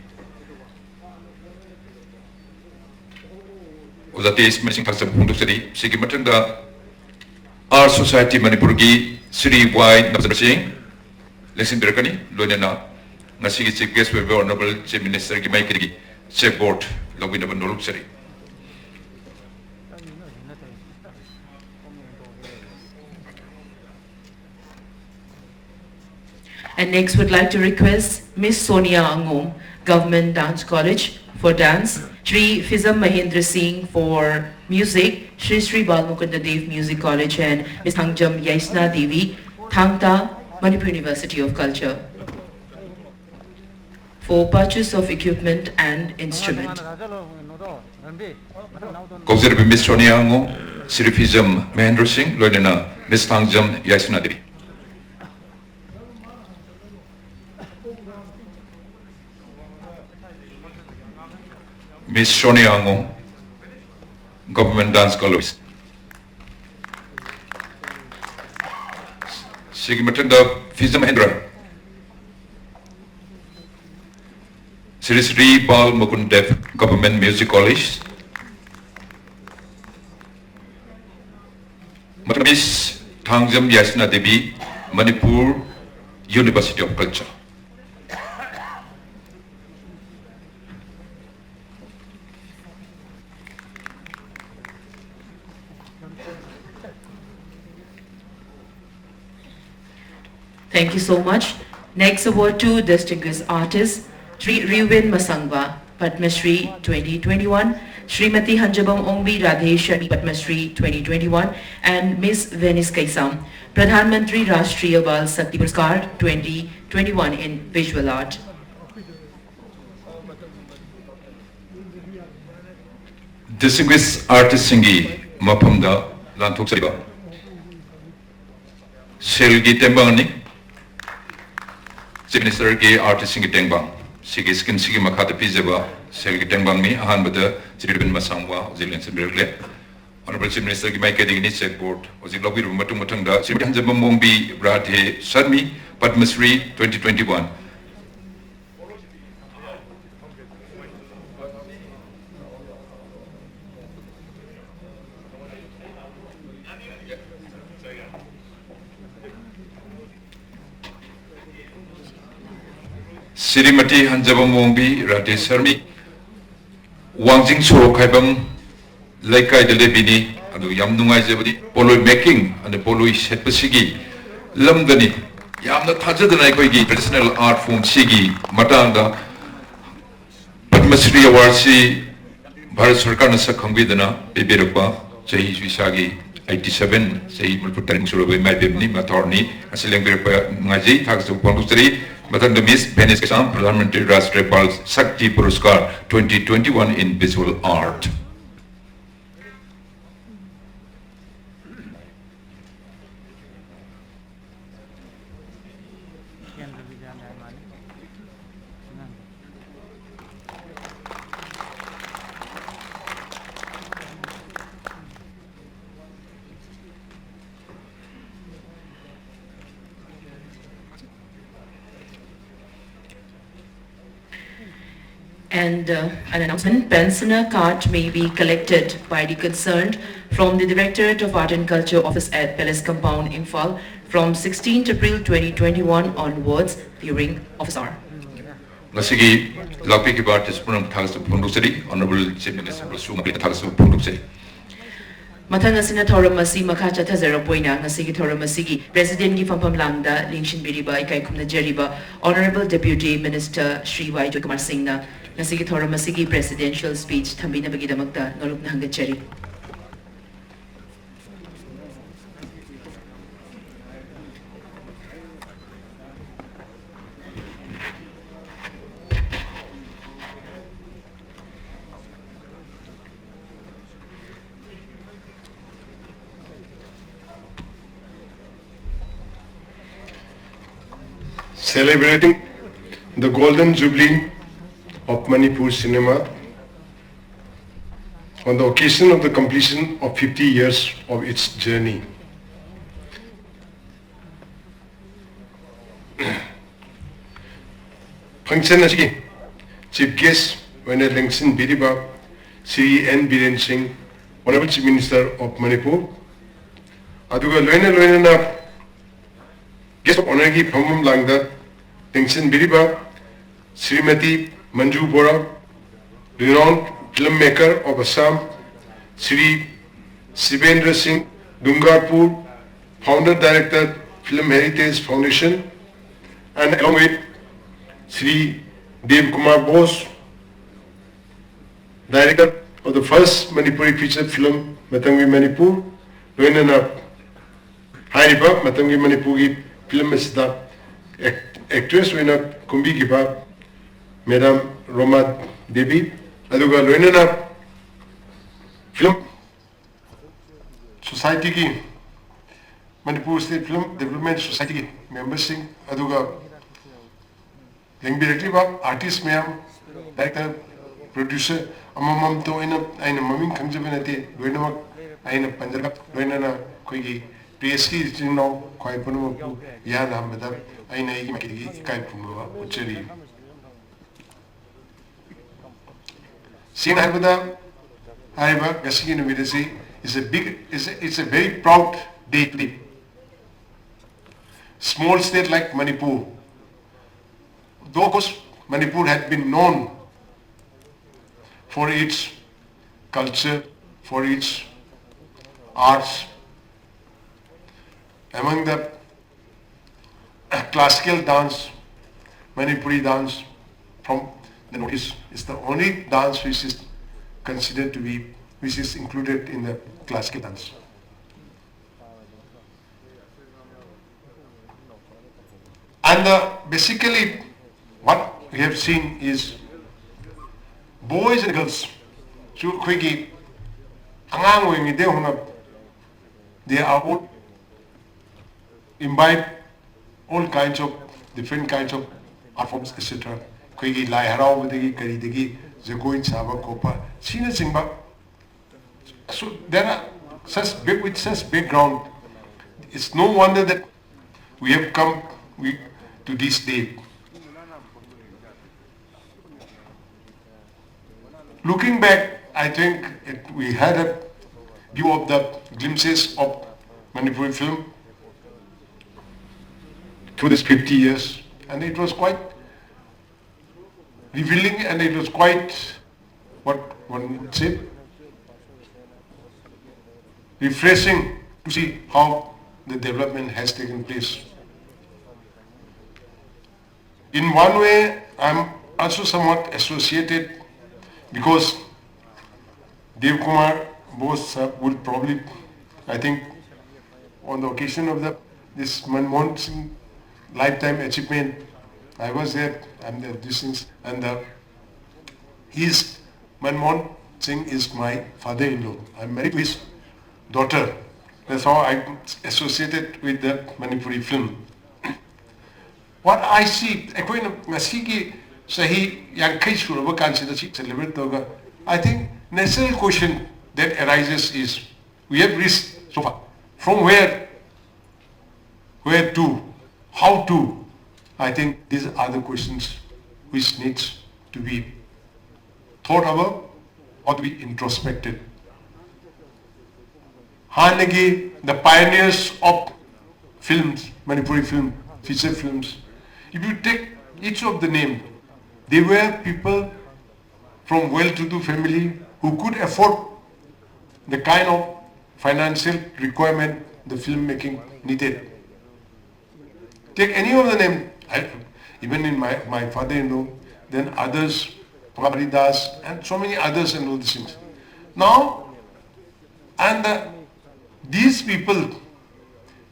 Ozati Ismail Thaksa Pundu Sari, Sigi Matanga, our society Manipurgi, Sri Y. Nabzar Singh, Lexin Berkani, Lonena, Nasigi Chief Guest, we were Honorable Chief Minister Gimaiki, Chief Board, Logwinaba Noluk Sari. And next would like to request Miss Sonia Angom, Government Dance College for dance, Shri Fizam Mahendra Singh for music, Shri Balmukunda Dev Music College, and Miss Thangjam Yaisna Devi, Thangta, Manipur University of Culture, for purchase of equipment and instrument. Kogzir Miss Sonia Angom, Shri Fizam Mahendra Singh, Loidena, Miss Thangjam Yaisna Devi. Miss Sonia Angom, Government Dance College. Sigimatanda Fizam Mahendra. Sri Bal Mukundev, Government Music College. Miss Thangjam Yasna Devi, Manipur University of Culture. Thank you so much. Next award to distinguished artists, Sri Riwin Masangwa, Padma Shri 2021, Srimati Hanjabam Ongbi Radheshani Padma Shri 2021, and Miss Venice Kaisam, Pradhan Mantri Rashtriya Bal Sakti Puraskar 2021 in Visual Art. Distinguished artist Singi Mapamda Lantuk Sariba. Selgi Tembangani. Chief Minister G. Artist Singi Tengbang, Sigi Skin Sigi Makata Pizaba, Selgi Tengbang me, Hanbada, Jiribin Masangwa, Zilian Sibergle, Honorable Chief Minister Gimaika Dignity Board, Ozilobi Matumutanga, Sibitanzamombi Radhe Sadmi, Padmasri 2021. Sirimati Hanjabam Wongbi Radhe Sarmi Wangjing So Kaibam Laikai de Lebini and Yamnungai Zebadi Polo making and the Polo Shepasigi Lamdani Yamna Tajadanai traditional art form Sigi Matanga Padmasri Awarsi Bharat Sarkar Nasa Kangvidana Bibirapa Jahi Visagi 87 Say Mulputaring Surabai Mabibni Matorni Asilangirpa Ngaji Taxu Pondustri Matanda Miss Venice Kaisam, Pradhan Mantri Rashtriya Bal Sakti Puraskar 2021 in Visual Art. And an announcement, pensioner card may be collected by the concerned from the Directorate of Art and Culture Office at Palace Compound, Imphal from 16th April 2021 onwards during office hour. Nasigi Lapi Kibat is Punam Tagas Pundusari, Honorable Chief Minister Suma Tagas Pundusari. Mathang asina Thoramasi Makacha Tazarapoina, Nasigi Thoramasigi, President Gifampam Lambda, Lingshin Biriba, Kaikumna Jeriba, Honorable Deputy Minister Sri Y. Jokumar Singh, Nasigi Thoramasigi Presidential Speech, Tambina Bagidamakta, Noluk Nangacheri. Celebrating the Golden Jubilee of Manipur cinema on the occasion of the completion of 50 years of its journey. Function as Chief Guest when Lengsin Biriba, Sri N. Biren Singh, Honorable Chief Minister of Manipur. Aduga loina na guest of honor ki phamam langda Tengsin Biriba, Srimati Manju Bora, renowned filmmaker of Assam, Sri Sibendra Singh Dungarpur, founder director Film Heritage Foundation, and along with Sri Dev Kumar Bose, director of the first Manipuri feature film Matangi Manipur, Loinana Hairiba Matangi Manipuri film is the actress winner Kumbi Giba, Madam Roma Devi, Aduga Loinana film society ki Manipur State Film Development Society ki members sing Aduga directly ba artist mayam director producer amamam to aina maming khangjabe nate loinamak aina panjarga loinana koigi PSC jino khoi punu ya nam bada aina igi makigi kai punu ucheri sin habada haiba gasigi numidasi is a very proud day today. Small state like Manipur, though of course Manipur had been known for its culture, for its arts. Among the classical dance, Manipuri dance from the notice is the only dance which is considered to be, which is included in the classical dance. And basically what we have seen is boys and girls, they are all imbibe all kinds of different kinds of art forms, etc. Lai harao degi kari degi zagoin saba kopa sina singba. So there are such big with such background. It's no wonder that we have come to this day. Looking back, I think we had a view of the glimpses of Manipuri film through this 50 years, and it was quite revealing, and it was quite, what one would say, refreshing to see how the development has taken place. In one way, I'm also somewhat associated because Dev Kumar Bose would probably, I think, on the occasion of this Manmohan Singh lifetime achievement, I was there, and Manmohan Singh is my father-in-law. I'm married to his daughter. That's how I associated with that Manipuri film. What I see, I think natural question that arises is, we have reached so far. From where to, how to? I think these are the questions which needs to be thought about or to be introspected. Hanagi, the pioneers of films, Manipuri film, feature films, if you take each of the names, they were people from well-to-do family who could afford the kind of financial requirement the filmmaking needed. Take any of the name, even in my father-in-law, then others, Prabharidas, and so many others and all these things. Now, these people,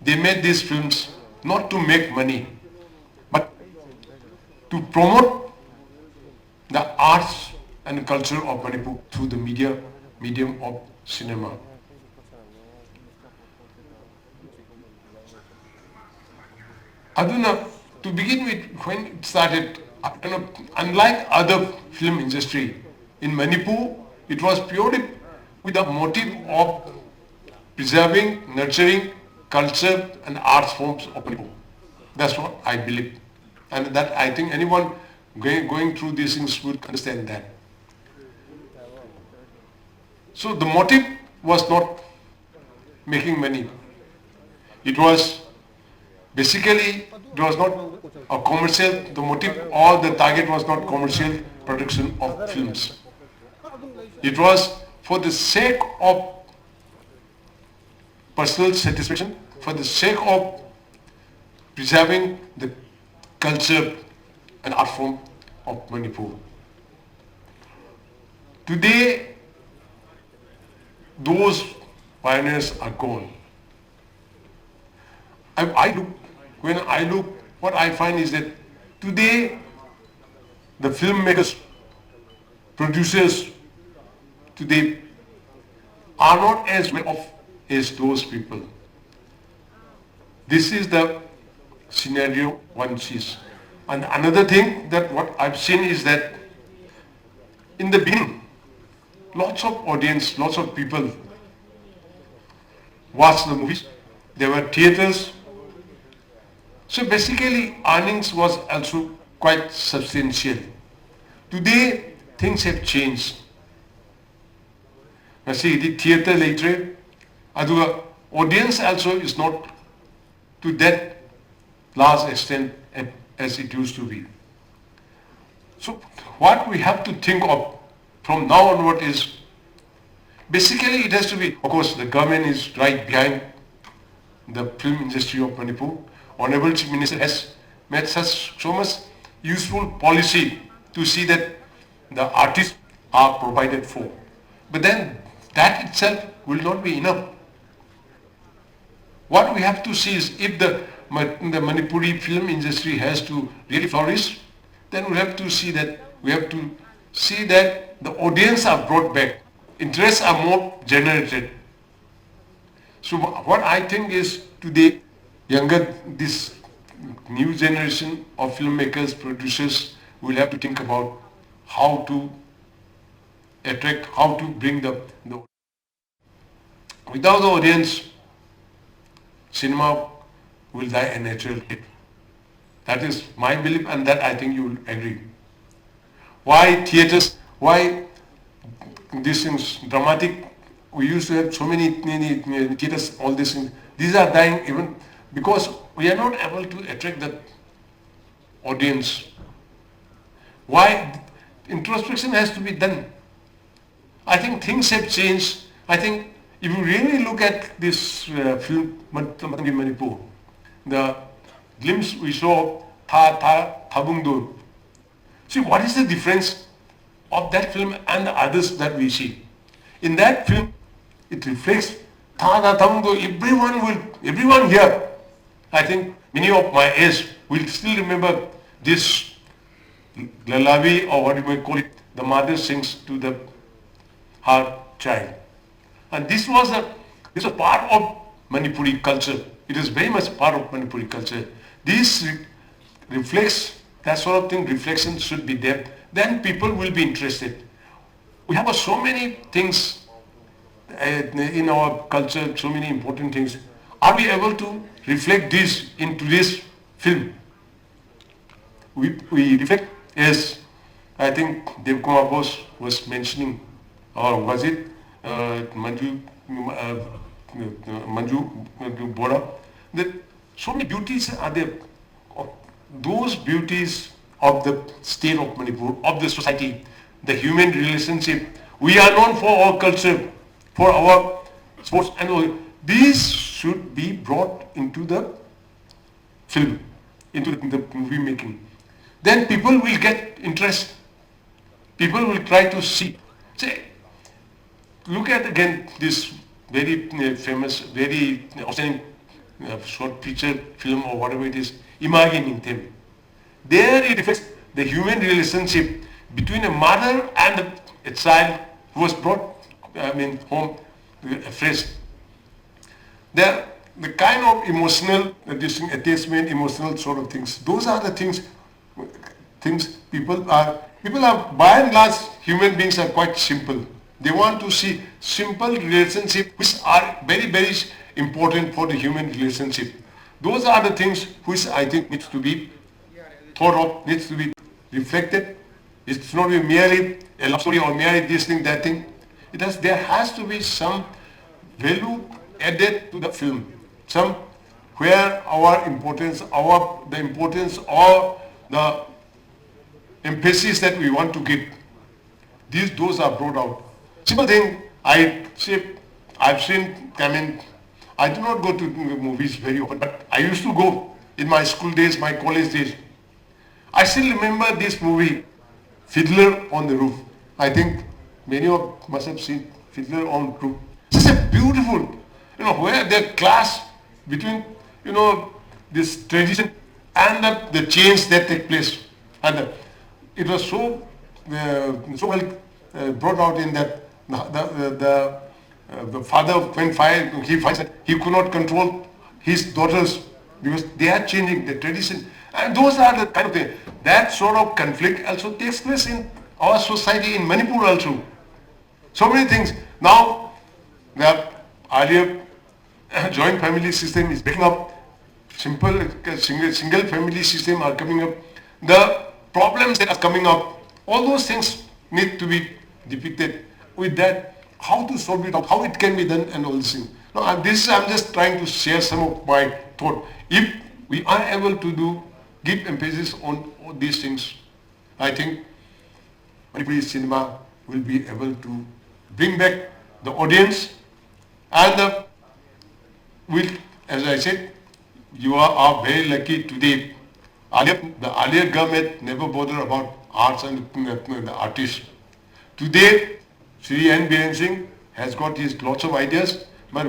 they made these films not to make money, but to promote the arts and culture of Manipur through the medium of cinema. Aduna, to begin with, when it started, unlike other film industry, in Manipur, it was purely with the motive of preserving, nurturing culture and arts forms of Manipur. That's what I believe. And that I think anyone going through these things would understand that. So the motive was not making money. It was basically, it was not a commercial, the motive or the target was not commercial production of films. It was for the sake of personal satisfaction, for the sake of preserving the culture and art form of Manipur. Today, those pioneers are gone. When I look, what I find is that today, the filmmakers, producers, today are not as well off as those people. This is the scenario one sees. And another thing that what I've seen is that in the beginning, lots of audience, lots of people watched the movies. There were theaters. So basically, earnings was also quite substantial. Today, things have changed. Now see, the theater later, the audience also is not to that large extent as it used to be. So what we have to think of from now onward is, basically it has to be, of course the government is right behind the film industry of Manipur. Honorable Chief Minister has made so much useful policy to see that the artists are provided for. But then that itself will not be enough. What we have to see is, if the Manipuri film industry has to really flourish, then we have to see that the audience are brought back, interests are more generated. So what I think is, today this new generation of filmmakers, producers will have to think about how to attract, how to bring the without the audience, cinema will die a natural death. That is my belief, and that I think you will agree. Why theaters? Why these things, dramatic? We used to have so many theaters, all these things. These are dying even because we are not able to attract the audience. Why? Introspection has to be done. I think things have changed. I think if you really look at this film, Manipur, the glimpse we saw, Thabungdur. See, what is the difference of that film and the others that we see? In that film, it reflects Thabungdur. Everyone here, I think many of my age will still remember this lullaby, or what you may call it, the mother sings to her child. And this was a part of Manipuri culture. It is very much part of Manipuri culture. This reflects, that sort of thing, reflection should be there. Then people will be interested. We have so many things in our culture, so many important things. Are we able to reflect this into this film? We reflect, as I think Dev Kumar Bose was mentioning, or was it Manju Bora, that so many beauties are there. Those beauties of the state of Manipur, of the society, the human relationship. We are known for our culture, for our sports, and all. These should be brought into the film, into the movie making. Then people will get interest. People will try to see. Say, look at again this very famous, very outstanding short feature film, or whatever it is, Imagining Them. There it reflects the human relationship between a mother and a child who was brought home fresh. The kind of emotional attachment, emotional sort of things, those are the things people are, by and large, human beings are quite simple. They want to see simple relationships which are very, very important for the human relationship. Those are the things which I think needs to be thought of, needs to be reflected. It's not merely a love story or merely this thing, that thing. There has to be some value added to the film. Some where our importance, the importance or the emphasis that we want to give. Those are brought out. Simple thing, I've seen, I do not go to movies very often, but I used to go in my school days, my college days. I still remember this movie, Fiddler on the Roof. I think many of must have seen Fiddler on the Roof. This is a beautiful, where the clash between, this tradition and the change that take place. And it was so well brought out in that the father when he finds that he could not control his daughters because they are changing the tradition. And those are the kind of things. That sort of conflict also takes place in our society in Manipur also. So many things. Now, the earlier joint family system is breaking up. Single family system are coming up. The problems that are coming up, all those things need to be depicted. With that, how to solve it out, how it can be done, and all these things. Now, I'm just trying to share some of my thought. If we are able to give emphasis on all these things, I think Manipuri cinema will be able to bring back the audience and as I said, you are very lucky today. The earlier government never bothered about arts and the artists. Today, Sri N. Biren Singh has got his lots of ideas, but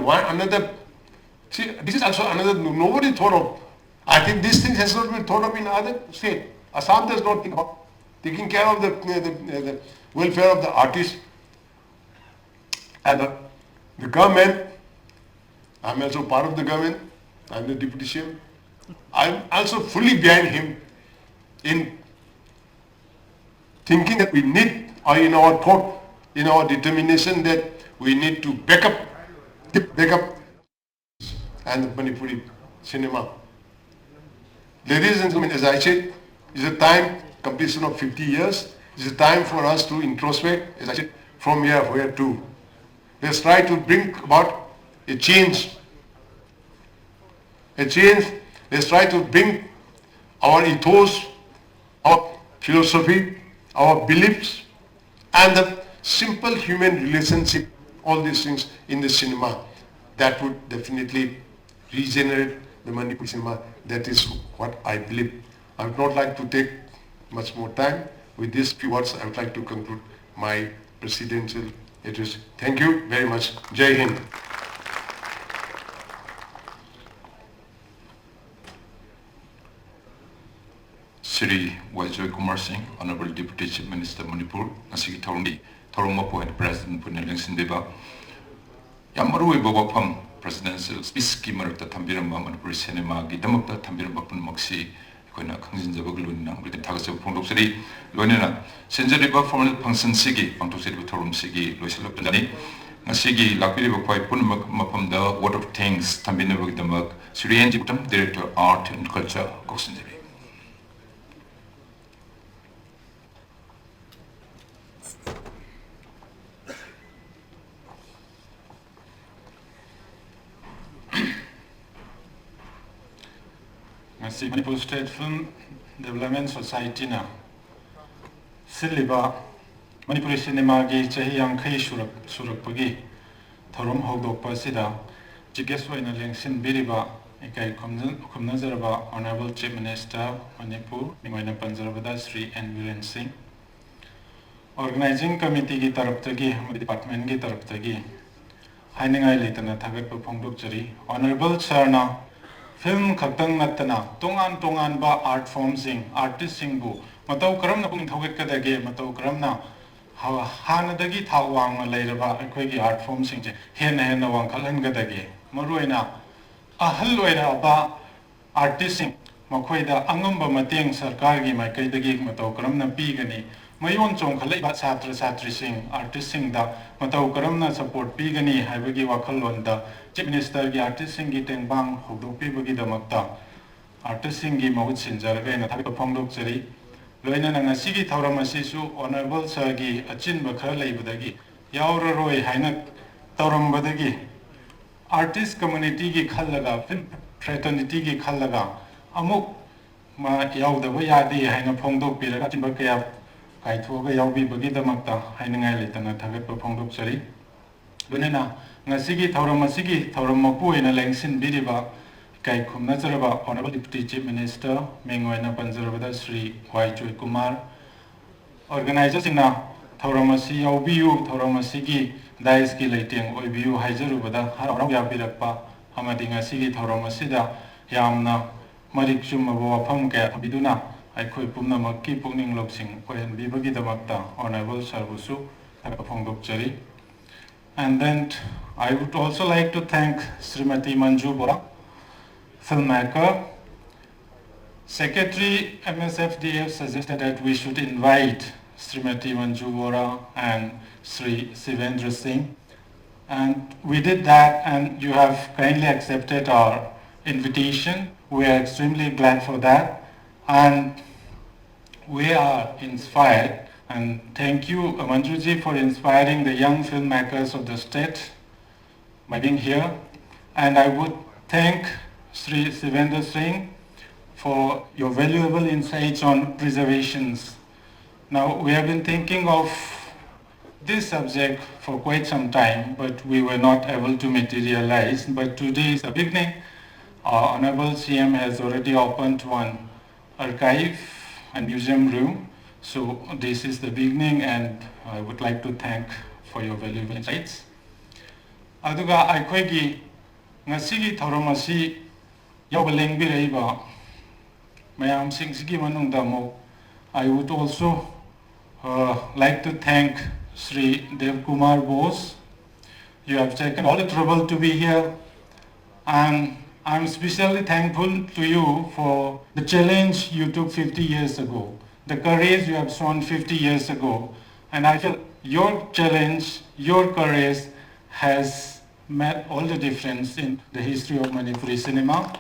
this is also another nobody thought of. I think this thing has not been thought of in other states. Assam does not think about taking care of the welfare of the artists. And the government, I'm also part of the government, I'm the deputy CM. I'm also fully behind him in thinking that we need, or in our thought, in our determination that we need to back up and the Manipuri cinema. Ladies and gentlemen, as I said, it's a time, completion of 50 years. It's a time for us to introspect, as I said, from here, where to. Let's try to bring about a change. Let's try to bring our ethos, our philosophy, our beliefs, and the simple human relationship, all these things in the cinema. That would definitely regenerate the Manipuri cinema. That is what I believe. I would not like to take much more time. With these few words, I would like to conclude my presidential address. Thank you very much. Jai Hind. Sri Joy Kumar Singh, Honorable Deputy Chief Minister Manipur, Nasiki Thorongmapo and President Puneleng Sindeba, Yamaru Bobapam, Presidential Speech Marakta Tambirama Manipuri Cinema, Gidamakta Tambirama Punmoxi, Kona Kanzinjabagulun, with the Tagas of Pondosiri, Lonina, Senjariba Formal Function Sigi, Pantosiri Torum Sigi, Loisalopani, Nasigi, Lapiri Bokai Punmapam, the Word of Things, Tambinabag the Mug, Sri Anjiputam, Director Art and Culture, Kosinjari. Manipur State Film Development Society na siliba Manipuri cinema gi chahi yankhai surak pagi thorum hogdokpa sida chigeswa ina lengsin biriba ikai khumnazarba Honorable Chief Minister Manipur Mingoina Panjarabada Sri N. Biren Singh Organizing Committee gi taraptagi Department gi taraptagi hainingai leitana thagatpa phongdokchari Honorable Sir na film khaktang natana tongan ba art form sing artist sing bu matau karam na pung thoget kadage matau karam na hanadagi thawang leiraba akhoi art form sing je hen wang khalhan gadage maruina ahal oira ba artist sing makhoi da angamba mateng sarkar gi maikai dagi matau karam na pi gani mayon chong khalai ba chatra chatri sing artist sing da matau karam na support pi gani haibagi wakhalon da Chief Minister gi artist sing gi tengbang hogdok pi bagi damakta artist sing gi mahut sinjarga na thabi phongdok chari loina na sigi thauram asi su Honorable Sir gi achin ba khara leibadagi yaura roi haina tauram badagi artist community ki khallaga film fraternity ki khallaga amuk ma yaudaba yadi haina phongdok piraga chimba kaya kaithoga yaubi bagi damakta hainangai letana thagatpa phongdok chari bunena ngasigi thoram mapu ina lengsin biriba kai khumna charaba honorable deputy chief minister mengoina panjarabada Sri Y Joy Kumar organizers ina thoramasi yaubiu thoramasigi dais ki leiteng oibiu haijarubada harau yabirakpa amadi ngasigi thoramasida yamna marik chumaba wafam ka abiduna aikhoi pumnamakki pukning loksing ohen bibagi damakta honorable sarbusu thakapongdok chari. And then I would also like to thank Srimati Manju Bora, filmmaker. Secretary MSFDF suggested that we should invite Srimati Manju Bora and Sri Sivendra Singh. And we did that, and you have kindly accepted our invitation. We are extremely glad for that. And we are inspired. And thank you, Manjuji, for inspiring the young filmmakers of the state by being here. And I would thank Sri Sivendra Singh for your valuable insights on preservations. Now, we have been thinking of this subject for quite some time, but we were not able to materialize. But today is the beginning. Our Honorable CM has already opened one archive and museum room. So this is the beginning, and I would like to thank for your valuable insights. Aduga aikhoigi ngasigi thoramasi yobaleng biraiba mayam singsigi manungda mo. I would also like to thank Sri Dev Kumar Bose. You have taken all the trouble to be here, and I'm especially thankful to you for the challenge you took 50 years ago. The courage you have shown 50 years ago. And I feel your challenge, your courage has made all the difference in the history of Manipuri cinema.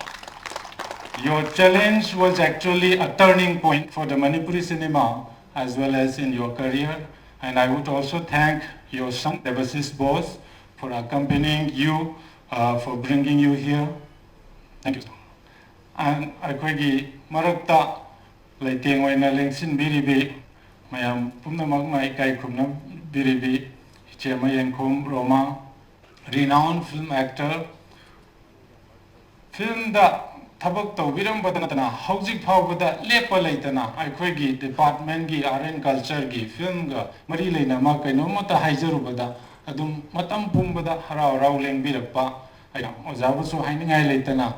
Your challenge was actually a turning point for the Manipuri cinema as well as in your career. And I would also thank your son, Devasis Bose, for accompanying you, for bringing you here. Thank you. And Akwegi Marakta Leiting oina lengsin biribi mayam pumnamak mai kai khumna biribi chema yengkhom Roma, renowned film actor. Film da thabak tawbiram badana hojik phawbada lepa leitana aikhoi department gi art and culture gi film ga mari leina ma kaino mata haijarubada adum matam pumbada harau rau lengbirakpa aya ojabusu hainingai leitana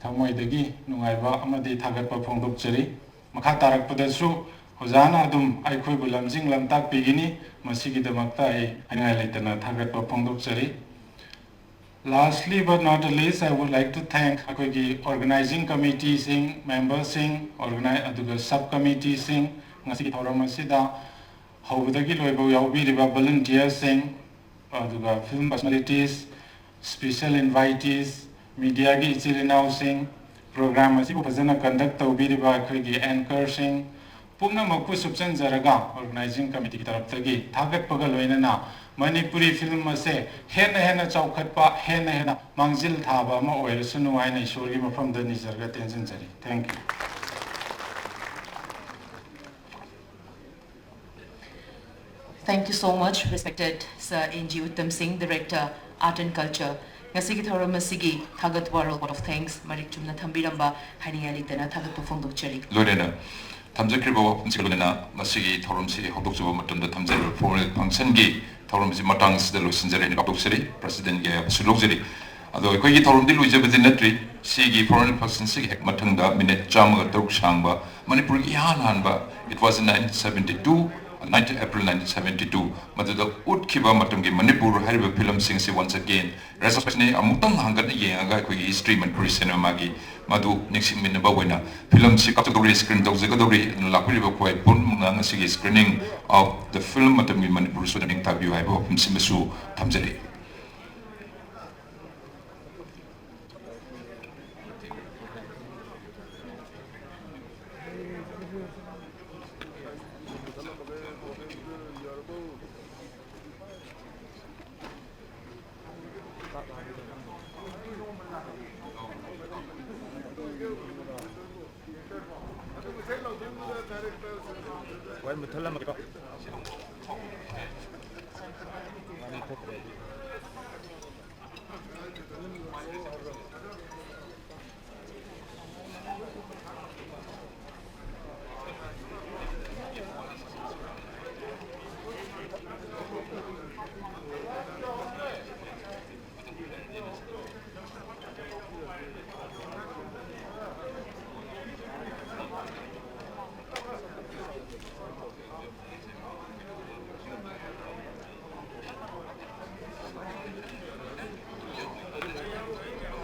thamoidagi nungaiba amadi thagatpa phongdokchari. Makha tarak padasu hozana adum aikhoi bulamjing lamtak pigini masigi damakta ai aingai leitana thagatpa phongdokchari. Lastly but not the least, I would like to thank aikoigi organizing committee sing, members sing, aduga subcommittee sing, ngasi thoram asida hawdagi loiba yaubiriba volunteers sing, aduga film personalities, special invitees, media gi ichilinau sing, program asibu fazana conduct tawbiriba aikoigi anchor sing, pumna makku subsan jaraga organizing committee ki taraptagi thagat pagal loinana Manipuri film ase hena chaukhatpa hena mangjil thaba ma oirasunu aina ishorgi mafam da nizarga tension jari. Thank you. Thank you so much, respected Sir N.G. Uttam Singh, Director, Art and Culture. Ngasigi thoram masigi thagat world of thanks marik chumna thambiramba haningali tana thagat pofongdok chari. Lorena 탐색해보고 분석을로나 마시기 토론시 합독주고 맞던데 탐색을 포를 방선기 토론시 마땅스들로 신자리니 합독실이 프레시던게 술록질이 아도 거기 토론들로 이제 베드네트리 시기 포럴 퍼슨시 핵 마땅다 미네 잠을 독상바 마니푸르 야한한바 it was in 1972 9th April 1972 maduda utkiba matamgi Manipur hariba film singsi once again resuspension amutang hangan yenga ko history Manipur cinema gi madu nixing minaba wena film si category screen dogzagadori lakuriba ko pun ngang sigi screening of the film matamgi Manipur shooting tabu haibo simsu tamjari. Well, muthala magko. Mani